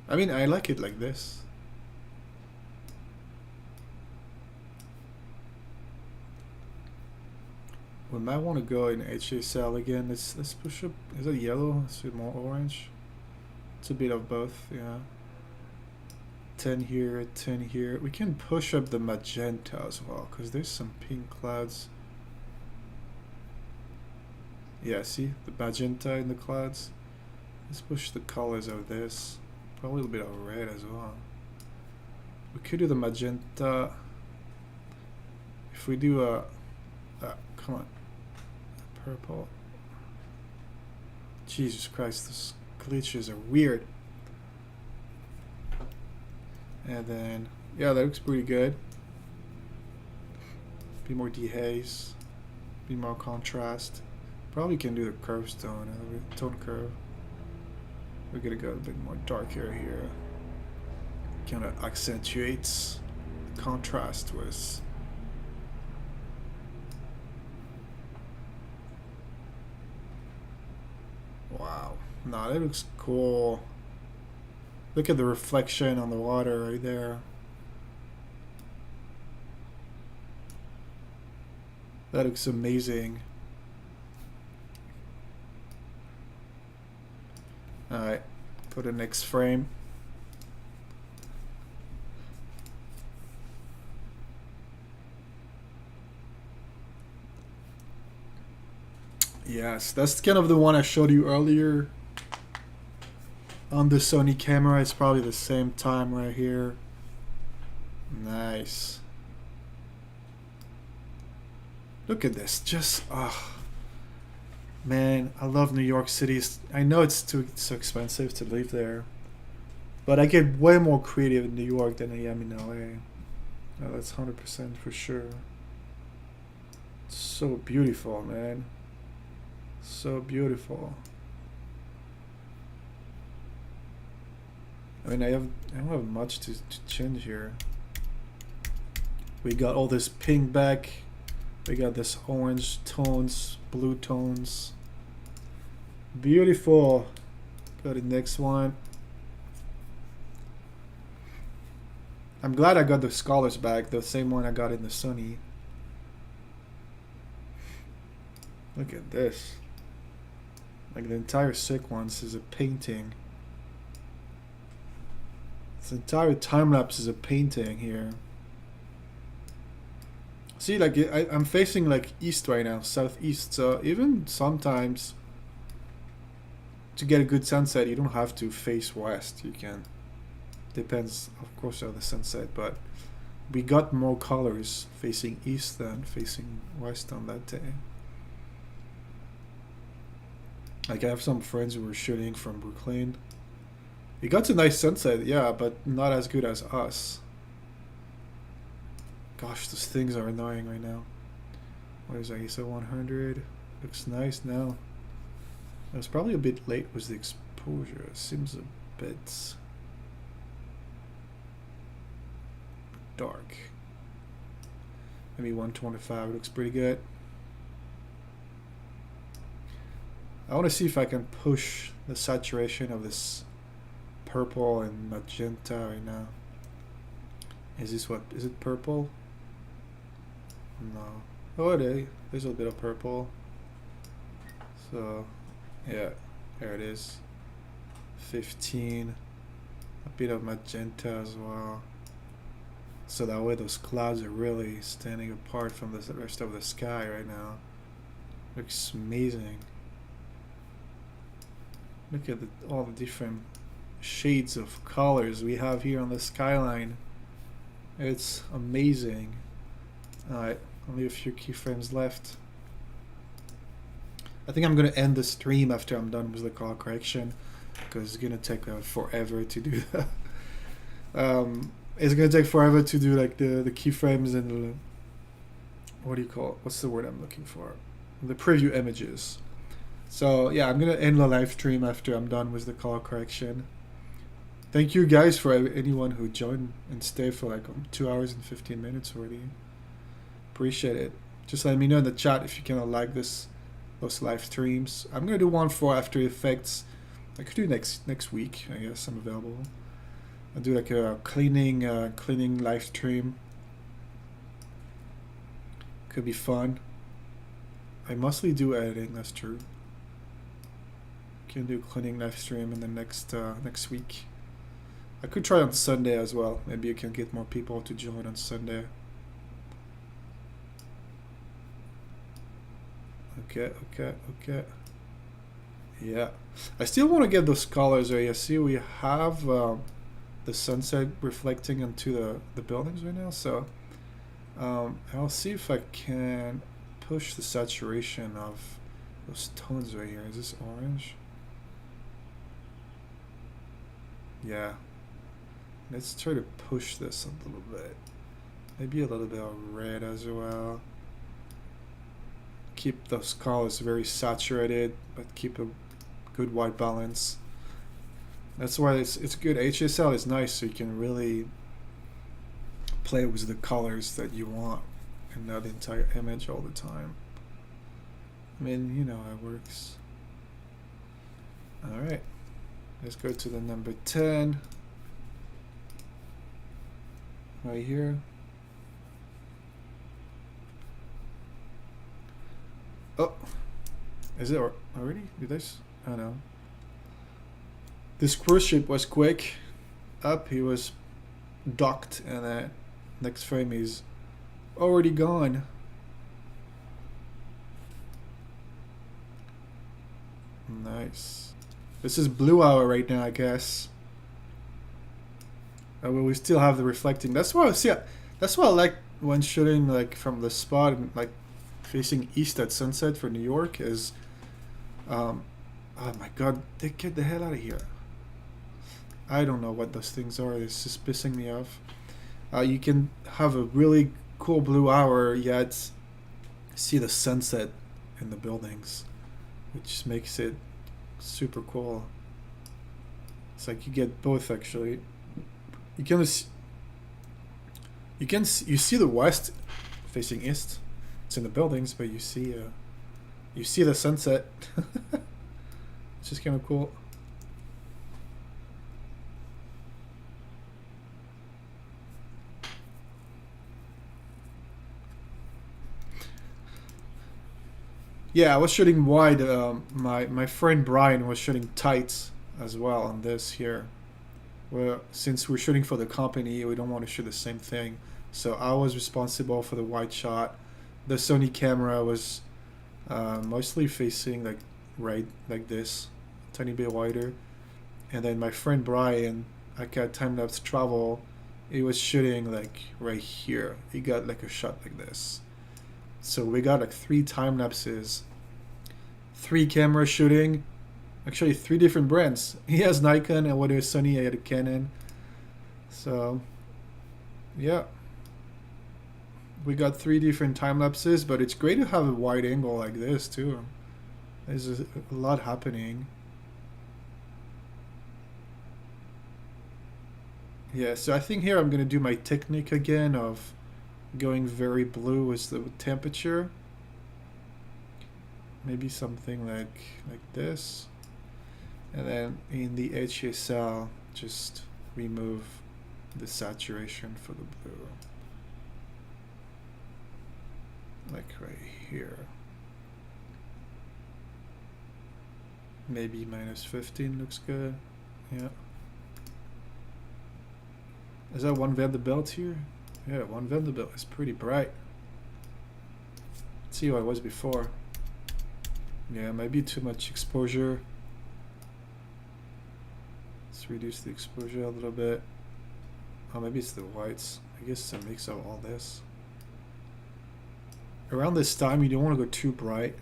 I mean, I like it like this. We might want to go in HSL again. Let's push up. Is it yellow? Let's do more orange. It's a bit of both, yeah. 10 here, 10 here. We can push up the magenta as well, because there's some pink clouds. Yeah, see the magenta in the clouds. Let's push the colors of this. Probably a little bit of red as well. We could do the magenta. If we do a come on, purple. Jesus Christ, those glitches are weird. And then, yeah, that looks pretty good. Be more dehaze, be more contrast. Probably can do the curve tone curve. We're gonna go a bit more darker here. Kind of accentuates the contrast with. Wow, nah, that looks cool. Look at the reflection on the water right there. That looks amazing. Alright, put the next frame. Yes, that's kind of the one I showed you earlier on the Sony camera. It's probably the same time right here. Nice. Look at this. Just, man, I love New York City. I know it's so expensive to live there, but I get way more creative in New York than I am in LA. Oh, that's 100% for sure. It's so beautiful, man. So beautiful. I mean, I don't have much to change here. We got all this pink back. We got this orange tones, blue tones. Beautiful. Go to the next one. I'm glad I got the Scholars back, the same one I got in the Sony. Look at this. Like the entire sequence is a painting. This entire time lapse is a painting here. See, like I'm facing like east right now, southeast. So even sometimes to get a good sunset, you don't have to face west. You can, depends of course on the sunset, but we got more colors facing east than facing west on that day. Like I have some friends who were shooting from Brooklyn. We got a nice sunset, yeah, but not as good as us. Gosh, those things are annoying right now. What is ISO 100? Looks nice now. I was probably a bit late with the exposure. It seems a bit dark. Maybe 125 looks pretty good. I want to see if I can push the saturation of this purple and magenta right now. Is this what? Is it purple? No. Oh, there's a bit of purple. So, yeah, there it is. 15. A bit of magenta as well. So that way those clouds are really standing apart from the rest of the sky right now. Looks amazing. Look at all the different shades of colors we have here on the skyline. It's amazing. Alright, only a few keyframes left. I think I'm gonna end the stream after I'm done with the color correction, because it's gonna take forever to do that. It's gonna take forever to do like the keyframes and the, what do you call it? What's the word I'm looking for? The preview images. So yeah, I'm gonna end the live stream after I'm done with the color correction. Thank you guys for anyone who joined and stayed for like 2 hours and 15 minutes already. Appreciate it. Just let me know in the chat if you kind of like those live streams. I'm gonna do one for After Effects. I could do next week. I guess I'm available. I'll do like a cleaning live stream. Could be fun. I mostly do editing. That's true. Can do cleaning live stream in the next week. I could try on Sunday as well. Maybe you can get more people to join on Sunday. Okay. Yeah. I still want to get those colors there. You see we have the sunset reflecting onto the buildings right now. So I'll see if I can push the saturation of those tones right here. Is this orange? Yeah. Let's try to push this a little bit. Maybe a little bit of red as well. Keep those colors very saturated, but keep a good white balance. That's why it's good. HSL is nice, so you can really play with the colors that you want and not the entire image all the time. I mean, you know how it works. Alright, let's go to the number 10 right here. Oh, is it already? Did this? Oh no. This cruise ship was quick. Up, he was docked, and that next frame he's already gone. Nice. This is blue hour right now, I guess. Well, we still have the reflecting. That's why I like when shooting like from the spot and like facing east at sunset for New York is oh my god, they get the hell out of here. I don't know what those things are. It's just pissing me off. You can have a really cool blue hour yet see the sunset in the buildings, which makes it super cool. It's like you get both actually. You see the west facing east. It's in the buildings, but you see the sunset. It's just kind of cool. Yeah, I was shooting wide. My friend Brian was shooting tight as well on this here. Well, since we're shooting for the company, we don't want to shoot the same thing. So I was responsible for the wide shot. The Sony camera was mostly facing like right like this, tiny bit wider. And then my friend Brian, at Timelapse Travel, he was shooting like right here. He got like a shot like this. So we got like 3 time lapses, 3 camera shooting, actually 3 different brands. He has Nikon, and when it was sunny, I had a Canon. So yeah, we got 3 different time lapses, but it's great to have a wide angle like this too. There's a lot happening. Yeah, so I think here I'm gonna do my technique again of going very blue with the temperature. Maybe something like this, and then in the HSL just remove the saturation for the blue, like right here. Maybe -15 looks good. Yeah. Is that one Vanderbilt here? Yeah, one Vanderbilt is pretty bright. Let's see what it was before. Yeah, maybe too much exposure. Let's reduce the exposure a little bit. Oh, maybe it's the whites. I guess it's a mix of all this. Around this time, you don't want to go too bright.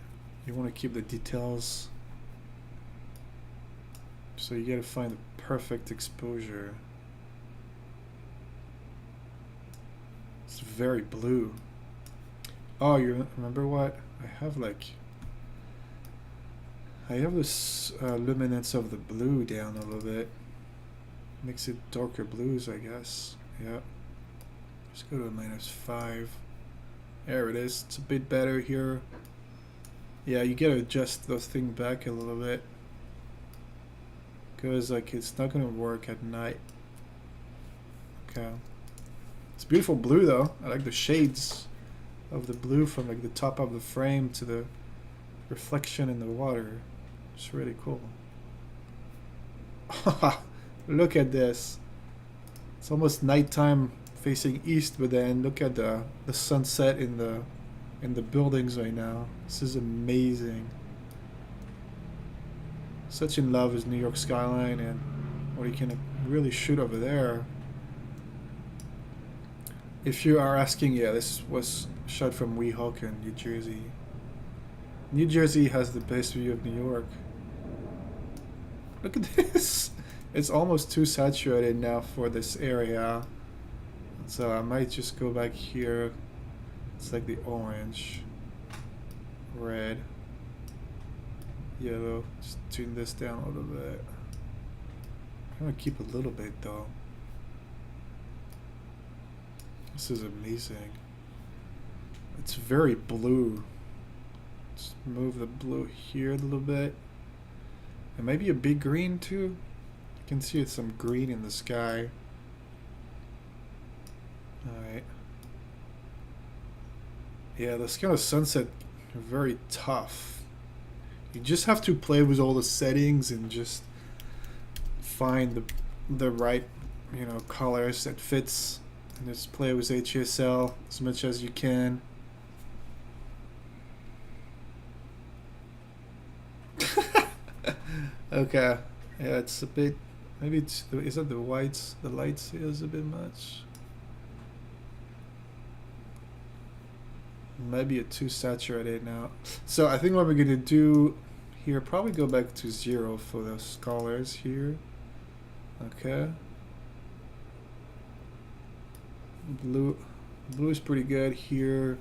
You want to keep the details. So you gotta find the perfect exposure. It's very blue. Oh, you remember what? I have this luminance of the blue down a little bit. Makes it darker blues, I guess. Yeah. Let's go to a -5. There it is. It's a bit better here. Yeah, you gotta adjust those things back a little bit, because like it's not gonna work at night. Okay. It's beautiful blue though. I like the shades of the blue from like the top of the frame to the reflection in the water. It's really cool. Look at this. It's almost nighttime facing east, but then look at the sunset in the buildings right now. This is amazing. Such in love with New York skyline and what you can really shoot over there. If you are asking, yeah, this was shot from Weehawken, New Jersey. New Jersey has the best view of New York. Look at this. It's almost too saturated now for this area. So I might just go back here. It's like the orange, red, yellow. Just tune this down a little bit. I'm gonna keep a little bit though. This is amazing. It's very blue. Just move the blue here a little bit. And maybe a big green too. You can see it's some green in the sky. Alright. Yeah, this kind of sunset are very tough. You just have to play with all the settings and just find the right, you know, colors that fits. And just play with HSL as much as you can. Okay, yeah, it's a bit. Maybe it's is that the whites? The lights is a bit much. Maybe it's too saturated now. So I think what we're gonna do here, probably go back to 0 for those colors here. Okay. Blue is pretty good here.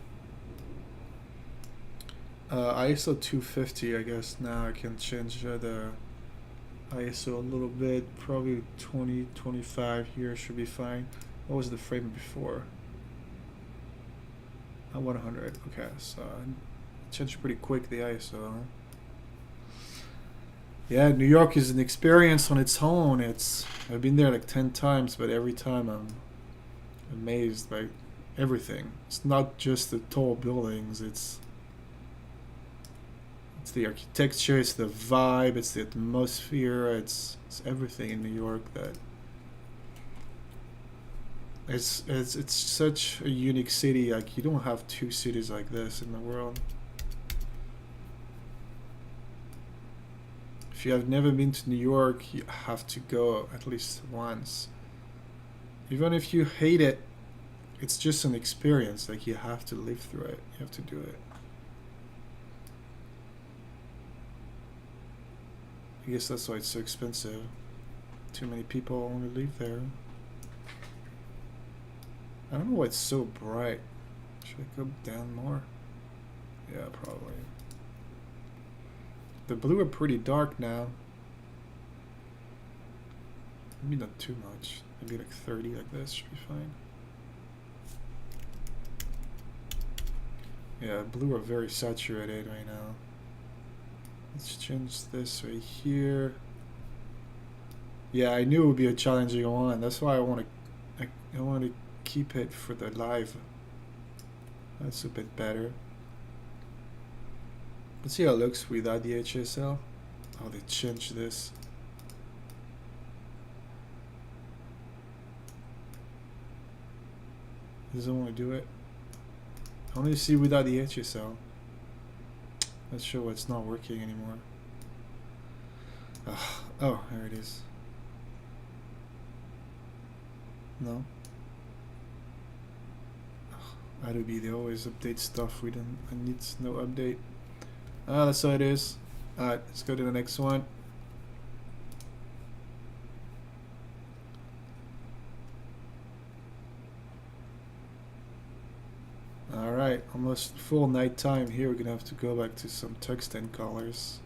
ISO 250, I guess now I can change the ISO a little bit. Probably 20, 25 here should be fine. What was the frame before? 100. Okay, so changed pretty quick the ISO. Yeah, New York is an experience on its own. I've been there like 10 times, but every time I'm amazed by everything. It's not just the tall buildings. It's the architecture. It's the vibe. It's the atmosphere. It's everything in New York that. It's such a unique city. Like you don't have 2 cities like this in the world. If you have never been to New York, you have to go at least once. Even if you hate it, it's just an experience. Like, you have to live through it. You have to do it. I guess that's why it's so expensive. Too many people want to live there. I don't know why it's so bright. Should I go down more? Yeah, probably. The blue are pretty dark now. Maybe not too much. Maybe like 30 like this should be fine. Yeah, blue are very saturated right now. Let's change this right here. Yeah, I knew it would be a challenging one. That's why I want to keep it for the live. That's a bit better. Let's see how it looks without the HSL. Oh, they changed this. Doesn't want to do it. I want to see without the HSL. Let's show what's not working anymore. Oh, there it is. No. Adobe, they always update stuff. I need no update. That's how it is. Alright, let's go to the next one. Alright, almost full night time here. We're gonna have to go back to some tungsten colors.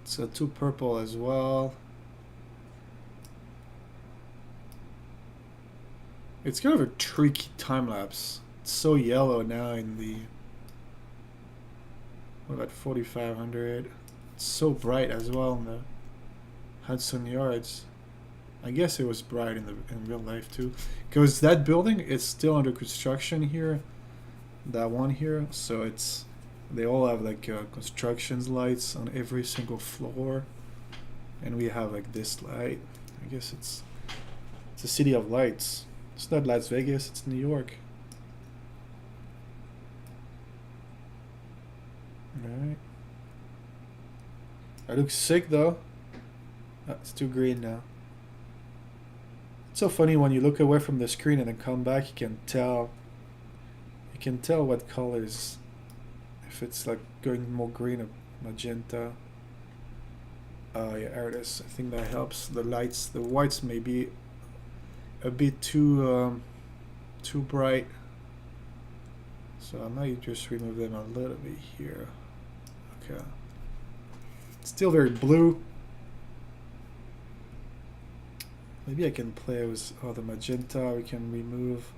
So two purple as well. It's kind of a tricky time lapse. It's so yellow now in the, what about 4500? It's so bright as well in the Hudson Yards. I guess it was bright in real life too, because that building is still under construction here. That one here, so they all have like construction lights on every single floor, and we have like this light. I guess it's a city of lights. It's not Las Vegas, it's New York. Alright. That looks sick though. Oh, it's too green now. It's so funny when you look away from the screen and then come back, you can tell what colors, if it's like going more green or magenta. Oh yeah, there it is. I think that helps. The lights, the whites may be a bit too bright, so I might just remove them a little bit here. Okay, still very blue. Maybe I can play with the magenta. We can remove.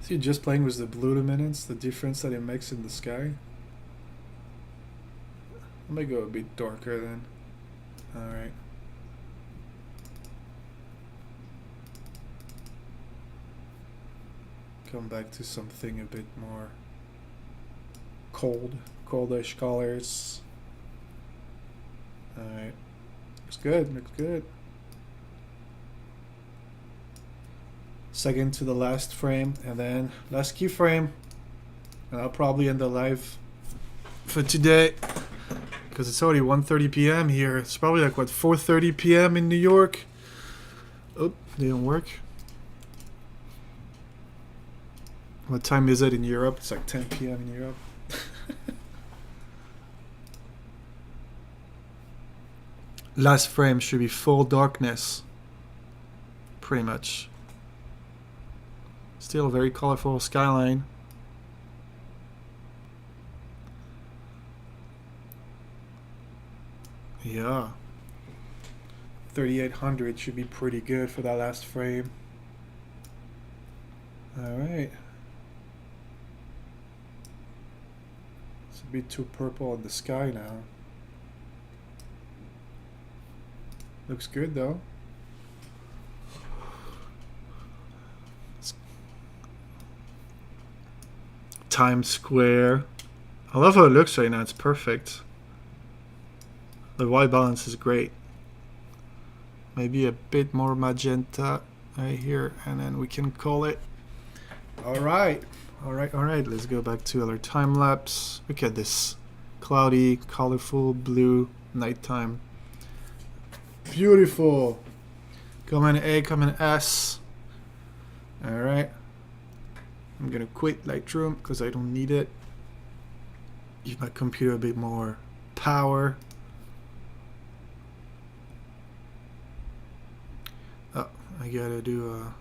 See, just playing with the blue luminance, the difference that it makes in the sky. I might go a bit darker then. Alright. Come back to something a bit more coldish colors. Alright. Looks good, looks good. Second to the last frame, and then last keyframe. And I'll probably end the live for today, because it's already 1:30 p.m. here. It's probably like, what, 4:30 p.m. in New York? Oh, didn't work. What time is it in Europe? It's like 10 p.m. in Europe. Last frame should be full darkness. Pretty much. Still a very colorful skyline. Yeah. 3800 should be pretty good for that last frame. Alright. It's a bit too purple in the sky now. Looks good though. Times Square. I love how it looks right now. It's perfect. The white balance is great. Maybe a bit more magenta. right here, and then we can call it. All right. Let's go back to our time lapse. Look at this cloudy, colorful blue nighttime. Beautiful. Command A, Command S. All right. I'm gonna quit Lightroom because I don't need it. Give my computer a bit more power. Oh, I gotta do a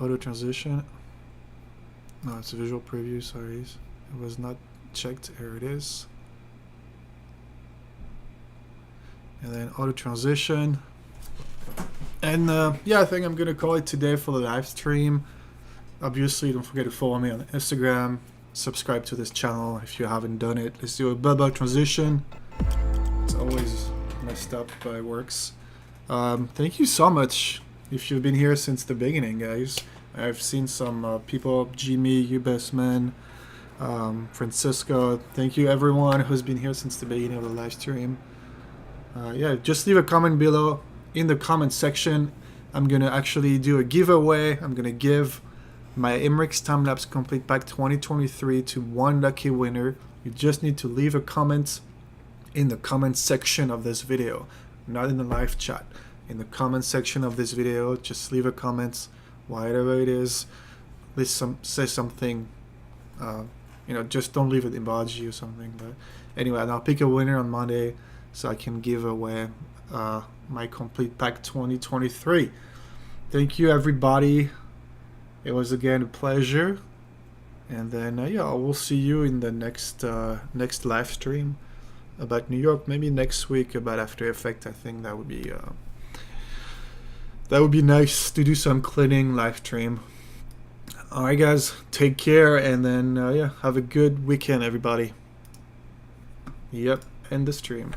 auto transition. No, it's a visual preview, sorry. It was not checked. Here it is. And then auto transition. And yeah, I think I'm gonna call it today for the live stream. Obviously, don't forget to follow me on Instagram. Subscribe to this channel if you haven't done it. Let's do a bubble transition. It's always messed up, but it works. Thank you so much if you've been here since the beginning, guys. I've seen some people, Jimmy, you best man, Francisco. Thank you everyone who's been here since the beginning of the live stream. Yeah, just leave a comment below in the comment section. I'm gonna actually do a giveaway. I'm gonna give my Emeric's Timelapse Complete Pack 2023 to one lucky winner. You just need to leave a comment in the comment section of this video, not in the live chat. In the comment section of this video, just leave a comment, whatever it is. Say something. You know, just don't leave an emoji or something. But anyway, and I'll pick a winner on Monday so I can give away my Complete Pack 2023. Thank you, everybody. It was again a pleasure. And then yeah, we'll see you in the next live stream about New York. Maybe next week about After Effects. I think that would be nice to do some cleaning live stream. All right, guys, take care, and then yeah, have a good weekend, everybody. Yep, end the stream.